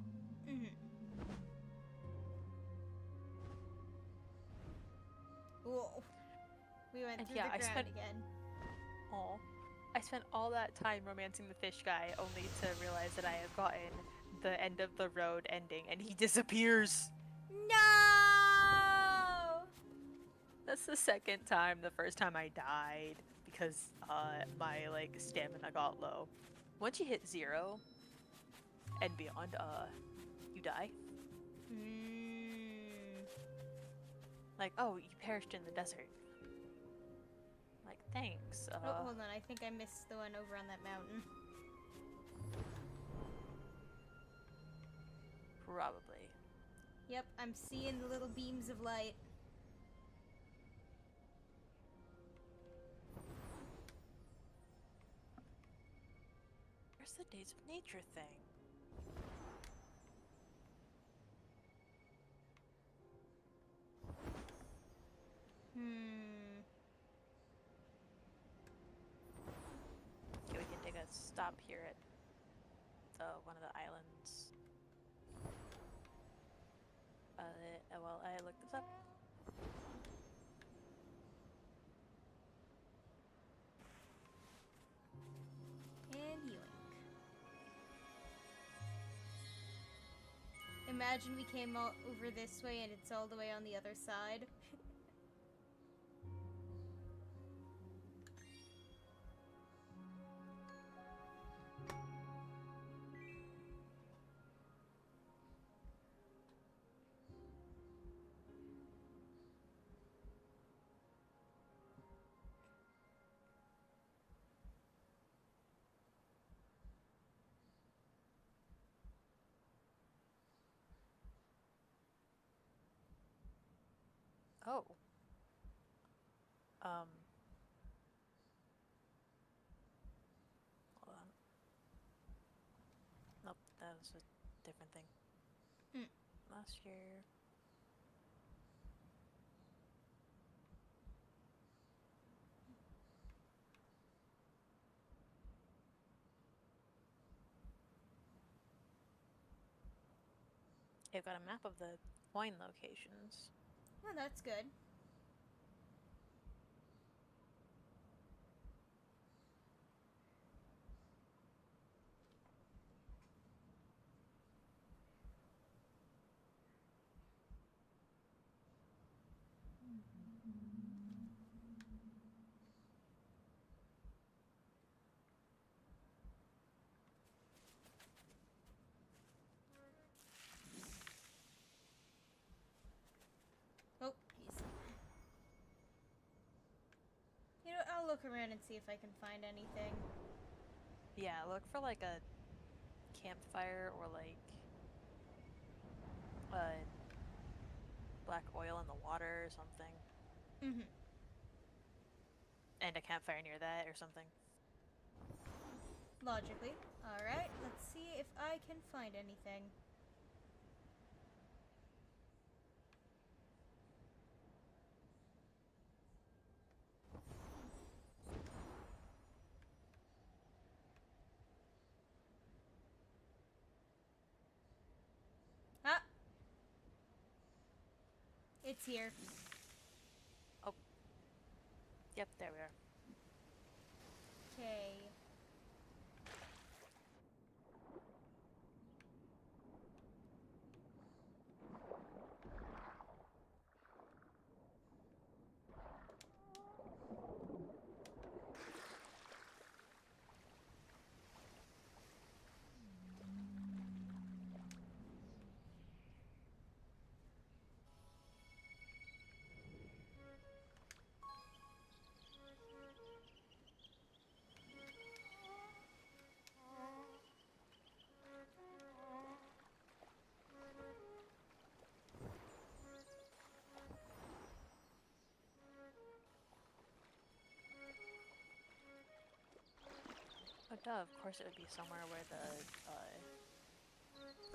Whoa. We went through the ground again. Oh. I spent all that time romancing the fish guy only to realize that I have gotten the end of the road ending and he disappears. No! That's the second time. The first time I died because my, like, stamina got low. Once you hit 0 and beyond, you die. Like, oh, you perished in the desert. Like, thanks. Oh, hold on. I think I missed the one over on that mountain. Probably. Yep, I'm seeing the little beams of light. Where's the Days of Nature thing? stop here at one of the islands. Well, I looked this up. And yoink. Imagine we came over this way and it's all the way on the other side. Oh. Hold on. Nope, that was a different thing. Last year. They've got a map of the coin locations. Oh, that's good. Oh, he's... You know, I'll look around and see if I can find anything. Yeah, look for like a campfire or like black oil in the water or something. Mm-hmm. And a campfire near that or something. Logically. Alright, let's see if I can find anything. Ah! It's here. Oh. Yep, there we are. Okay. Oh, duh, of course it would be somewhere where the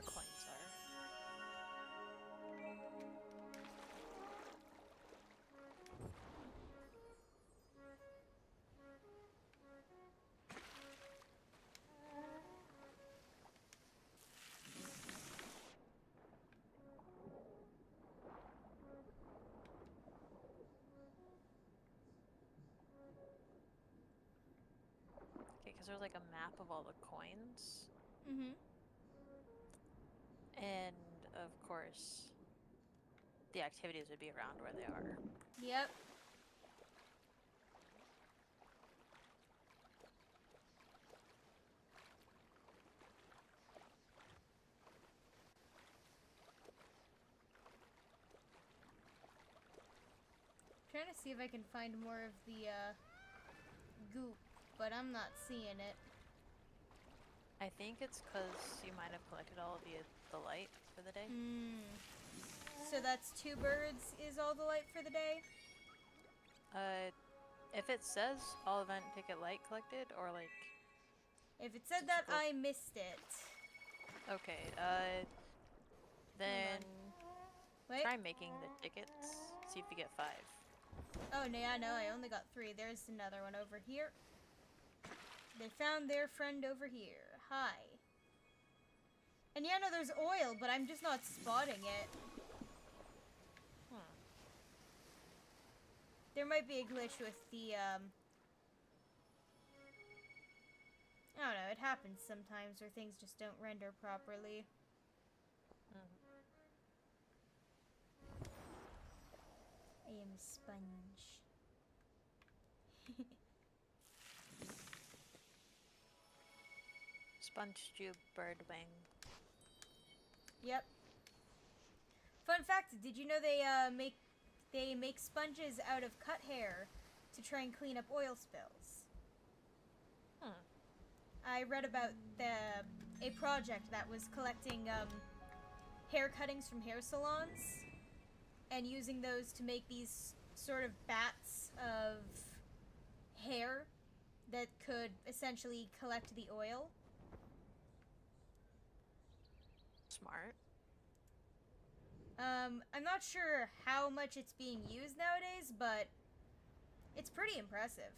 coins are. Okay, because there's like a map of all the coins. Mm-hmm. And, of course, the activities would be around where they are. Yep. Trying to see if I can find more of the goop, but I'm not seeing it. I think it's because you might have collected all of the light for the day. So that's 2 birds is all the light for the day? If it says all event ticket light collected, or like... If it said that, I missed it. Okay, then Wait. try making the tickets, see if you get 5. Oh, no, yeah, no, I only got 3. There's another one over here. They found their friend over here. Hi. And yeah, no, there's oil, but I'm just not spotting it. There might be a glitch with the, I don't know, it happens sometimes where things just don't render properly. I am a sponge. Sponge Jew bird wing. Yep. Fun fact, did you know they make sponges out of cut hair to try and clean up oil spills? I read about a project that was collecting hair cuttings from hair salons and using those to make these sort of bats of hair that could essentially collect the oil. Smart. I'm not sure how much it's being used nowadays, but it's pretty impressive.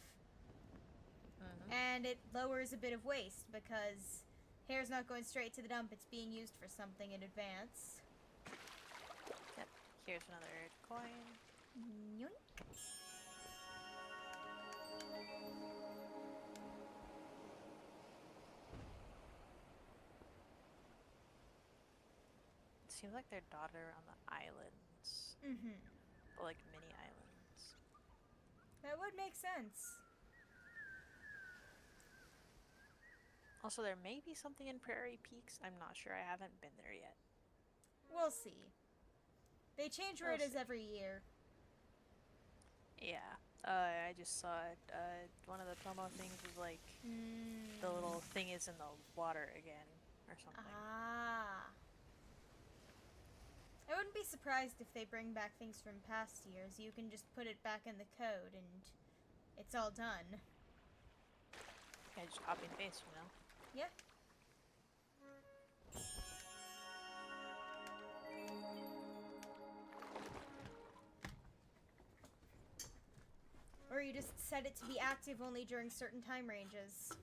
And it lowers a bit of waste because hair's not going straight to the dump, it's being used for something in advance. Yep, here's another coin. Yoink. It seems like they're dotted around the islands. But like mini islands. That would make sense. Also, there may be something in Prairie Peaks. I'm not sure. I haven't been there yet. We'll see. They change where it is every year. Yeah. I just saw it. One of the promo things was like the little thing is in the water again or something. Ah. I wouldn't be surprised if they bring back things from past years. You can just put it back in the code and it's all done. Yeah, just copy and paste, you know? Yeah. Or you just set it to be active only during certain time ranges.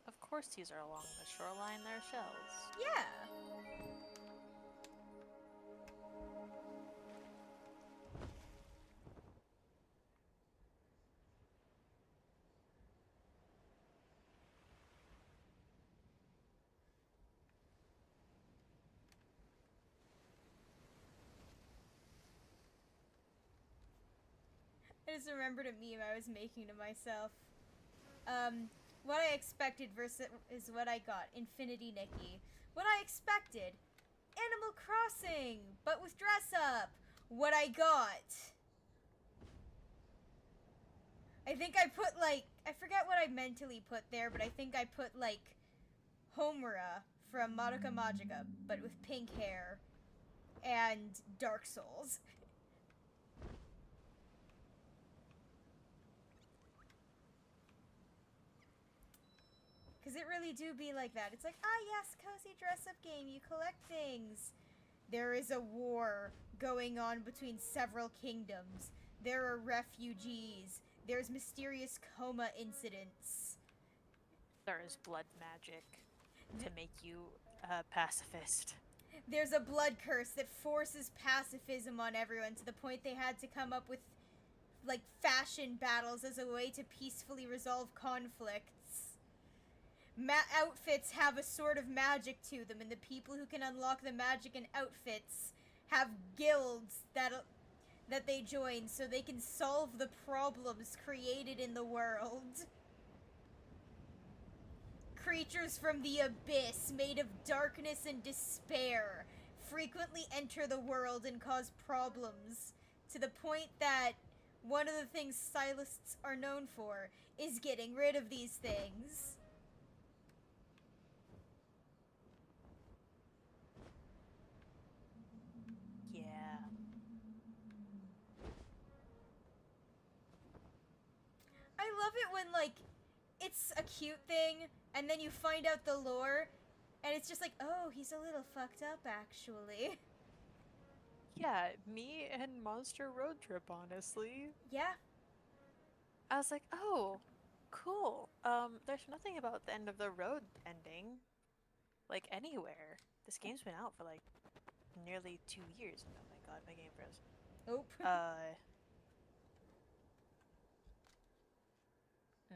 Of course these are along the shoreline, they're shells. Yeah. I just remembered a meme I was making to myself. What I expected versus what I got. Infinity Nikki. What I expected. Animal Crossing, but with dress up. What I got. I think I put like, I forget what I mentally put there, but I think I put like Homura from Madoka Magica, but with pink hair and Dark Souls. Because it really do be like that. It's like, ah yes, cozy dress-up game, you collect things. There is a war going on between several kingdoms. There are refugees. There's mysterious coma incidents. There is blood magic to make you a pacifist. There's a blood curse that forces pacifism on everyone to the point they had to come up with, like, fashion battles as a way to peacefully resolve conflicts. Outfits have a sort of magic to them, and the people who can unlock the magic in outfits have guilds that they join so they can solve the problems created in the world. Creatures from the abyss, made of darkness and despair, frequently enter the world and cause problems, to the point that one of the things stylists are known for is getting rid of these things. I love it when, like, it's a cute thing, and then you find out the lore, And it's just like, oh, he's a little fucked up, actually. Yeah, me and Monster Road Trip, honestly. Yeah. I was like, oh, cool. There's nothing about the end of the road ending, like, anywhere. This game's been out for, like, nearly 2 years. Oh my god, my game froze. Oh. Uh, hmm,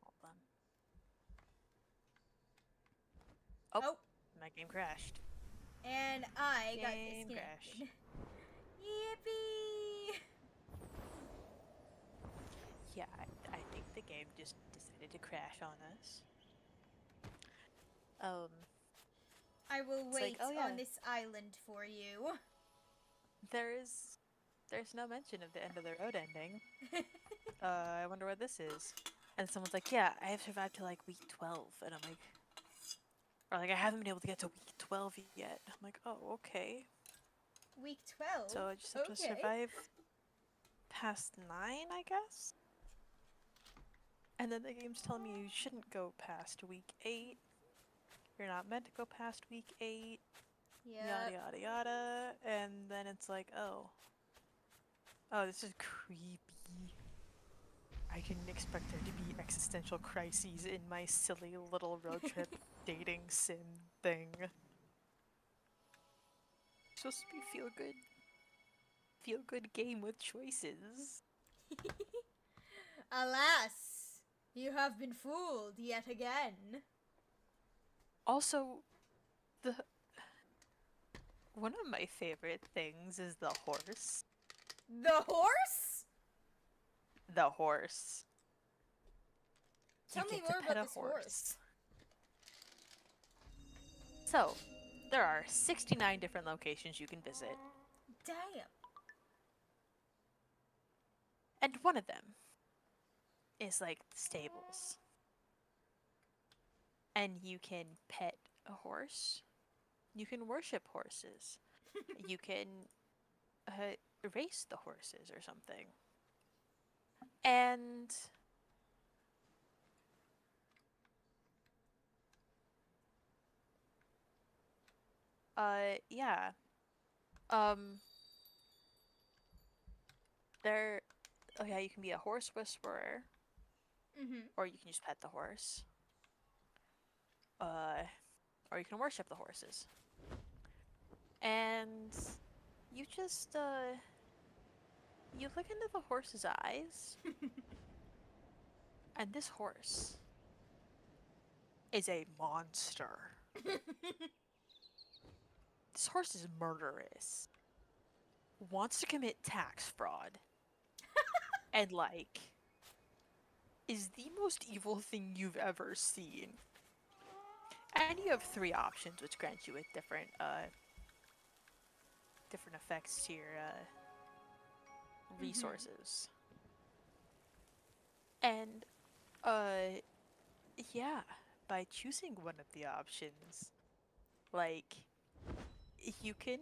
hold on. Oh, Oh. my game crashed. And I got Game disconnected. crashed. Yippee! Yeah, I think the game just decided to crash on us. I will It's like, wait oh yeah, on this island for you. there's no mention of the end of the road ending. I wonder what this is. And someone's like, yeah, I have survived to like week 12. And I'm like, or like, I haven't been able to get to week 12 yet. I'm like, oh, okay. Week 12? So I just have to Okay. survive past 9, I guess? And then the game's telling me you shouldn't go past week 8. You're not meant to go past week 8. Yada, Yep. yada, yada. And then it's like, oh. Oh, this is creepy. I didn't expect there to be existential crises in my silly little road trip dating sim thing. It's supposed to be feel good. Feel good game with choices. Alas, you have been fooled yet again. Also, the one of my favorite things is the horse. The horse? The horse. Tell You me get to more pet about a this horse. So, there are 69 different locations you can visit, Damn. and one of them is like the stables. And you can pet a horse. You can worship horses. You can race the horses or something. And yeah. Um there oh yeah, you can be a horse whisperer, Mm-hmm. or you can just pet the horse. Uh or you can worship the horses. And you just you look into the horse's eyes, and this horse is a monster. This horse is murderous. Wants to commit tax fraud. And like is the most evil thing you've ever seen. And you have 3 options which grant you with different effects to your resources. And yeah, by choosing one of the options, like you can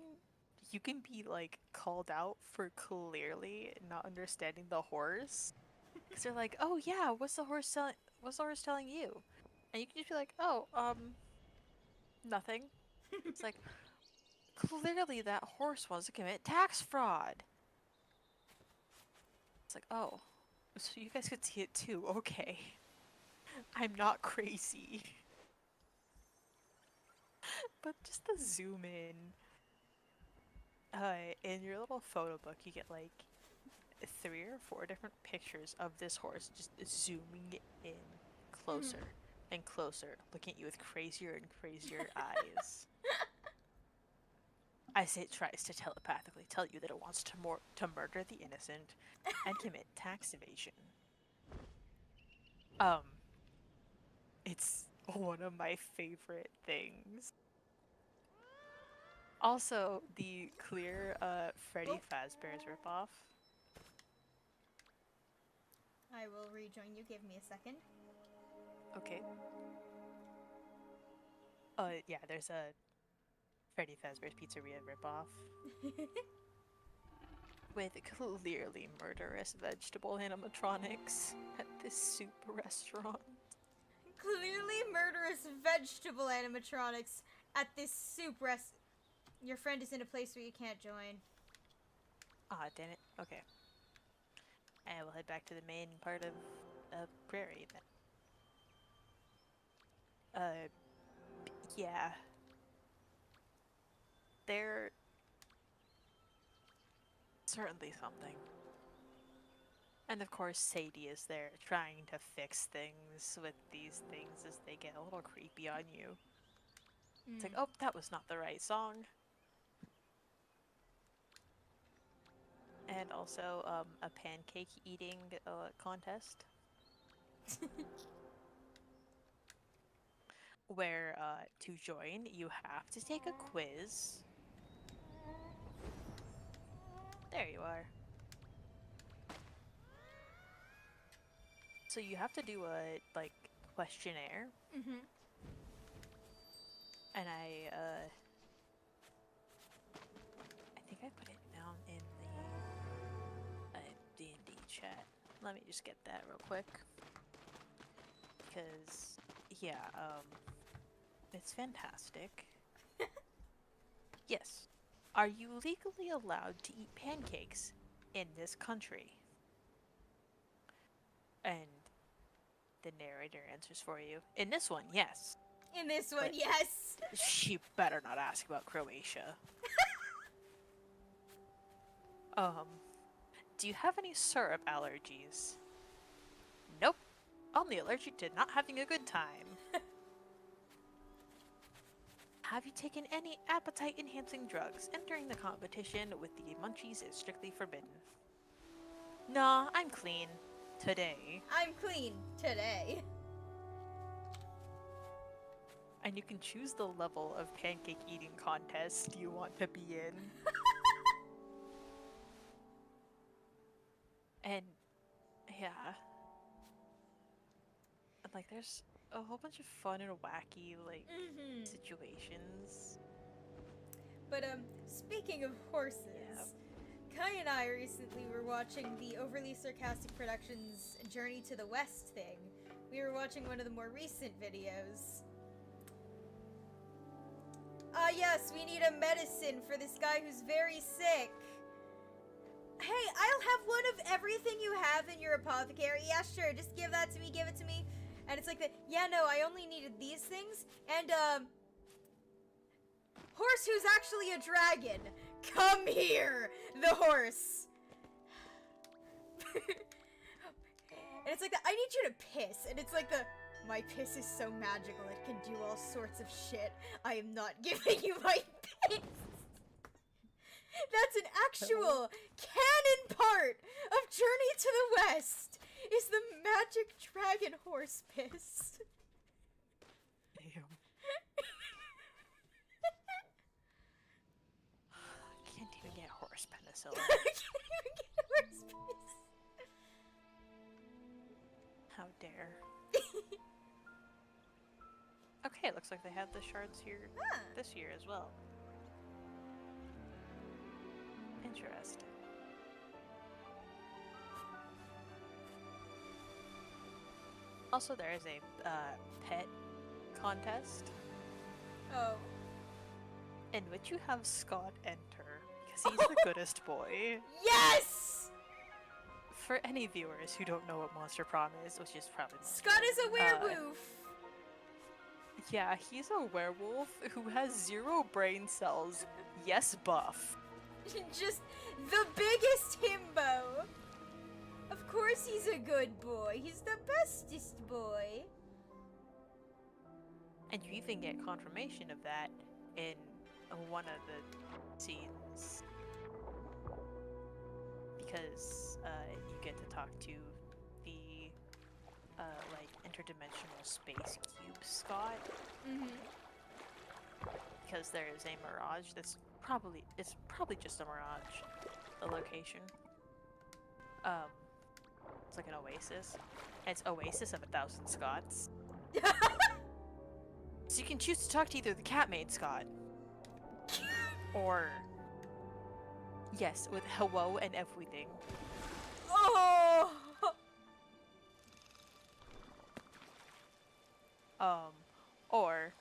you can be like called out for clearly not understanding the horse, because they're like, oh yeah, what's the horse telling you? And you can just be like, oh nothing. It's like, clearly that horse wants to commit tax fraud. It's like, oh, so you guys could see it too. Okay, I'm not crazy. But just to zoom in your little photo book, you get like 3 or 4 different pictures of this horse just zooming in closer and closer, looking at you with crazier and crazier eyes. I say it tries to telepathically tell you that it wants to murder the innocent and commit tax evasion. Um, it's one of my favorite things. Also, the clear Freddy Fazbear's ripoff. I will rejoin you. Give me a second. Okay. Yeah, there's a Freddy Fazbear's Pizzeria ripoff. with clearly murderous vegetable animatronics at this soup restaurant. Clearly murderous vegetable animatronics at this soup rest. Your friend is in a place where you can't join. Ah, damn it. Okay. And we'll head back to the main part of Prairie then. Yeah. They're certainly something. And of course, Sadie is there trying to fix things with these things as they get a little creepy on you. It's like, oh, that was not the right song. And also, a pancake eating contest. Where, to join, you have to take a quiz. There you are. So you have to do a, like, questionnaire. Mm-hmm. And I think I put it down in the D&D chat. Let me just get that real quick. Because, yeah, it's fantastic. Yes. Are you legally allowed to eat pancakes in this country? And the narrator answers for you. In this one, yes. In this one, But yes. she better not ask about Croatia. Do you have any syrup allergies? Nope. Only allergic to not having a good time. Have you taken any appetite-enhancing drugs? Entering the competition with the munchies is strictly forbidden. Nah, I'm clean. Today. I'm clean today. And you can choose the level of pancake eating contest you want to be in. And, yeah. Like, there's a whole bunch of fun and wacky, like, situations. But, speaking of horses, Kai and I recently were watching the Overly Sarcastic Productions Journey to the West thing. We were watching one of the more recent videos. Yes, we need a medicine for this guy who's very sick. Hey, I'll have one of everything you have in your apothecary. Yeah, sure, just give that to me, give it to me. And it's like, yeah, no, I only needed these things. And, horse who's actually a dragon. Come here, the horse. And it's like, I need you to piss. And it's like my piss is so magical, it can do all sorts of shit. I am not giving you my piss. That's an actual canon part of Journey to the West, is the magic dragon horse piss. Damn. Can't even get horse penicillin. I can't even get horse piss. How dare. Okay, looks like they have the shards here this year as well. Interesting. Also, there is a pet contest. Oh. In which you have Scott enter, because he's the goodest boy. Yes! For any viewers who don't know what Monster Prom is, which is probably most Scott is a werewolf. Yeah, he's a werewolf who has 0 brain cells. Yes, buff. Just the biggest himbo. Of course he's a good boy. He's the bestest boy. And you even get confirmation of that in one of the scenes. Because you get to talk to the like interdimensional space cube Scott. Because there is a mirage that's probably just a mirage, the location. It's like an oasis. And it's Oasis of 1,000 Scots. So you can choose to talk to either the cat maid Scott or Yes, with hello and everything. Oh! Um, or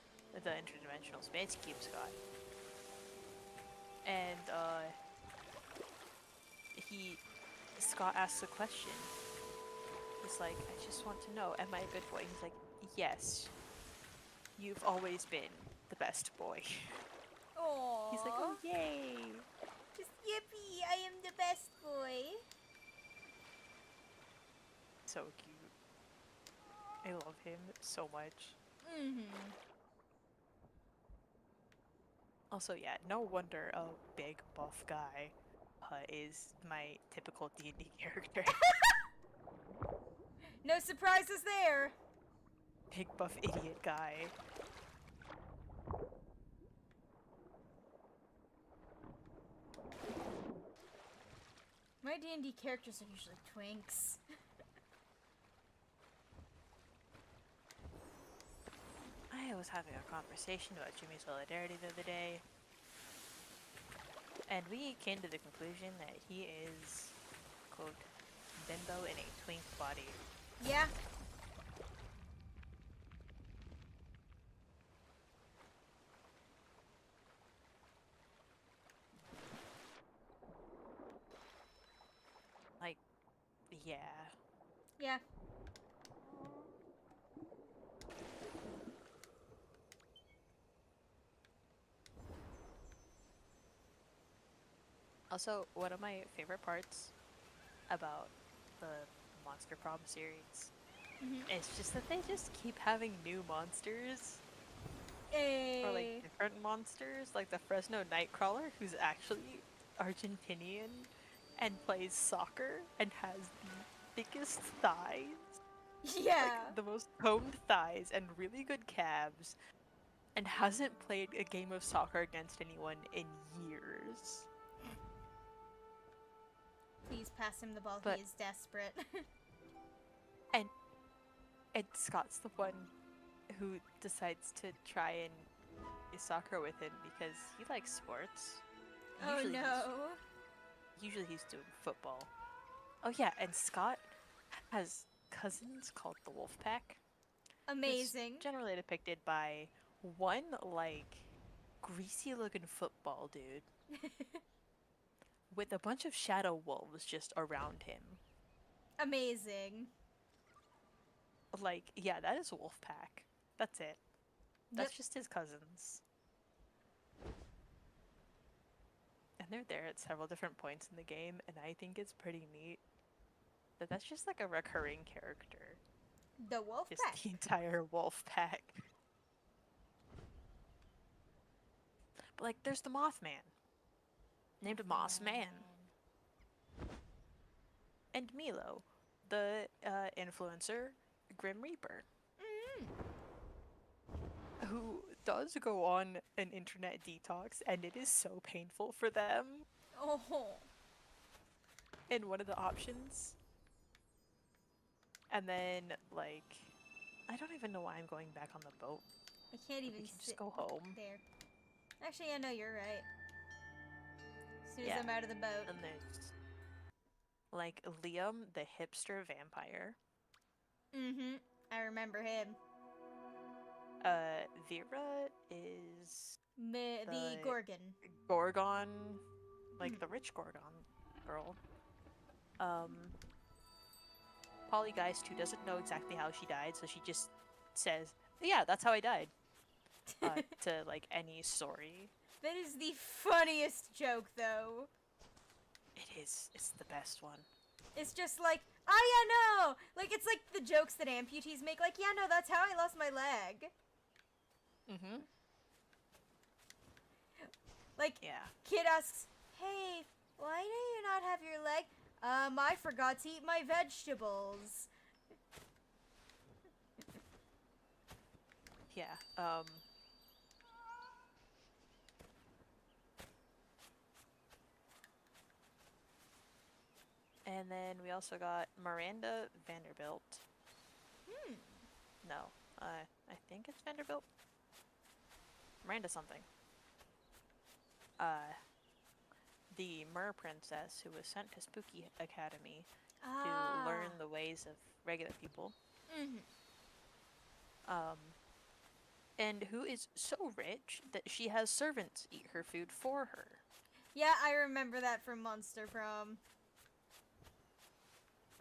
the interdimensional space cube Scott. And Scott asks a question. He's like, I just want to know, am I a good boy? He's like, yes, you've always been the best boy. Aww. He's like, oh yay! Just yippee! I am the best boy. So cute. I love him so much. Mm-hmm. Also, yeah, no wonder a big buff guy is my typical D&D character. No surprises there. Big buff idiot guy. My D&D characters are usually twinks. I was having a conversation about Jimmy's solidarity the other day, and we came to the conclusion that he is, quote, bimbo in a twink body. Yeah. Like, yeah. Yeah. Also, one of my favorite parts about the Monster Problem series is just that they just keep having new monsters. Or like different monsters, like the Fresno Nightcrawler, who's actually Argentinian and plays soccer and has the thickest thighs. Yeah. Like the most toned thighs and really good calves, and hasn't played a game of soccer against anyone in years. Please pass him the ball. But- He is desperate. And Scott's the one who decides to try and play soccer with him because he likes sports. Oh Usually no. Usually he's doing football. Oh yeah, and Scott has cousins called the Wolfpack. Amazing. Generally depicted by one, like, greasy looking football dude with a bunch of shadow wolves just around him. Amazing. Like, yeah, that is a Wolfpack. That's it. That's just his cousins. And they're there at several different points in the game, and I think it's pretty neat that that's just like a recurring character. The wolf Just pack. the entire wolf pack. But like, there's the Mothman, named Mossman, and Milo, the influencer Grim Reaper, who does go on an internet detox, and it is so painful for them. Oh. In one of the options. And then, like, I don't even know why I'm going back on the boat. I can't even We can sit just go home. there. Actually, I know you're right. As soon as Yeah. I'm out of the boat. And there's, like, Liam, the hipster vampire. Mm-hmm. I remember him. Vera is The Gorgon. Gorgon, like the rich Gorgon girl. Polygeist, who doesn't know exactly how she died, so she just says, "Yeah, that's how I died." To like any story. That is the funniest joke, though. It is. It's the best one. It's just like, yeah, no! Like, it's like the jokes that amputees make, like, yeah, no, that's how I lost my leg. Mm-hmm. Like, Yeah. kid asks, hey, why do you not have your leg? I forgot to eat my vegetables. Yeah. And then we also got Miranda Vanderbilt. No, I think it's Vanderbilt. Miranda something. the mer princess who was sent to Spooky Academy to Ah. learn the ways of regular people. Mm-hmm. And who is so rich that she has servants eat her food for her. Yeah, I remember that from Monster Prom.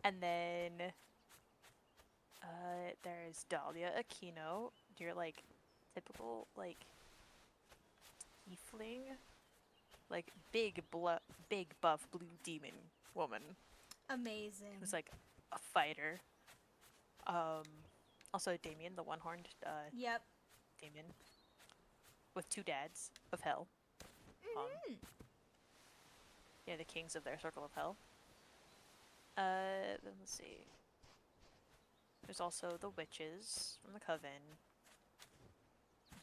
And then there's Dahlia Aquino, your like typical like tiefling, like big buff blue demon woman Amazing. who's like a fighter. Also Damien, the one-horned Yep. Damien with two dads of hell. Mm-hmm. Yeah, the kings of their circle of hell. Then let's see. There's also the witches from the coven.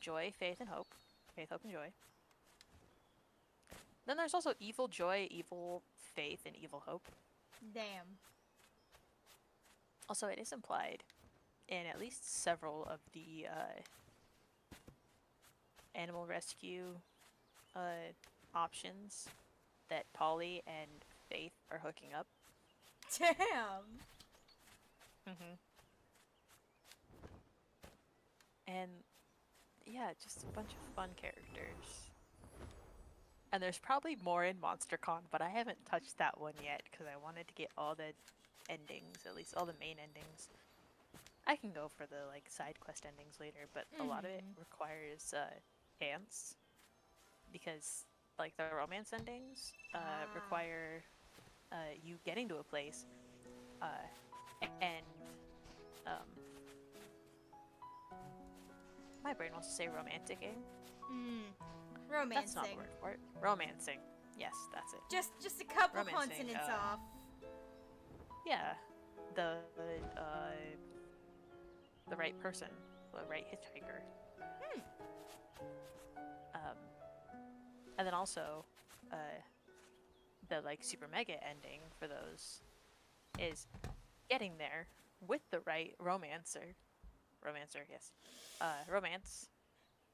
Joy, Faith, and Hope. Faith, Hope, and Joy. Then there's also Evil Joy, Evil Faith, and Evil Hope. Damn. Also, it is implied in at least several of the animal rescue options that Polly and Faith are hooking up. Damn. Mm-hmm. And yeah, just a bunch of fun characters. And there's probably more in MonsterCon, but I haven't touched that one yet because I wanted to get all the endings, at least all the main endings. I can go for the like side quest endings later, but a lot of it requires chance because like the romance endings require you getting to a place and my brain wants to say romanticing. Romancing. That's not the word for it. Romancing. Yes, that's it. Just a couple Romancing, consonants off. Yeah, the right person, the right hitchhiker. And then also, the like super mega ending for those is getting there with the right romance, yes, romance,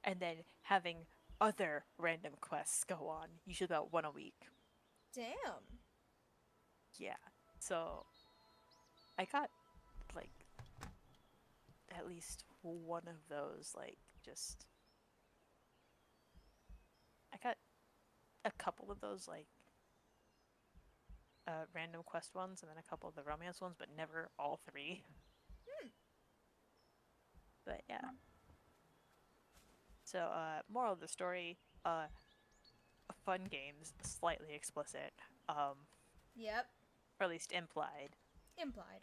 and then having other random quests go on, usually about one a week. Damn. Yeah, so I got like at least one of those, like just I got a couple of those like random quest ones, and then a couple of the romance ones, but never all three. But yeah. So, moral of the story: fun games, slightly explicit. Yep. Or at least implied. Implied.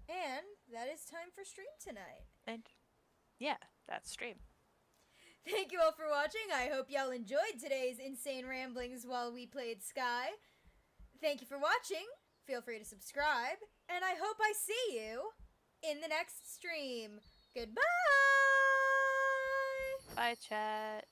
And that is time for stream tonight. And yeah, that's stream. Thank you all for watching. I hope y'all enjoyed today's insane ramblings while we played Sky. Thank you for watching. Feel free to subscribe. And I hope I see you in the next stream. Goodbye! Bye, chat.